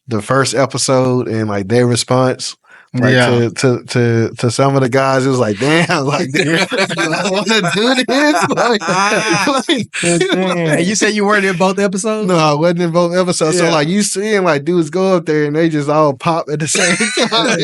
the first episode and like their response. Like to some of the guys, it was like, damn, like I want to do this. Hey, you said you weren't in both episodes? No, I wasn't in both episodes. So like you seeing like dudes go up there and they just all pop at the same time.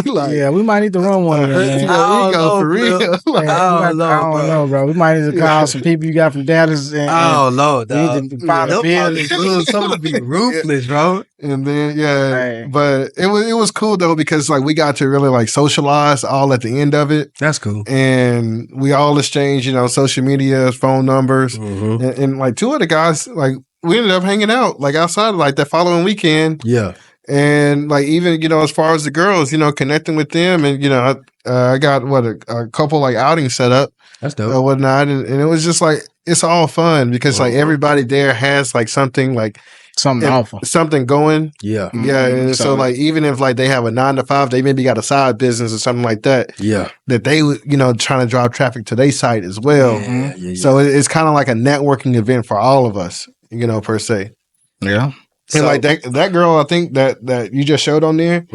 like yeah, we might need to run one of them. Man. I don't know, for real. I don't know, bro. We might need to call some people you got from Dallas. And, Lord, we need to find a building. Some be ruthless, bro. And then but it was cool though because like we got to really like socialize all at the end of it. That's cool. And we all exchanged, you know, social media, phone numbers, and like two of the guys, like we ended up hanging out like outside like that following weekend. Yeah. And like even, you know, as far as the girls, you know, connecting with them, and you know, I got a couple like outings set up. That's dope. Or whatnot, and it was just like it's all fun because like everybody there has like something like. Something going. Yeah. Yeah. And so like even if like they have a 9 to 5, they maybe got a side business or something like that. Yeah. That they, you know, trying to drive traffic to their site as well. Yeah. So it's kind of like a networking event for all of us, you know, per se. Yeah. And like that girl, I think that you just showed on there,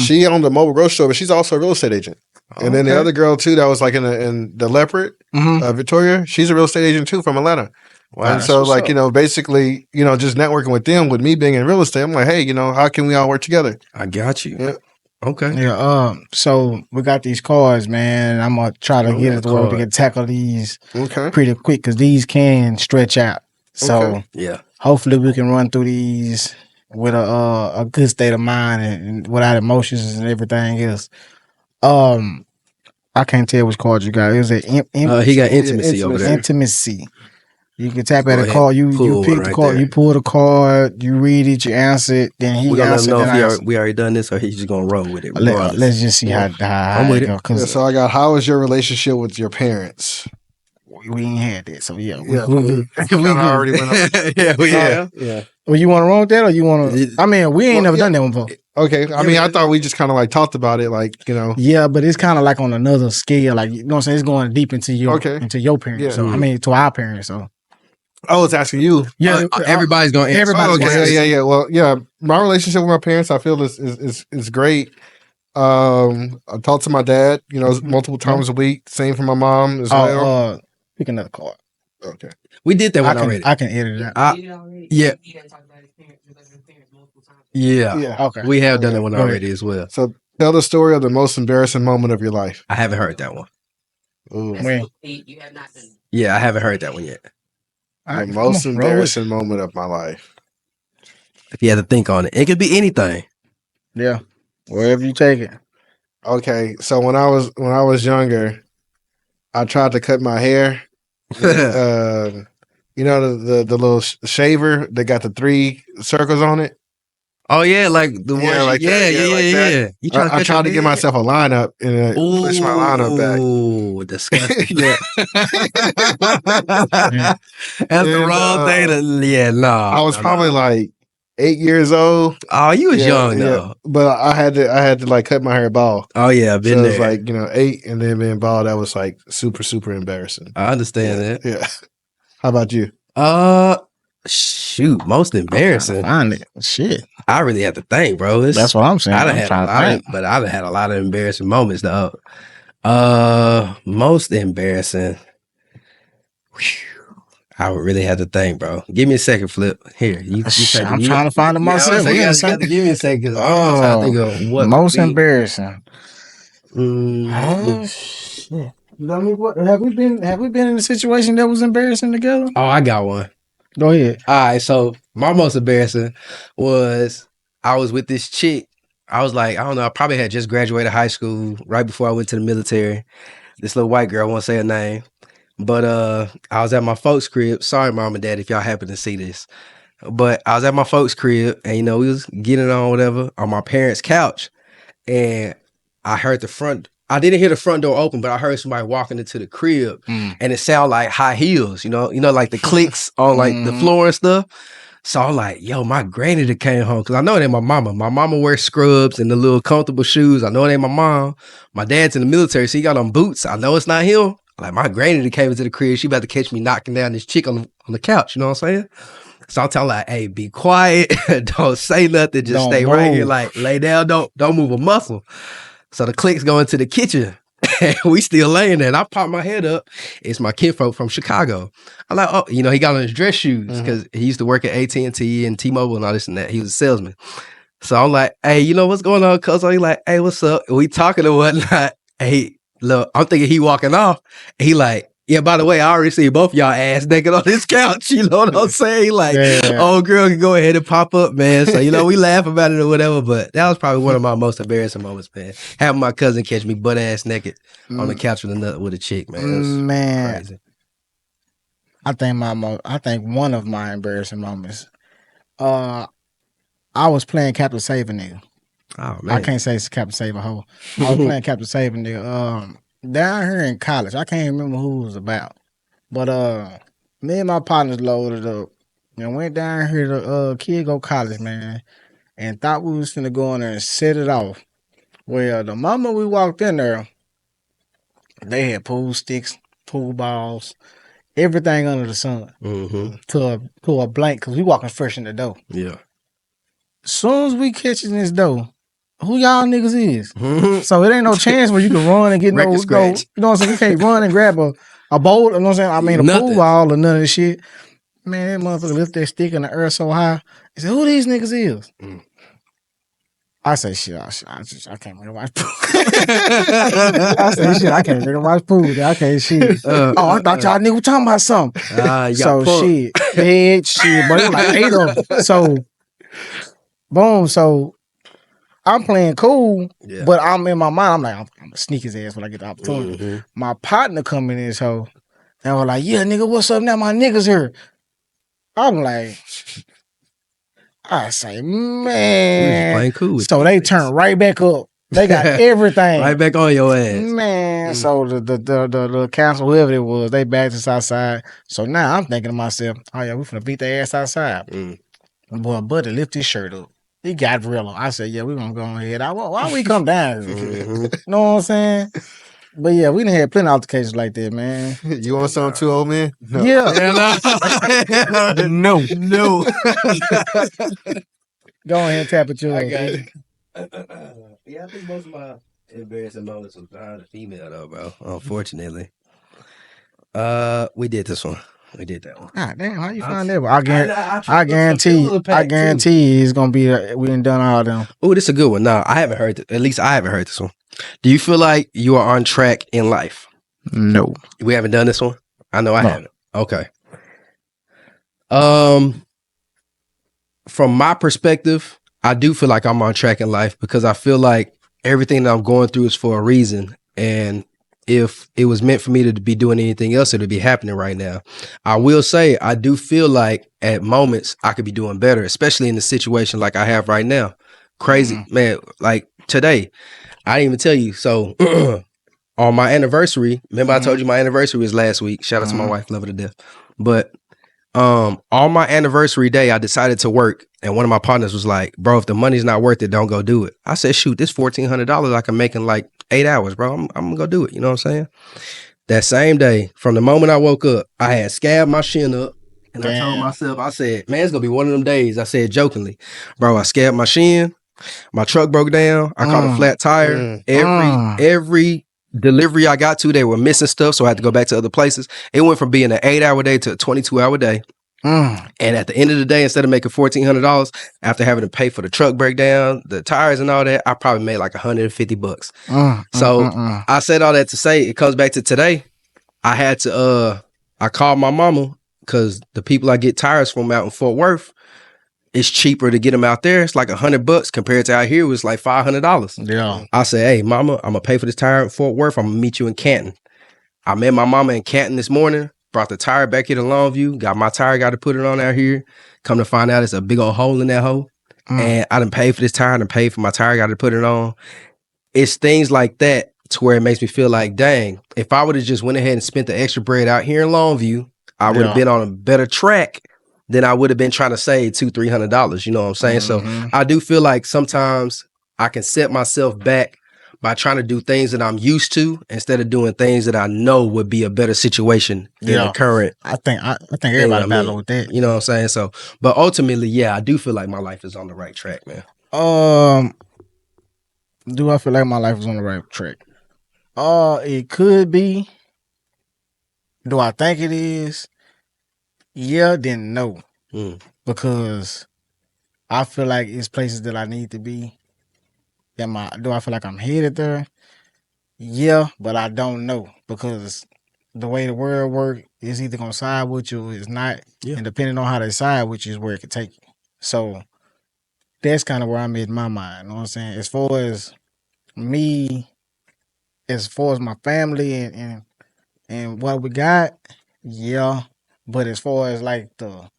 she owned a mobile grocery store, but she's also a real estate agent. And then the other girl too, that was like in the Leopard, Victoria, she's a real estate agent too from Atlanta. Wow, and so like, you know, basically, you know, just networking with them, with me being in real estate, I'm like, hey, you know, how can we all work together? I got you. Yeah. Okay. Yeah. So we got these cards, man. I'm gonna try to get it to where we can tackle these pretty quick because these can stretch out. So yeah, hopefully we can run through these with a good state of mind and without emotions and everything else. I can't tell which card you got. It was an He got intimacy over there. intimacy. You can tap Go at a ahead, card. You pull pick one the right card. there. You pull the card. You read it. You answer it. Then he We're gonna let answered. him know Then I if answered. we already done this or he's just gonna roll with it. Regardless. Let's just see how I'm with it it. go. Yeah, Cause so I got, how is your relationship with your parents? we ain't had that. So yeah, Yeah, we kinda already went over. yeah. Well, you want to roll with that, or you want to? I mean, we ain't never done that one before. Okay, I mean, I thought we just kind of like talked about it, like, you know. Yeah, but it's kind of like on another scale. Like, you know what I'm saying? It's going deep into your parents. Yeah. So I mean, to our parents. So I was asking you. yeah, Everybody's gonna answer. everybody's gonna answer. Yeah. Well, yeah, my relationship with my parents, I feel is great. I talk to my dad, you know, multiple times a week. Same for my mom as well. Pick another card. Okay. We did that one already. I can edit it out. Yeah. Yeah. Okay. We have done that one already as well. So tell the story of the most embarrassing moment of your life. I haven't heard that one. Ooh. When? Yeah, I haven't heard that one yet. The most embarrassing moment of my life. If you had to think on it, it could be anything. Yeah. Wherever you take it. Okay, so when I was younger, I tried to cut my hair. You know the little shaver that got the 3 circles on it. Oh yeah, like the one. Yeah, like that. Yeah, like that. You I tried to get myself a lineup and push my lineup back. Ooh, disgusting. Yeah. That's the wrong thing to. No. I was probably like 8 years old. Oh, you was young though. But I had to like cut my hair bald. Oh yeah, I've been So there. it was like, you know, 8 and then being bald, that was like super embarrassing. I understand that. Yeah. How about you? Shoot, most embarrassing. Find it. Shit. I really have to think, bro. That's what I'm saying. I done had a lot of embarrassing moments though. Most embarrassing. Whew. I would really have to think, bro. Give me a second, Flip. Here, I'm trying to find it myself. You got to give me a second. I'm trying to think of what most embarrassing. Shit. I mean, what have we been in a situation that was embarrassing together? Oh, I got one. Go ahead. All right, so my most embarrassing was I was with this chick. I was like, I don't know, I probably had just graduated high school right before I went to the military. This little white girl, I won't say her name. But I was at my folks' crib. Sorry, mom and dad, if y'all happen to see this. But I was at my folks' crib and, you know, we was getting on whatever on my parents' couch. And I heard I didn't hear the front door open, but I heard somebody walking into the crib and it sounded like high heels, you know, like the clicks on like the floor and stuff. So I'm like, yo, my granny that came home. Cause I know it ain't my mama. My mama wears scrubs and the little comfortable shoes. I know it ain't my mom. My dad's in the military, so he got on boots. I know it's not him. Like my granny that came into the crib, she about to catch me knocking down this chick on the couch. You know what I'm saying? So I'm telling her, like, hey, be quiet. Don't say nothing. Just Don't stay move. right here. Like, lay down. Don't move a muscle. So the clicks go into the kitchen. And we still laying there. And I pop my head up. It's my kinfolk from Chicago. I'm like, oh, you know, he got on his dress shoes because he used to work at AT&T and T-Mobile and all this and that. He was a salesman. So I'm like, hey, you know what's going on, cuz? He like, hey, what's up? And we talking and whatnot. Hey, look, I'm thinking he walking off. He like, yeah, by the way, I already see both y'all ass naked on this couch. You know what I'm saying? He like, oh, girl can go ahead and pop up, man. So, you know, we laugh about it or whatever. But that was probably one of my most embarrassing moments, man. Having my cousin catch me butt ass naked on the couch with a chick, man. It was crazy. I think one of my embarrassing moments. I was playing Captain Save a Nigga. Oh man, I can't say it's Captain Save a Hoe. I was playing Captain Save a Nigga. Down here in college, I can't remember who it was about, but me and my partners loaded up and went down here to Kid Go College, man, and thought we was finna go in there and set it off. Well, the moment we walked in there, they had pool sticks, pool balls, everything under the sun to a blank because we walking fresh in the door. Yeah. Soon as we catching this door, who y'all niggas is? So it ain't no chance where you can run and get no, you know what I'm saying? You can't run and grab a bowl, you know what I'm saying? I mean, a pool ball or none of this shit. Man, that motherfucker lift that stick in the air so high. He said, who these niggas is? I say, shit, I can't really watch pool. I say, shit, I can't really watch pool. I can't shit. I thought y'all niggas talking about something. So shit, bed, shit, but it was like 8 of them. So boom. So I'm playing cool, Yeah. but I'm in my mind. I'm like, I'm gonna sneak his ass when I get the opportunity. Mm-hmm. My partner come in this hoe, and I was like, yeah, nigga, what's up now? My niggas here. I'm like, I say, We was man. playing cool with So these they niggas. turn right back up. They got everything. Right back on your ass. Man, so the council, whoever it was, they backed us outside. So now I'm thinking to myself, oh yeah, we finna beat their ass outside. Mm. Boy, Buddy lift his shirt up. He got real. I said, yeah, we gonna go ahead. Why we come down here? Mhm. Know what I'm saying? But yeah, we done had plenty of altercations like that, man. You want something too, old man? No. Yeah. No. No. Go ahead and tap at yours. I got it. Yeah, I think most of my embarrassing moments was behind a female though, bro. Unfortunately. We did this one. We did that one. God damn, how you I- find that? I I guarantee you it's gonna be. We done done all them. Oh, this is a good one. No, I haven't heard. At least I haven't heard this one. Do you feel like you are on track in life? No. We haven't done this one. I know I No. haven't. Okay. From my perspective, I do feel like I'm on track in life because I feel like everything that I'm going through is for a reason. And if it was meant for me to be doing anything else, it would be happening right now. I will say I do feel like at moments I could be doing better, especially in the situation like I have right now. Crazy, man. Like today, I didn't even tell you. So on my anniversary, remember I told you my anniversary was last week. Shout out to my wife, love her to death. But on my anniversary day, I decided to work, and one of my partners was like, "Bro, if the money's not worth it, don't go do it." I said, "Shoot, this $1,400 I can make in like 8 hours, bro. I'm gonna go do it." You know what I'm saying? That same day, from the moment I woke up, I had scabbed my shin up, and I told myself, I said, "Man, it's gonna be one of them days." I said jokingly, "Bro, I scabbed my shin. My truck broke down. I caught a flat tire. Every delivery I got to, they were missing stuff, so I had to go back to other places. It went from being an 8-hour day to a 22-hour day. And at the end of the day, instead of making $1,400, after having to pay for the truck breakdown, the tires and all that, I probably made like $150. So I said all that to say it comes back to today. I had to I called my mama because the people I get tires from out in Fort Worth, it's cheaper to get them out there. It's like $100 compared to out here, it was like $500. Yeah. I said, "Hey, mama, I'm gonna pay for this tire in Fort Worth. I'm gonna meet you in Canton." I met my mama in Canton this morning, brought the tire back here to Longview, got my tire, got to put it on out here. Come to find out it's a big old hole in that hole. And I done paid for this tire, I done paid for my tire, got to put it on. It's things like that to where it makes me feel like, dang, if I would have just went ahead and spent the extra bread out here in Longview, I would have been on a better track than I would have been trying to save $200-$300. You know what I'm saying? So I do feel like sometimes I can set myself back by trying to do things that I'm used to instead of doing things that I know would be a better situation in the current. I think everybody battle with that. You know what I'm saying? So, but ultimately, yeah, I do feel like my life is on the right track, man. Do I feel like my life is on the right track? It could be. Do I think it is? Yeah, then no. Because I feel like it's places that I need to be. Do I feel like I'm headed there? Yeah, but I don't know because the way the world works is either gonna side with you or it's not. And depending on how they side with you is where it could take you. So that's kind of where I'm at in my mind. You know what I'm saying? As far as me, as far as my family and what we got, yeah. But as far as like the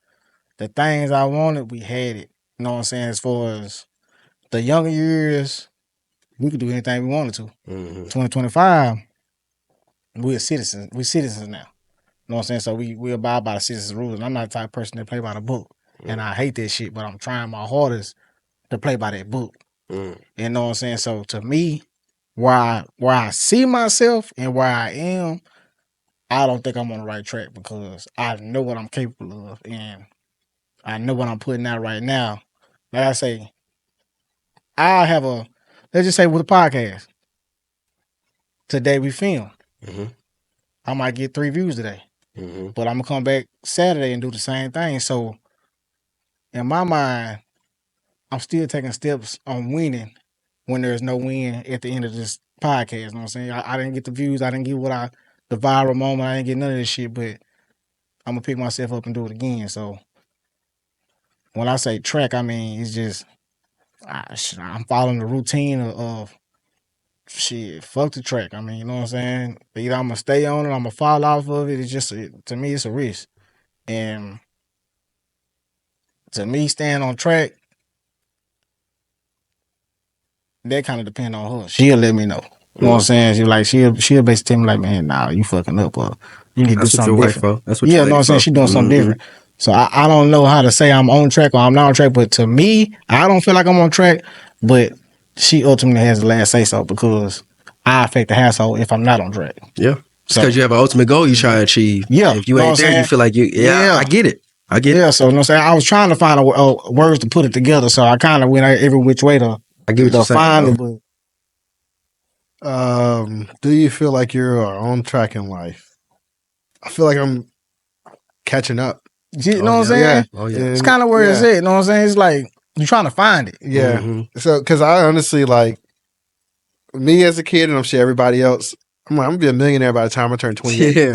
things I wanted, we had it. You know what I'm saying? As far as the younger years, we could do anything we wanted to. 2025, we're citizens. We're citizens now. You know what I'm saying? So we abide by the citizens' rules. And I'm not the type of person that play by the book. And I hate that shit, but I'm trying my hardest to play by that book. You know what I'm saying? So to me, where I see myself and where I am, I don't think I'm on the right track because I know what I'm capable of and I know what I'm putting out right now. Like I say, let's just say with a podcast. Today we film. I might get 3 views today. But I'm going to come back Saturday and do the same thing. So in my mind, I'm still taking steps on winning when there's no win at the end of this podcast. You know what I'm saying? I didn't get the views. I didn't get the viral moment. I didn't get none of this shit, but I'm going to pick myself up and do it again. So when I say track, I mean, it's just I'm following the routine of shit. Fuck the track. I mean, you know what I'm saying? Either I'm gonna stay on it, I'm gonna fall off of it. It's just to me, it's a risk. And to me, staying on track, that kind of depend on her. She'll let me know. You know what I'm saying? She'll basically tell me like, man, nah, you fucking up, or you need to do That's what something your wife different. for. That's what Yeah, your you know what I'm saying? lady She doing something different. So I don't know how to say I'm on track or I'm not on track, but to me, I don't feel like I'm on track, but she ultimately has the last say so because I affect the household if I'm not on track. Yeah. So- Because you have an ultimate goal you try to achieve. Yeah. If you Know ain't what I'm there, you saying? feel like you, Yeah. I get it. I get Yeah, it. so you know what I'm saying? I was trying to find a words to put it together, so I kind of went every which way to I get what you're saying. find it, though. but Do you feel like you're on track in life? I feel like I'm catching up. you know what I'm saying? Yeah. Oh, yeah. It's And- kind of where it's yeah. at, you know what I'm saying? It's like you're trying to find it. Yeah. Mhm. So, because I honestly like me as a kid, and I'm sure everybody else, I'm gonna be a millionaire by the time I turn 28. Yeah.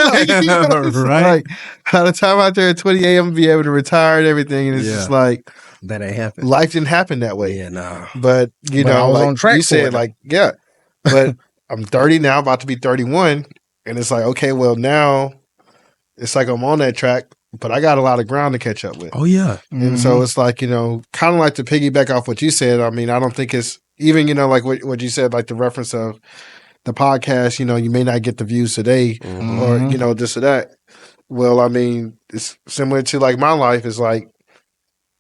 Like, you know, it's Right. like, by the time I turn 28, I'm gonna be able to retire and everything. And it's just Yeah. like That ain't happened. life didn't happen that way. Yeah, nah. But you But know, I was like on track you for said, it, though. like yeah. But I'm 30 now, about to be 31, and it's like okay, well now it's like I'm on that track, but I got a lot of ground to catch up with. Oh, yeah. And so it's like, you know, kind of like to piggyback off what you said. I mean, I don't think it's even, you know, like what you said, like the reference of the podcast, you know, you may not get the views today or, you know, this or that. Well, I mean, it's similar to like my life is like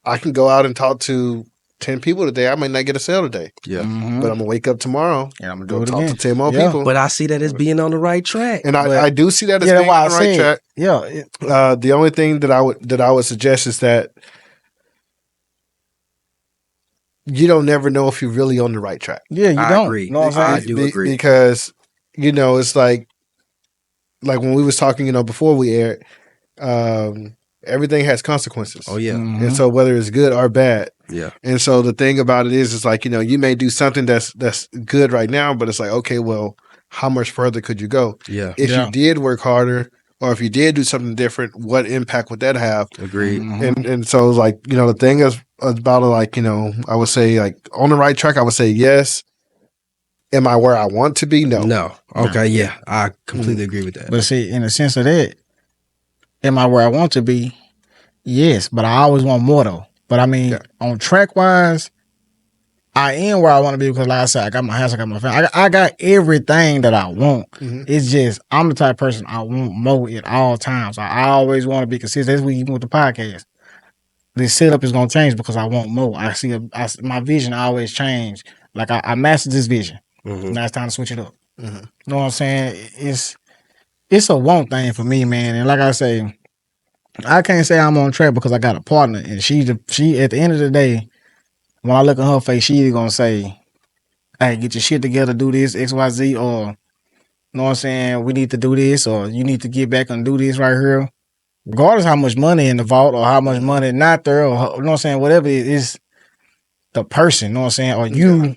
I can go out and talk to 10 people today. I might not get a sale today, Yeah. but I'm going to wake up tomorrow and I'm gonna go do it talk again. to 10 more Yeah. people. But I see that as being on the right track. And but- I do see that as Yeah, being that's why on the I right said, track. yeah, The only thing that I would suggest is that you don't never know if you're really on the right track. yeah, you I don't. agree. You know what I'm I saying? do agree. Because you know it's like when we was talking, you know, before we aired, everything has consequences. Oh, yeah. Mm-hmm. And so whether it's good or bad, Yeah. and so the thing about it is like, you know, you may do something that's good right now, but it's like, okay, well, how much further could you go? Yeah. If Yeah. you did work harder, or if you did do something different, what impact would that have? Agreed. And so like, you know, the thing is about it, like, you know, I would say like on the right track, I would say yes. Am I where I want to be? No. No. Okay. Yeah. I completely agree with that. But see, in the sense of that, am I where I want to be? Yes, but I always want more though. But I mean, Yeah. on track wise, I am where I want to be because, like I said, I got my house, I got my family, I got everything that I want. It's just I'm the type of person I want more at all times. I always want to be consistent. That's what even with the podcast. The setup is gonna change because I want more. My vision always change. Like I mastered this vision. Now it's time to switch it up. You know what I'm saying? It's a want thing for me, man. And like I say, I can't say I'm on track because I got a partner, and she at the end of the day, when I look at her face, she either gonna say, "Hey, get your shit together, do this X Y Z," or you know what I'm saying, we need to do this, or you need to get back and do this right here. Regardless how much money in the vault or how much money not there, or you know what I'm saying, whatever it is, the person, you know what I'm saying, or you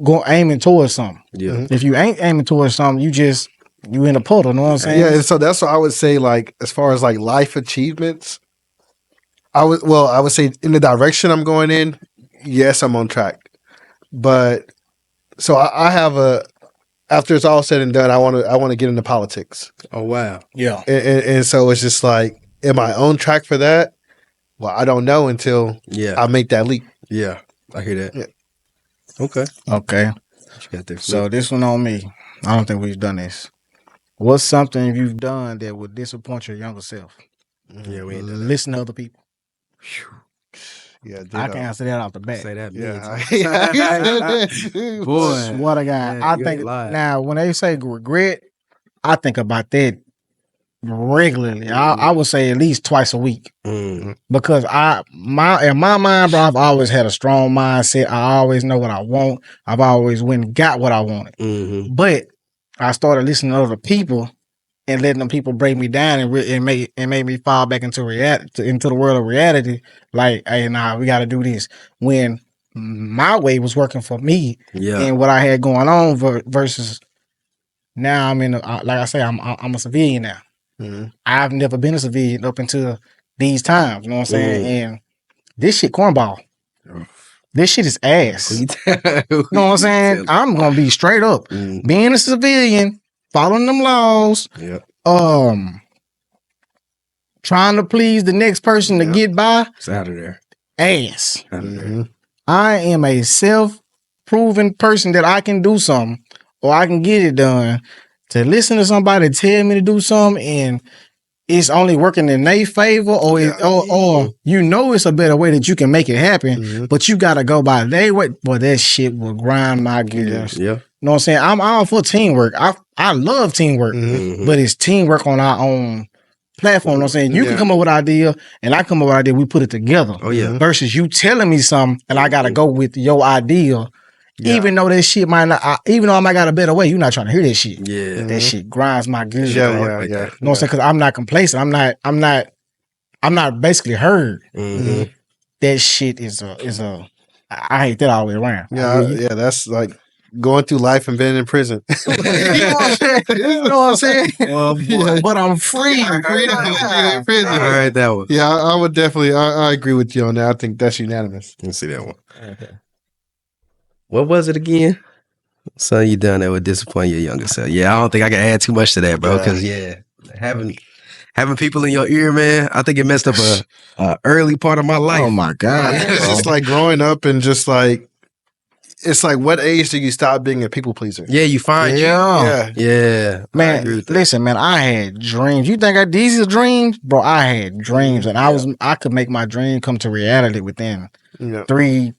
go aiming towards something. Yeah. If you ain't aiming towards something, you in a puddle, you know what I'm saying? Yeah, and so that's what I would say. Like as far as like life achievements, I would say in the direction I'm going in, yes, I'm on track. But so I have after it's all said and done, I want to get into politics, Oh, wow. Yeah. and so it's just like, am I on track for that? Well, I don't know until Yeah. I make that leap. Yeah. I hear that. Yeah. Okay. Okay. What you got there? So this one on me. I don't think we've done this. What's something you've done that would disappoint your younger self? Yeah, we ain't done that. Listen to other people. Yeah, I can answer that off the bat. Say that. Yeah. Boy. Swear to God. man, I you think ain't lying. now when they say regret, I think about that regularly. I would say at least twice a week. Because in my mind, bro, I've always had a strong mindset. I always know what I want. I've always went and got what I wanted. Mm-hmm. But I started listening to other people and letting them people break me down and made me fall back into reality, into the world of reality. Like, hey, nah, we got to do this. When my way was working for me Yeah. and what I had going on versus now I'm like I say, I'm a civilian now. I've never been a civilian up until these times. You know what I'm saying? And this shit cornball. This shit is ass. You You know what I'm saying? I'm gonna be straight up. Being a civilian, following them laws, Yeah. trying to please the next person to get by, It's out of there. ass. Out of there. I am a self-proven person that I can do something or I can get it done. To listen to somebody tell me to do something and it's only working in their favor, or you know it's a better way that you can make it happen, but you gotta go by their way. Boy, that shit will grind my gears. Yeah. You know what I'm saying? I'm all for teamwork. I love teamwork, but it's teamwork on our own platform. You know what I'm saying? You can come up with an idea and I come up with an idea, we put it together. Oh, yeah. Versus you telling me something and I gotta go with your idea. Even though that shit might not, even though I might got a better way, you're not trying to hear that shit. Yeah. That shit grinds my gears. Yeah. You know what I'm saying? Because I'm not complacent. I'm not basically heard. That shit is a. I hate that all the way around. Yeah, that's like going through life and being in prison. You know what I'm saying? But I'm free. in prison. All right, that one. Yeah, I would definitely. I agree with you on that. I think that's unanimous. Let's see that one. Okay. What was it again? So you done that would disappoint your younger self. Yeah, I don't think I can add too much to that, bro. Because having people in your ear, man, I think it messed up a early part of my life. Oh my God. It's just like growing up and just like, it's like, what age do you stop being a people pleaser? Yeah, you find Yeah. Yeah. I Man, agree with that. listen, man, I had dreams. You think these are dreams? Bro, I had dreams and I could make my dream come to reality within 3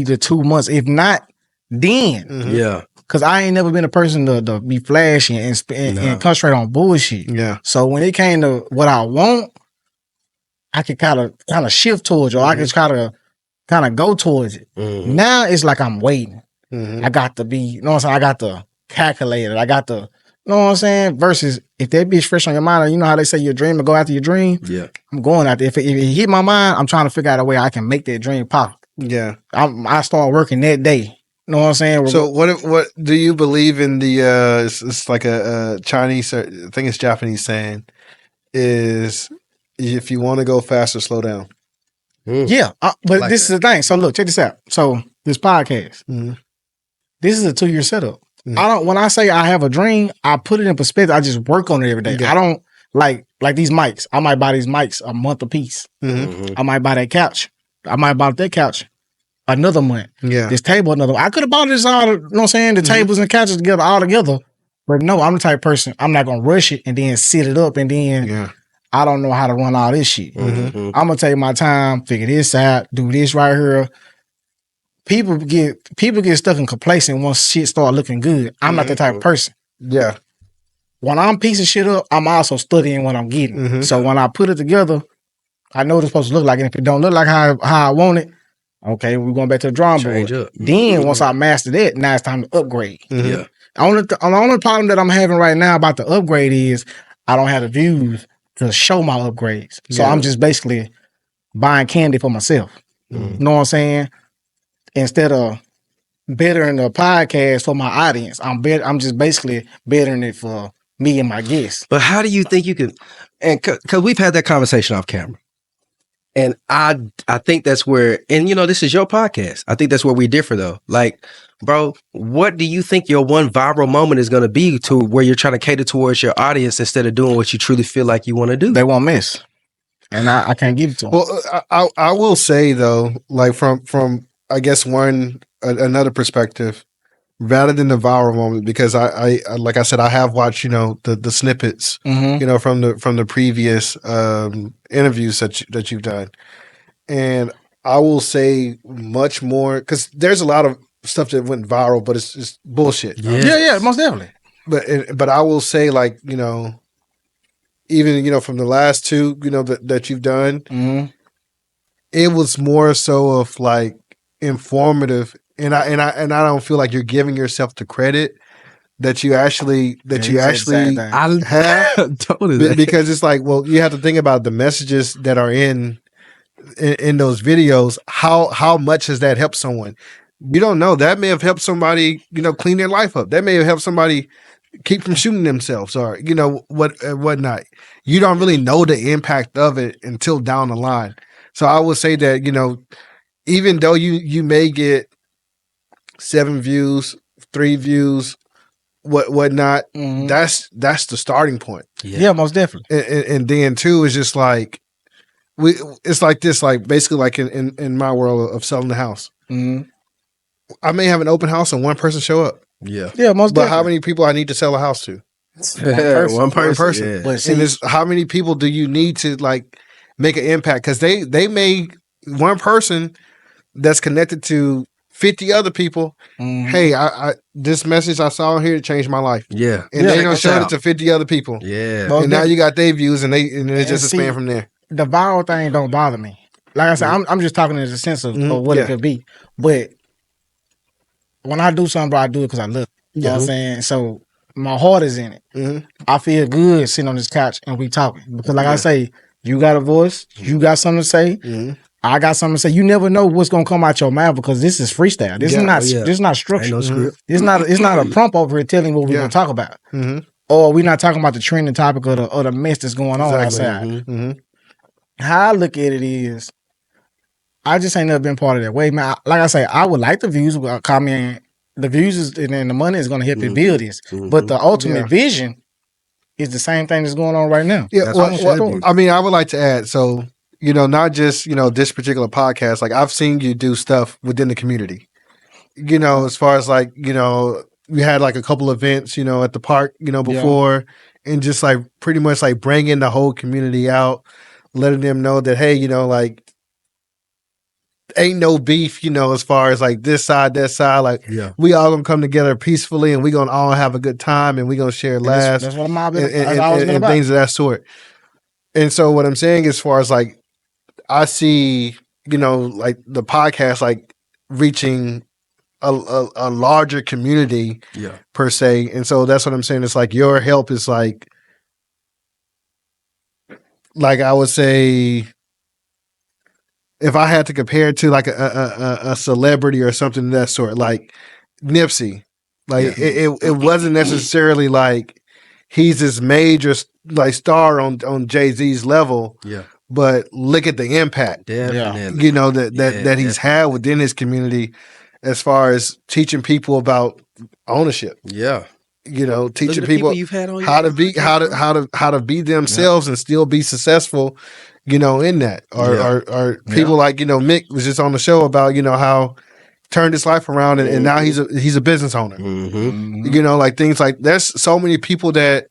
to 2 months, if not then. Yeah. Cause I ain't never been a person to be flashy and concentrate on bullshit. Yeah. So when it came to what I want, I could kind of shift towards it, or I could kind of go towards it. Now it's like I'm waiting. I got to be, you know what I'm saying? I got to calculate it. I got to, you know what I'm saying? Versus if that bitch fresh on your mind, or you know how they say your dream and go after your dream. Yeah. I'm going out there. If it hit my mind, I'm trying to figure out a way I can make that dream pop. Yeah. I start working that day. You know what I'm saying? So what do you believe in the it's like a Chinese, I think it's Japanese saying, is if you want to go faster, slow down. Yeah, but this is the thing. So look, check this out. So this podcast, this is a 2-year setup. When I say I have a dream, I put it in perspective. I just work on it every day. I don't like these mics. I might buy these mics a month a piece. I might buy that couch. I might buy that couch another month. Yeah. This table another month. I could have bought this all, you know what I'm saying? The tables and couches together all together. But no, I'm the type of person, I'm not going to rush it and then sit it up and then I don't know how to run all this shit. I'm going to take my time, figure this out, do this right here. People get stuck in complacent once shit start looking good. I'm not that type of person. Yeah. When I'm piecing shit up, I'm also studying what I'm getting. So when I put it together, I know what it's supposed to look like. And if it don't look like how I want it, okay, we're going back to the drawing board. Change up. Then once I master that, now it's time to upgrade. Yeah. The only problem that I'm having right now about the upgrade is I don't have the views to show my upgrades. So I'm just basically buying candy for myself. You know what I'm saying? Instead of bettering the podcast for my audience, I'm just basically bettering it for me and my guests. But how do you think you can, and because we've had that conversation off camera. And I think that's where, and you know, this is your podcast. I think that's where we differ though. Like, bro, what do you think your one viral moment is going to be to where you're trying to cater towards your audience instead of doing what you truly feel like you want to do? They won't miss. And I can't give it to them. Well, I will say though, like from I guess another perspective, rather than the viral moment, because I like I said, I have watched, you know, the snippets, you know, from the previous interviews that you've done, and I will say much more because there's a lot of stuff that went viral, but it's just bullshit. Yeah, most definitely. But I will say, like, you know, even, you know, from the last two, you know, that you've done, it was more so of like informative. And I don't feel like you're giving yourself the credit that you actually have. Totally. Because it's like, well, you have to think about the messages that are in those videos. How much has that helped someone? You don't know. That may have helped somebody, you know, clean their life up. That may have helped somebody keep from shooting themselves, or, you know, whatnot. You don't really know the impact of it until down the line. So I would say that, you know, even though you may get 7 views, 3 views, whatnot, that's the starting point. Yeah, most definitely. And then too is just like it's like this, like basically like in my world of selling the house. I may have an open house and one person show up. Yeah. Yeah, most But definitely. how many people I need to sell a house to? One person. Yeah. But see, And it's how many people do you need to like make an impact? Because they may one person that's connected to 50 other people. Hey, I this message I saw here changed my life. Yeah. And Yeah, they don't check show us it out. to 50 other people. Yeah. Most And now definitely. you got their views and it's just see, expand from there. the viral thing don't bother me. Like I said, I'm just talking in the sense of what Yeah. it could be. But when I do something, bro, I do it because I love it. You know what I'm saying? So my heart is in it. I feel good sitting on this couch and we talking. Because like I say, you got a voice, you got something to say. I got something to say. You never know what's gonna come out your mouth because this is freestyle. This is not yeah. this is not Ain't structured. no script. It's not a prompt over here telling what we're gonna talk about. Or we're not talking about the trending topic or the mess that's going on outside. How I look at it is, I just ain't never been part of that way, man. Like I say, I would like the views. Comment the views is, and then the money is going to help you build this. But the ultimate vision is the same thing that's going on right now. Yeah, That's well, what it should be. I mean, I would like to add, so, not just, this particular podcast, like I've seen you do stuff within the community, as far as like, we had like a couple events, at the park, before, and just like pretty much like bringing the whole community out, letting them know that, hey, like, ain't no beef, as far as like this side, that side. Like, we all gonna come together peacefully and we gonna all have a good time and we gonna share laughs. That's what I'm all and things of that sort. And so what I'm saying as far as like, I see, like the podcast, like reaching a larger community per se. And so that's what I'm saying. It's like your help is like I would say, if I had to compare it to like a celebrity or something of that sort, like Nipsey, like it wasn't necessarily like he's this major like star on Jay-Z's level. Yeah. But look at the impact, Definitely. that he's had within his community, as far as teaching people about ownership. Yeah. Teaching people you've had on how to be how to be themselves and still be successful, in that. Or people like, Mick was just on the show about, how turned his life around and now he's a business owner. Like things like there's so many people that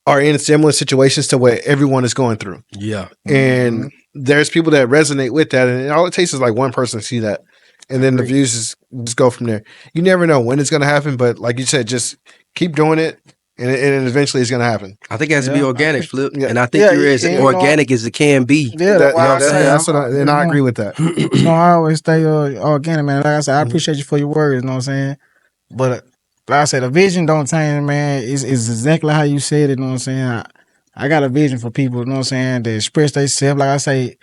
are in similar situations to what everyone is going through. Yeah. And there's people that resonate with that. And all it takes is like one person to see that. And then the views just go from there. You never know when it's going to happen, but like you said, just keep doing it, and eventually it's going to happen. I think it has to be organic, Flip. Yeah. And I think you're as organic as it can be. Yeah, that's what I agree with that. I always stay organic, man. Like I said, I appreciate you for your words, you know what I'm saying? But like I said, the vision don't change, man. It's exactly how you said it, you know what I'm saying? I got a vision for people, you know what I'm saying, to express themselves. Like I say,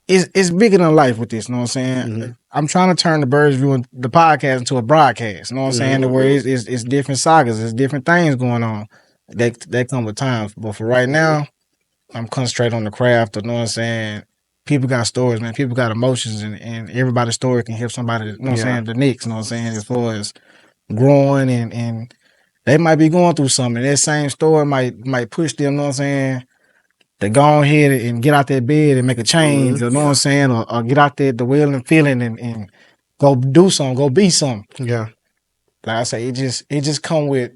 it's bigger than life with this, you know what I'm saying? I'm trying to turn the Birds View, the podcast, into a broadcast, you know what I'm saying? Where it's different sagas, it's different things going on that come with time. But for right now, I'm concentrating on the craft, you know what I'm saying? People got stories, man. People got emotions, and everybody's story can help somebody, you know what I'm saying, the next, you know what I'm saying, as far as growing and they might be going through something. That same story might push them, you know what I'm saying, to go ahead and get out that bed and make a change, you know what I'm saying, or get out there the will and feeling and go do something, go be something. Yeah. Like I say, it just come with,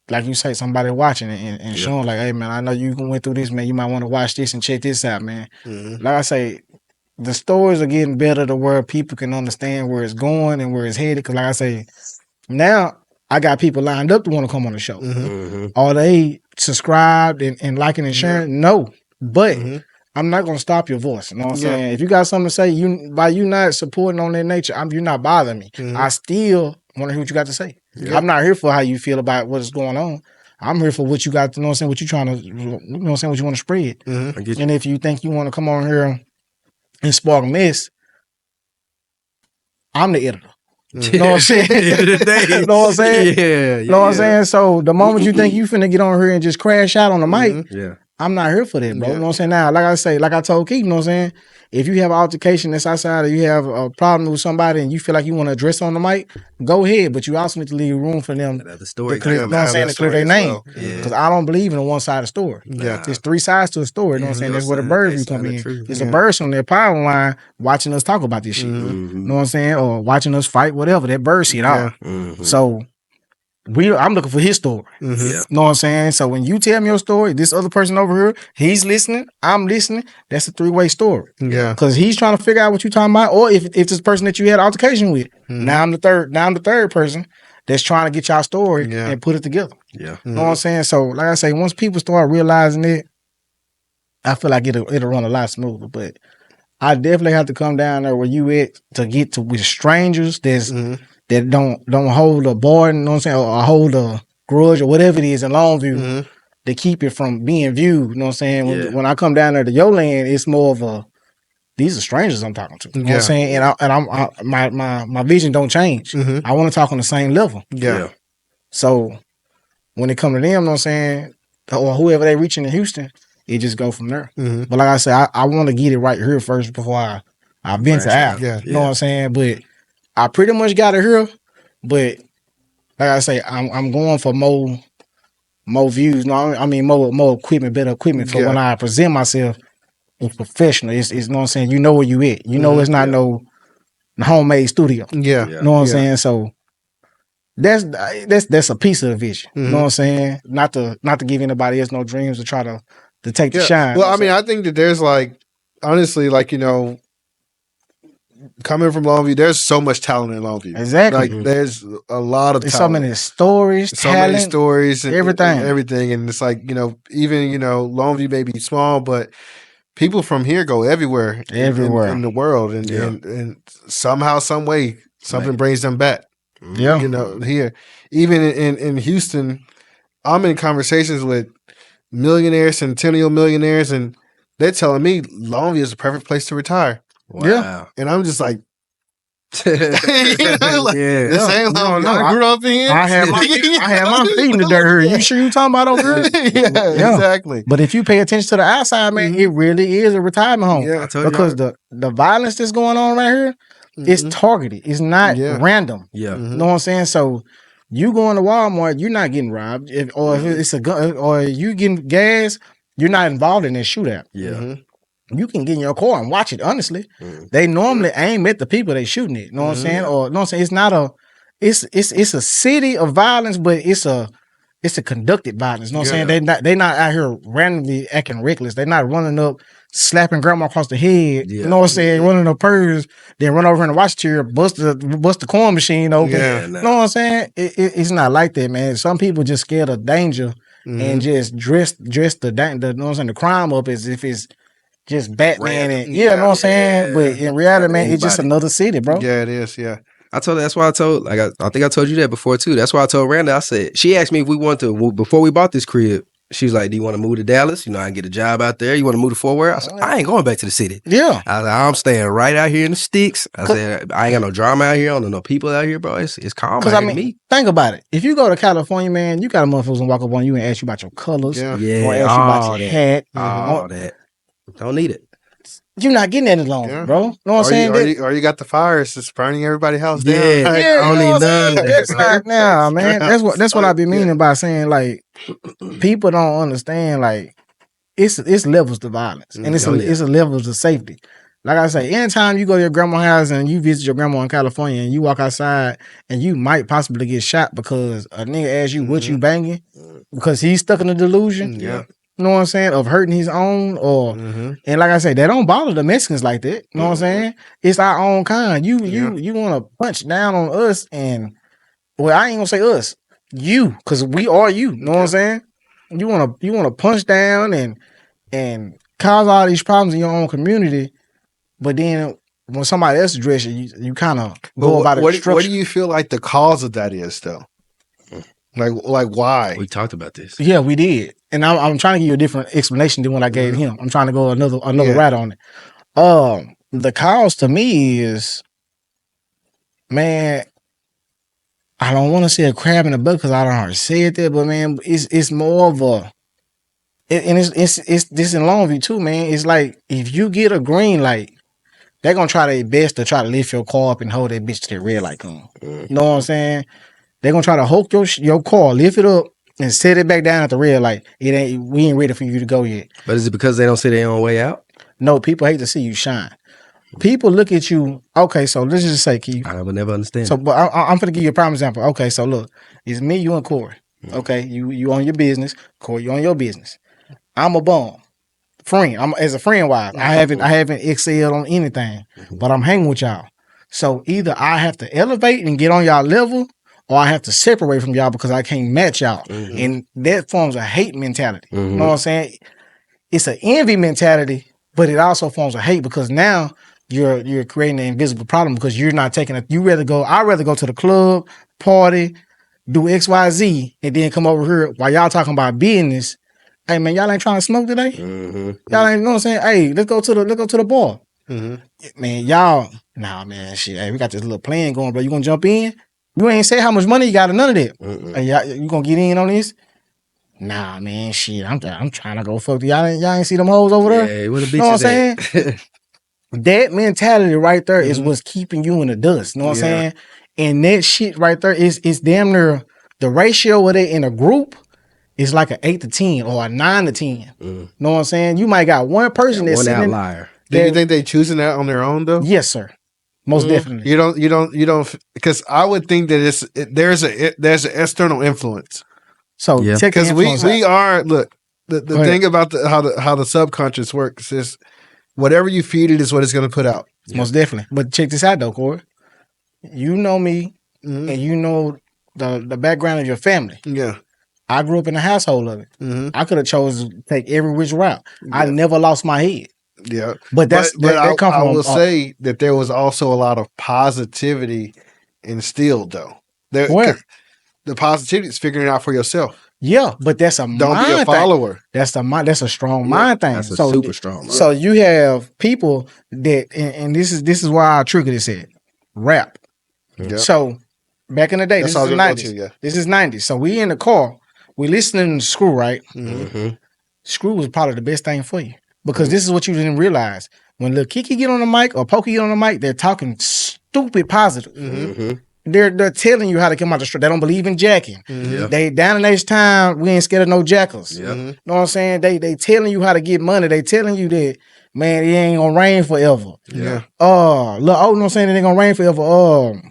like you say, somebody watching it and showing like, hey man, I know you went through this, man. You might want to watch this and check this out, man. Like I say, the stories are getting better to where people can understand where it's going and where it's headed. Cause like I say, now I got people lined up to want to come on the show. Are they subscribed and liking and sharing? No. But I'm not gonna stop your voice. You know what I'm saying? If you got something to say, by you not supporting on that nature, you're not bothering me. I still want to hear what you got to say. I'm not here for how you feel about what's going on. I'm here for what you got to, you know what I'm saying, what you trying to, you know what I'm saying, what you want to spread. And if you think you want to come on here and spark mess, I'm the editor. You know what I'm saying? You know what I'm saying? You know what I'm saying? So the moment you think you finna get on here and just crash out on the mic, I'm not here for that, bro. Yeah. You know what I'm saying? Now, like I told Keith, you know what I'm saying? If you have an altercation that's outside or you have a problem with somebody and you feel like you want to address on the mic, go ahead. But you also need to leave room for them That other to story. clear, you know what I'm Have saying, that to clear story their as name. well. Because I don't believe in a one-sided story. Yeah. There's 3 sides to a story. You know what I'm saying? That's where the bird view come in. It's a bird on their power line watching us talk about this shit. You know what I'm saying? Or watching us fight, whatever. That bird shit out. So I'm looking for his story. Yeah. You know what I'm saying? So when you tell me your story, this other person over here, he's listening, I'm listening. That's a 3-way story. Yeah. Because he's trying to figure out what you're talking about, or if this person that you had an altercation with. Now I'm the third person that's trying to get y'all story and put it together. Yeah. You know what I'm saying? So like I say, once people start realizing it, I feel like it'll run a lot smoother. But I definitely have to come down there where you at to get to with strangers that don't hold a board, you know what I'm saying, or hold a grudge or whatever it is in Longview to keep it from being viewed. You know what I'm saying? Yeah. When I come down there to your land, it's more of a these are strangers I'm talking to. You know what I'm saying? And my vision don't change. I want to talk on the same level. Yeah. So when it come to them, you know what I'm saying, or whoever they reaching in Houston, it just go from there. But like I said, I want to get it right here first before I venture out. Yeah. You know what I'm saying? But I pretty much got it here. But like I say, I'm going for more views. No, I mean more equipment, better equipment for when I present myself. It's professional. It's you know what I'm saying. You know where you at. You know it's not no homemade studio. Yeah. You know what I'm saying. So that's a piece of the vision. You know what I'm saying. Not to give anybody else no dreams to try to take the shine. Well, I mean, I think that there's like, honestly, like, you know, coming from Longview, there's so much talent in Longview. Exactly. Like, there's a lot of there's talent. so many stories, So talent, many stories, and everything. everything. And it's like, you know, even, you know, Longview may be small, but people from here go everywhere in the world. And somehow, some way, something brings them back. Yeah. You know, here. Even in Houston, I'm in conversations with millionaires, centennial millionaires, and they're telling me Longview is the perfect place to retire. Wow. Yeah. And I'm just like, Yeah. the same Longview no, I grew up in. I had my feet in the dirt here. You sure you talking about over here? Yeah, exactly. But if you pay attention to the outside, man, it really is a retirement home. Yeah. I told Because the violence that's going on right here is targeted. It's not random. Yeah. You know what I'm saying? So you going to Walmart, you're not getting robbed. If it's a gun, or you getting gas, you're not involved in that shootout. Yeah. You can get in your car and watch it. Honestly, they normally aim at the people they shooting at. You know what I'm saying? Or you know what I'm saying? It's not a, it's a city of violence, but it's a conducted violence. You know what I'm saying? They not out here randomly acting reckless. They're not running up, slapping grandma across the head. Yeah. You know what I'm saying? Running up purse, then run over in the wash chair, bust the corn machine open. Yeah. You know what I'm saying? It's not like that, man. Some people just scared of danger and just dress the you know what I'm saying, the crime up as if it's just Batman and you know what I'm saying? But in reality, man, it's just another city, bro. Yeah, it is. Yeah. I told her, that's why I told, like, I think I told you that before too. That's why I told Randa, I said, she asked me if we want to, before we bought this crib, she was like, do you want to move to Dallas? You know, I can get a job out there. You want to move to Fort Worth? I said, I ain't going back to the city. Yeah. I was like, I'm staying right out here in the sticks. I said, I ain't got no drama out here. I don't know no people out here, bro. It's calm out here to me. Think about it. If you go to California, man, you got a motherfuckers gonna walk up on you and ask you about your colors. Yeah. Or ask you about your hat. All that. Don't need it. You're not getting that long, bro. You know what I'm saying? Or you got the fires just burning everybody's house down. Yeah. Right? I don't need none of that. That's not now, man. That's what I be meaning by saying, like, people don't understand, like, it's levels to violence. And it's a levels of safety. Like I say, anytime you go to your grandma's house and you visit your grandma in California and you walk outside and you might possibly get shot because a nigga asks you what you banging because he's stuck in a delusion. Yeah. You know what I'm saying? Of hurting his own or and like I say, they don't bother the Mexicans like that. You know what I'm saying? It's our own kind. You wanna punch down on us and well, I ain't gonna say us. You, because we are you. You know what I'm saying? You wanna punch down and cause all these problems in your own community, but then when somebody else addresses you kind of go about it. What do you feel like the cause of that is though? Like why? We talked about this. Yeah, we did. And I'm trying to give you a different explanation than what I gave him. I'm trying to go another route on it. The cause to me is, man, I don't want to say a crab in the bucket because I don't already said that, but man, it's more of And it's this in Longview too, man. It's like if you get a green light, they're gonna try their best to try to lift your car up and hold that bitch to the red light come. You know what I'm saying? They're gonna try to hook your car, lift it up, and set it back down at the red light. We ain't ready for you to go yet. But is it because they don't see their own way out? No, people hate to see you shine. People look at you. Okay, so let's just say, Keith. I would never understand. So, but I'm gonna give you a prime example. Okay, so look, it's me, you, and Corey. Okay, you own your business, Corey, you own your business. I'm a bum. Friend. I'm as a friend wise. I haven't excelled on anything, but I'm hanging with y'all. So either I have to elevate and get on y'all level, or I have to separate from y'all because I can't match y'all. And that forms a hate mentality. You know what I'm saying? It's an envy mentality, but it also forms a hate because now you're creating an invisible problem because you're not taking it. I'd rather go to the club, party, do XYZ, and then come over here while y'all talking about business. Hey man, y'all ain't trying to smoke today? Y'all ain't, you know what I'm saying? Hey, let's go to the bar. Man, y'all, nah man, shit. Hey, we got this little plan going, bro. You gonna jump in? You ain't say how much money you got or none of that. Hey, you gonna get in on this? Nah, man, shit. I'm trying to go fuck. Y'all ain't see them hoes over there? Yeah, where the bitches You know what I'm saying? That mentality right there is what's keeping you in the dust. You know what I'm saying? And that shit right there is damn near the ratio of it in a group is like an 8 to 10 or a 9 to 10. Know what I'm saying? You might got one person that's one sitting outlier. Do you think they choosing that on their own though? Yes, sir. Most definitely. You don't because I would think that there's an external influence. So Yeah. check the Because influence we out. are look the thing about how the subconscious works is whatever you feed it is what it's going to put out. Most definitely. But check this out though, Corey. You know me and you know the background of your family. Yeah. I grew up in a household of it. I could have chosen to take every which route. I never lost my head. Yeah. But that come I from will say that there was also a lot of positivity instilled though. Where? The positivity is figuring it out for yourself. Yeah, but that's a Don't mind be a follower. thing. That's a strong mind thing. That's a super strong mind. So you have people that, and this is why I triggered this at rap. Yeah. So back in the day, That's this is all the I was 90s. gonna go to, yeah. This is 90s. So we in the car, we listening to Screw, right? Screw was probably the best thing for you because this is what you didn't realize. When Lil Kiki get on the mic or Pokey get on the mic, they're talking stupid positive. They're telling you how to come out the street. They don't believe in jacking. They down in age time, we ain't scared of no jackals. Know what I'm saying? They telling you how to get money. They telling you that, man, it ain't gonna rain forever. Yeah. Look, oh, you know what I'm saying? It ain't gonna rain forever.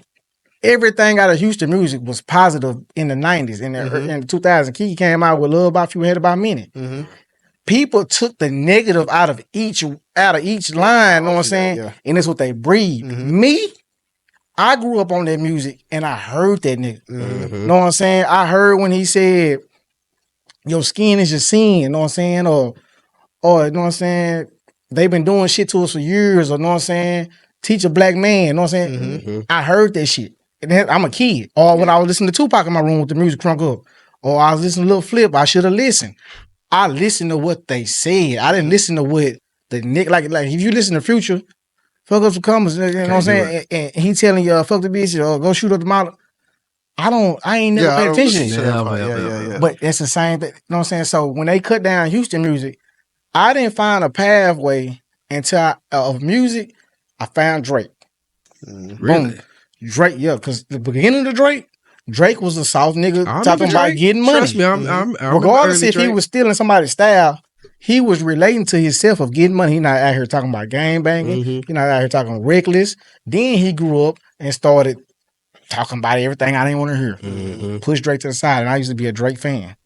Everything out of Houston music was positive in the 90s. In the 2000s, Kiki came out with Love About You, Head About Minute. People took the negative out of each line, know what I'm saying? Yeah. And that's what they breathe. Me, I grew up on that music and I heard that nigga. Know what I'm saying? I heard when he said, your skin is your sin, know what I'm saying? Or you know what I'm saying? They've been doing shit to us for years, or know what I'm saying? Teach a black man, know what I'm saying? I heard that shit. And then I'm a kid. Or when I was listening to Tupac in my room with the music crunk up. Or I was listening to Lil Flip, I should have listened. I listened to what they said. I didn't listen to what the nigga, like if you listen to Future, fuck up some comments, you know what I'm saying? And he telling you, fuck the bitch or go shoot up the model. I ain't never paid attention to that. Yeah. But that's the same thing. You know what I'm saying? So when they cut down Houston music, I didn't find a pathway of music. I found Drake. Really? Boom. Drake, yeah, because the beginning of Drake was a soft nigga I talking remember about Drake. getting money. Trust me, I remember Regardless early if he Drake. was stealing somebody's style, he was relating to himself of getting money. He not out here talking about gang banging. He not out here talking reckless. Then he grew up and started talking about everything I didn't want to hear. Push Drake to the side, and I used to be a Drake fan.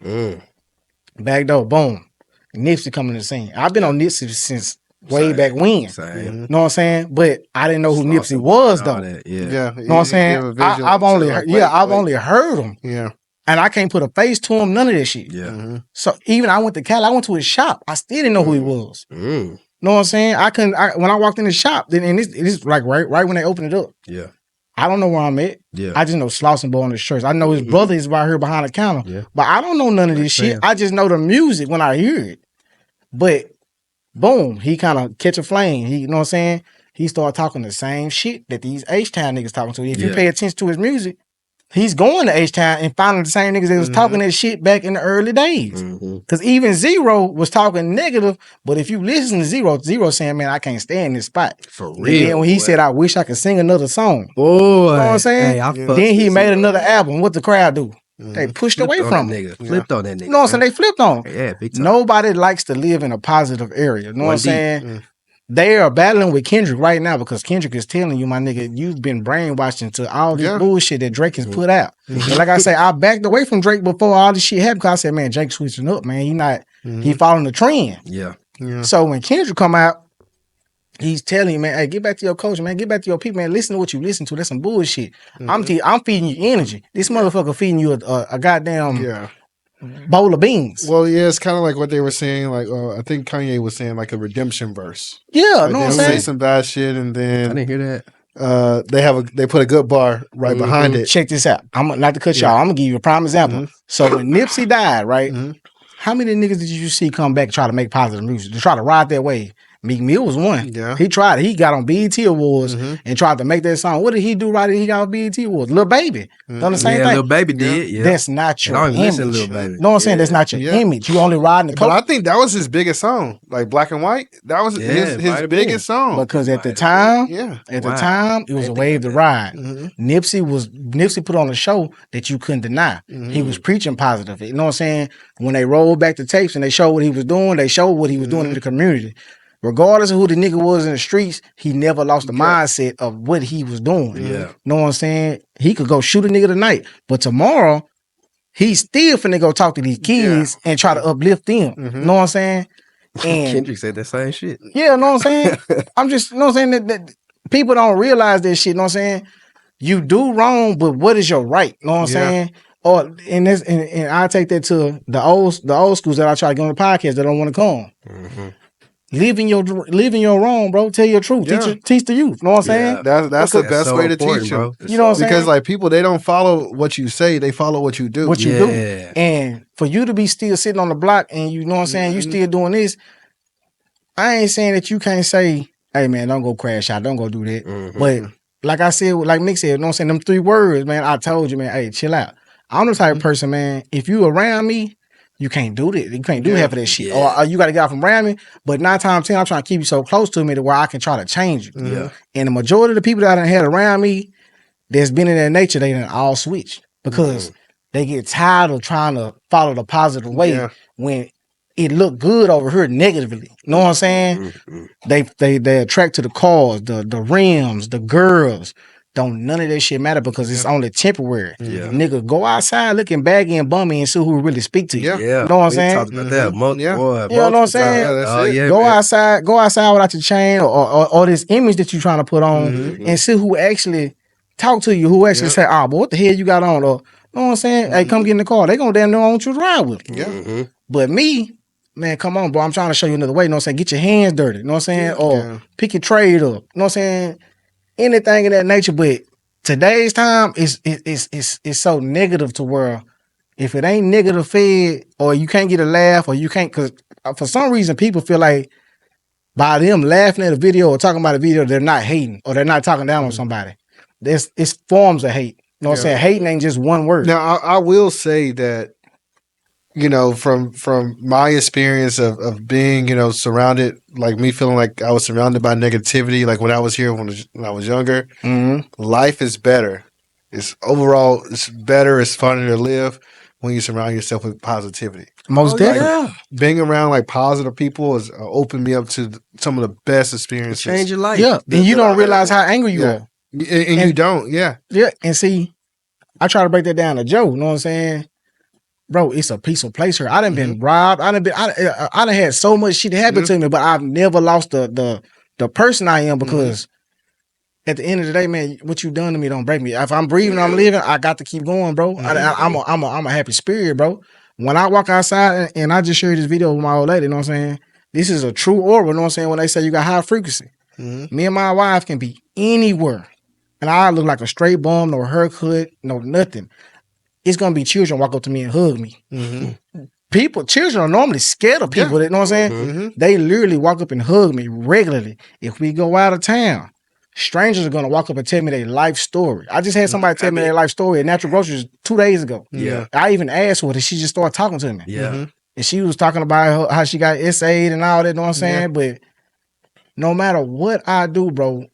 Back door, boom. Nipsey coming to the scene. I've been on Nipsey since way back when. Same. Know what I'm saying? But I didn't know who Nipsey was though. Yeah. Know what I'm saying? I've only heard him. Yeah. And I can't put a face to him, none of that shit. Yeah. So even I went to Cali, I went to his shop. I still didn't know who he was. Know what I'm saying? When I walked in the shop, then and it's like right when they opened it up. Yeah. I don't know where I'm at. Yeah. I just know Slauson Boy on the shirts. I know his brother is right here behind the counter. Yeah. But I don't know none of this shit. I just know the music when I hear it. But boom, he kind of catch a flame. He, you know what I'm saying? He started talking the same shit that these H-Town niggas talking to. If you pay attention to his music, He's going to H-Town and finding the same niggas that was talking that shit back in the early days. Because even Zero was talking negative, but if you listen to Zero saying, man, I can't stay in this spot. For And real. then when he said, I wish I could sing another song. Boy. You know what I'm saying? Hey, I fucks Then he with made Zero. another album. What the crowd do? They pushed Flipped away on from that him. nigga. Flipped on that nigga. You know what I'm saying? They flipped on him. Yeah, big time. Nobody likes to live in a positive area. You know what I'm 1D. saying? They are battling with Kendrick right now because Kendrick is telling you, my nigga, you've been brainwashed into all this bullshit that Drake has put out. And like I say, I backed away from Drake before all this shit happened because I said, man, Drake switching up, man. He following the trend. Yeah. So when Kendrick come out, he's telling you, man, hey, get back to your coach, man. Get back to your people, man. Listen to what you listen to. That's some bullshit. I'm feeding you energy. This motherfucker feeding you a goddamn bowl of beans. Well, yeah, it's kind of like what they were saying. Like, I think Kanye was saying like a redemption verse. Yeah, Like, know what I'm they'll say saying? some bad shit, and I then didn't hear that. they put a good bar right behind it. Check this out. I'm not to cut y'all. I'm gonna give you a prime example. So when Nipsey died, right? How many niggas did you see come back and try to make positive music to try to ride that wave? Meek Mill was one. Yeah. He tried it. He got on BET Awards and tried to make that song. What did he do right? He got on BET Awards. Lil Baby. Done the same Yeah, thing. Lil Baby did. Yeah. That's not And your I don't even listen to image. Lil Baby. You know what I'm saying? That's not your image. You only riding the But coat. I think that was his biggest song, like Black and White. That was Yeah, his might have biggest song. Because at the time, Yeah. it was a wave to ride. Nipsey put on a show that you couldn't deny. He was preaching positive. You know what I'm saying? When they rolled back the tapes and they showed what he was doing, they showed what he was doing in the community. Regardless of who the nigga was in the streets, he never lost the mindset of what he was doing. Yeah. You know what I'm saying? He could go shoot a nigga tonight, but tomorrow, he's still finna go talk to these kids and try to uplift them. You know what I'm saying? And Kendrick said that same shit. yeah, you know what I'm saying? I'm just, you know what I'm saying? That people don't realize that shit, you know what I'm saying? You do wrong, but what is your right? You know what I'm saying? Or and I take that to the old schools that I try to get on the podcast that don't want to come. Live in your wrong, bro. Tell your truth. Teach the youth. You know what I'm saying? That's the best so way to important, teach bro. them. You know what I'm saying? Because like people, they don't follow what you say; they follow what you do. What you do. Yeah. And for you to be still sitting on the block and you know what I'm saying, you still doing this, I ain't saying that you can't say, hey man, don't go crash out, don't go do that. But like I said, like Mick said, you know what I'm saying, them 3 words, man, I told you, man, hey, chill out. I'm the type of person, man, if you around me, you can't do that. You can't do half of that shit. Yeah. Or you got to get out from around me. But 9 times 10, I'm trying to keep you so close to me to where I can try to change you. Yeah. And the majority of the people that I done had around me that's been in that nature, they done all switched. Because they get tired of trying to follow the positive way when it look good over here negatively. You know what I'm saying? They attract to the cars, the rims, the girls. Don't none of that shit matter because it's only temporary. Yeah. Nigga, go outside looking baggy and bummy and see who really speak to you. Yeah. Yeah. You know what I'm We saying? talked about that. Boy, You know what I'm saying? Yeah, that's Oh, it. yeah. Go man. outside without your chain or this image that you're trying to put on and see who actually talk to you, who actually say, oh, boy, what the hell you got on? Or, you know what I'm saying? Hey, come get in the car. They gonna damn near want you to ride with them. Yeah. But me, man, come on, bro. I'm trying to show you another way. You know what I'm saying? Get your hands dirty. You know what I'm saying? Or pick your trade up. You know what I'm saying? Anything of that nature. But today's time is so negative to where if it ain't negative fed or you can't get a laugh or you can't, because for some reason people feel like by them laughing at a video or talking about a video, they're not hating or they're not talking down on somebody. It's forms of hate. You know what I'm saying? Hating ain't just one word. Now I will say that, you know, from my experience of being, you know, surrounded, like me feeling like I was surrounded by negativity, like when I was here when I was younger, life is better. It's overall, it's better, it's funner to live when you surround yourself with positivity. Most definitely. Being around like positive people has opened me up to some of the best experiences. Change your life. Yeah. And you don't realize how angry you are. And you don't, yeah. Yeah. And see, I try to break that down to Joe. You know what I'm saying? Bro, it's a peaceful place here. I done been robbed. I done had so much shit happen to me, but I've never lost the person I am because at the end of the day, man, what you done to me don't break me. If I'm breathing, I'm living, I got to keep going, bro. I'm a happy spirit, bro. When I walk outside and I just shared this video with my old lady, you know what I'm saying? This is a true aura, you know what I'm saying? When they say you got high frequency. Me and my wife can be anywhere. And I look like a straight bum, no haircut, no nothing. It's gonna be children walk up to me and hug me. Children are normally scared of people. You know what I'm saying? They literally walk up and hug me regularly. If we go out of town, strangers are gonna walk up and tell me their life story. I just had somebody tell me their life story at Natural Groceries 2 days ago. Yeah. I even asked her, and she just started talking to me. Yeah. And she was talking about how she got SA'd and all that, know what I'm saying? But no matter what I do, bro,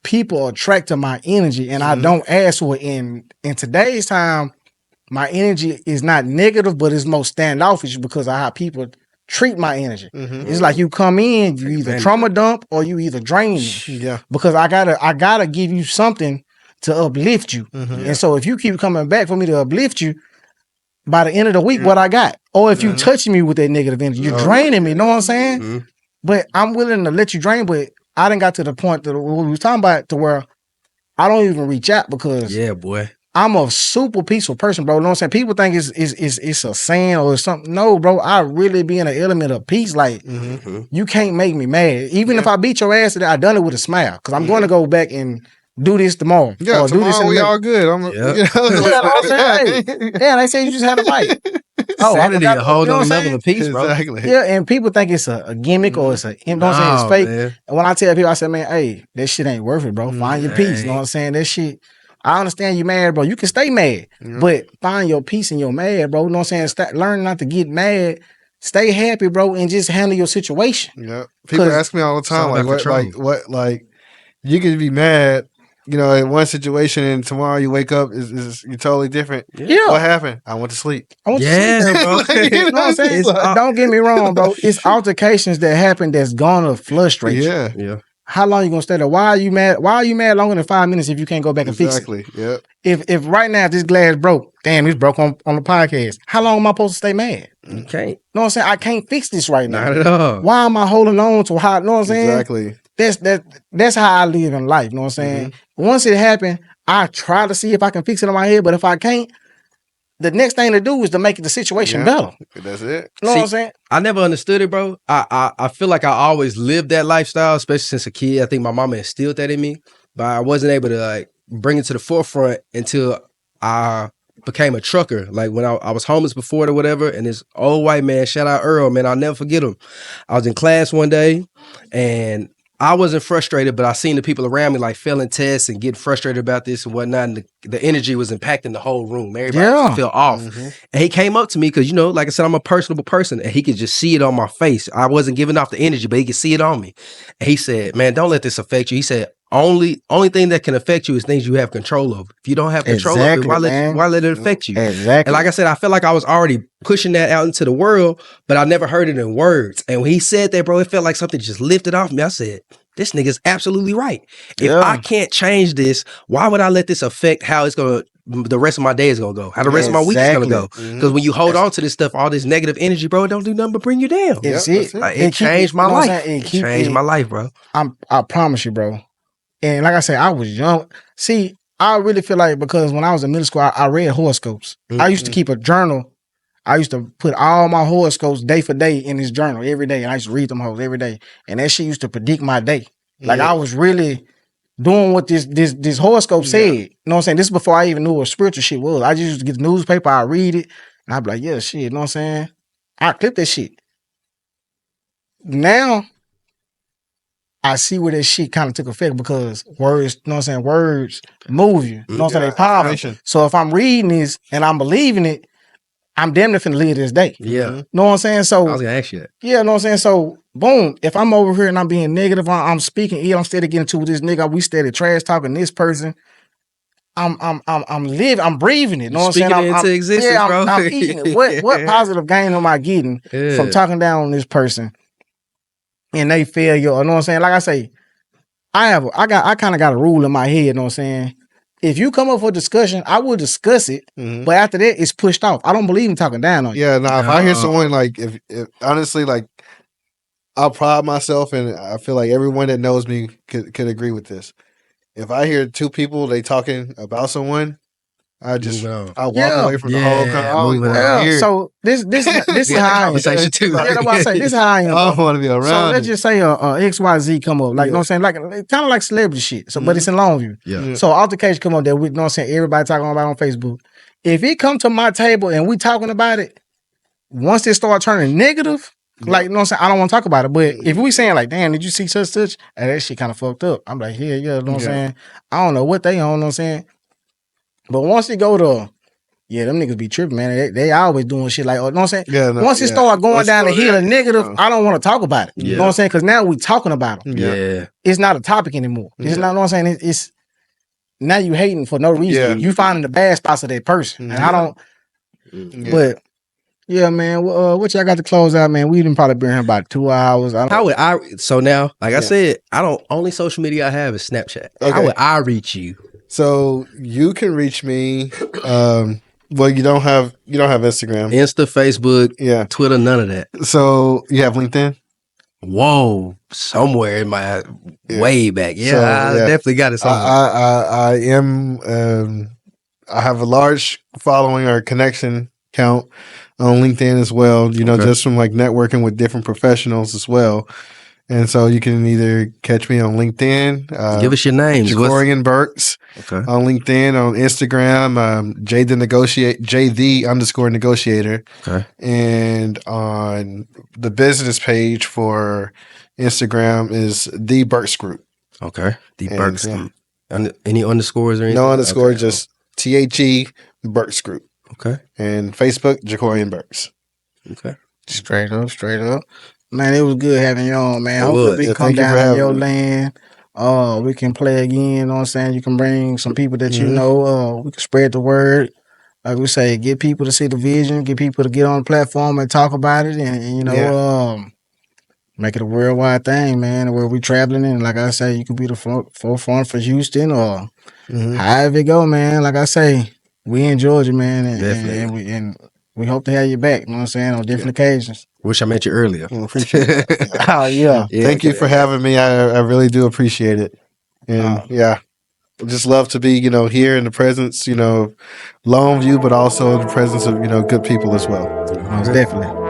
people attract to my energy and I don't ask for it. In today's time, my energy is not negative, but it's more standoffish because of how people treat my energy. It's like you come in, you either trauma dump or you either drain me. Yeah. Because I gotta give you something to uplift you. And so if you keep coming back for me to uplift you, by the end of the week, what I got. Or if you touch me with that negative energy, you're draining me, you know what I'm saying? But I'm willing to let you drain, but I didn't got to the point that what we was talking about to where I don't even reach out because Yeah, boy. I'm a super peaceful person, bro. You know what I'm saying? People think it's a saying or something. No, bro, I really be in an element of peace. Like, you can't make me mad. Even if I beat your ass today, I done it with a smile. Because I'm going to go back and do this tomorrow. Yeah, or do this tomorrow we all good. I'm, Yeah. you know, You know what I'm saying? Hey, yeah, they say you just had a fight. Sanity, I forgot- a whole you know what nother I'm level saying? of peace, bro. Exactly. Yeah, and people think it's a gimmick or it's you know what I'm saying? It's No, fake. man. And when I tell people, I say, man, hey, that shit ain't worth it, bro. Find your peace. You know what I'm saying? That shit, I understand you mad, bro. You can stay mad, but find your peace in your mad, bro. You know what I'm saying? Learn not to get mad. Stay happy, bro, and just handle your situation. Yeah. People 'Cause ask me all the time, all like, about control. you could be mad, you know, in one situation and tomorrow you wake up, you're totally different. Yeah. What happened? I went to sleep. I want Yeah, to sleep. bro. Like, You know what I'm saying? It's all- Don't get me wrong, bro. It's altercations that happen that's gonna frustrate you. Yeah. Yeah. How long you gonna stay there? Why are you mad? Why are you mad longer than 5 minutes if you can't go back and fix it? Exactly. Yep. If right now this glass broke, damn, it's broke on the podcast. How long am I supposed to stay mad? You can't. You know what I'm saying? I can't fix this right now. Not at all. Why am I holding on to how? You know what I'm saying? Exactly. That's how I live in life. You know what I'm saying? Once it happened, I try to see if I can fix it in my head. But if I can't, the next thing to do is to make the situation better. That's it. You know what I'm saying? I never understood it, bro. I feel like I always lived that lifestyle, especially since a kid. I think my mama instilled that in me, but I wasn't able to like bring it to the forefront until I became a trucker. Like when I was homeless before it or whatever, and this old white man, shout out Earl, man, I'll never forget him. I was in class one day and I wasn't frustrated, but I seen the people around me like failing tests and getting frustrated about this and whatnot. And the energy was impacting the whole room. Everybody felt off. And he came up to me because, you know, like I said, I'm a personable person and he could just see it on my face. I wasn't giving off the energy, but he could see it on me. And he said, man, don't let this affect you. He said, only thing that can affect you is things you have control over. If you don't have control over it, why let it affect you? Exactly. And like I said, I felt like I was already pushing that out into the world, but I never heard it in words. And when he said that, bro, it felt like something just lifted off me. I said, this nigga's absolutely right. If I can't change this, why would I let this affect how the rest of my day is going to go? How the rest of my week is going to go? Because when you hold on to this stuff, all this negative energy, bro, it don't do nothing but bring you down. It changed my life. It changed my life, bro. I promise you, bro. And like I said, I was young. See, I really feel like because when I was in middle school, I read horoscopes. I used to keep a journal. I used to put all my horoscopes day for day in this journal every day. And I used to read them hoes every day. And that shit used to predict my day. Like I was really doing what this horoscope said. You know what I'm saying? This is before I even knew what spiritual shit was. I just used to get the newspaper, I read it, and I'd be like, yeah, shit, you know what I'm saying? I clip that shit. Now I see where that shit kind of took effect because words, you know what I'm saying? Words move you. You know what I'm saying? They powerful. So if I'm reading this and I'm believing it, I'm damn near finna live this day. Yeah. You know what I'm saying? So I was gonna ask you that. Yeah, you know what I'm saying? So boom, if I'm over here and I'm being negative, I'm speaking ill, I'm steady getting to this nigga, we steady trash talking this person. I'm living, I'm breathing it. You know what I'm saying? Speaking it into existence, bro. I'm eating it. What positive gain am I getting from talking down on this person and they failure? You know what I'm saying? Like I say, I kind of got a rule in my head, you know what I'm saying? If you come up for discussion, I will discuss it, but after that, it's pushed off. I don't believe in talking down on you. Yeah, nah, if I hear someone like, if honestly, like, I'll pride myself and I feel like everyone that knows me could agree with this. If I hear two people, they talking about someone, I walk away from the whole conversation. So this is how I am. Conversation too. Yeah, that's what I say. This is how I am. I don't want to be around. So let's just say XYZ come up, like you know what I'm saying, like kind of like celebrity shit. So, but it's in Longview. Yeah. So altercation come up that we, you know what I'm saying, everybody talking about on Facebook. If it come to my table and we talking about it, once it start turning negative, Like, you know what I'm saying? I don't want to talk about it. But if we saying like, damn, did you see such? And that shit kind of fucked up. I'm like, yeah, you know what I'm saying? I don't know what they on, you know what I'm saying? But once it go to, yeah, them niggas be tripping, man. They always doing shit like, you know what I'm saying? Yeah, no, once it start going down the hill of negative, I don't want to talk about it. You know what I'm saying? Because now we talking about them. Yeah. It's not a topic anymore. It's not, you know what I'm saying? It's now you hating for no reason. You finding the bad spots of that person. And I don't, but yeah, man. What y'all got to close out, man? We done probably been here about 2 hours. How would I? So now, like I said, I don't. Only social media I have is Snapchat. How would I reach you? So you can reach me. Well, you don't have Instagram, Insta, Facebook, Twitter, none of that. So you have LinkedIn. Whoa, somewhere in my way back. Yeah, So, I definitely got it somewhere. I am. I have a large following or connection count on LinkedIn as well. You know, just from like networking with different professionals as well. And so you can either catch me on LinkedIn. Give us your names. Jacorian Burks. On LinkedIn, on Instagram, J the _ negotiator. And on the business page for Instagram is the Burks Group. The Burks Group. Any underscores or anything? No underscore, just THE Burks Group. And Facebook, Jacorian Burks. Straight up. Man, it was good having you on, man. Hopefully we can come down to your land. We can play again, you know what I'm saying? You can bring some people that you know. We can spread the word. Like we say, get people to see the vision, get people to get on the platform and talk about it and you know, make it a worldwide thing, man, where we traveling in. Like I say, you could be the forefront for Houston or however it go, man. Like I say, we in Georgia, man, and we hope to have you back, you know what I'm saying, on different occasions. Wish I met you earlier. Appreciate it. Yeah. Thank you for having me. I really do appreciate it. And just love to be, you know, here in the presence, you know, Longview, but also in the presence of, you know, good people as well. Most definitely.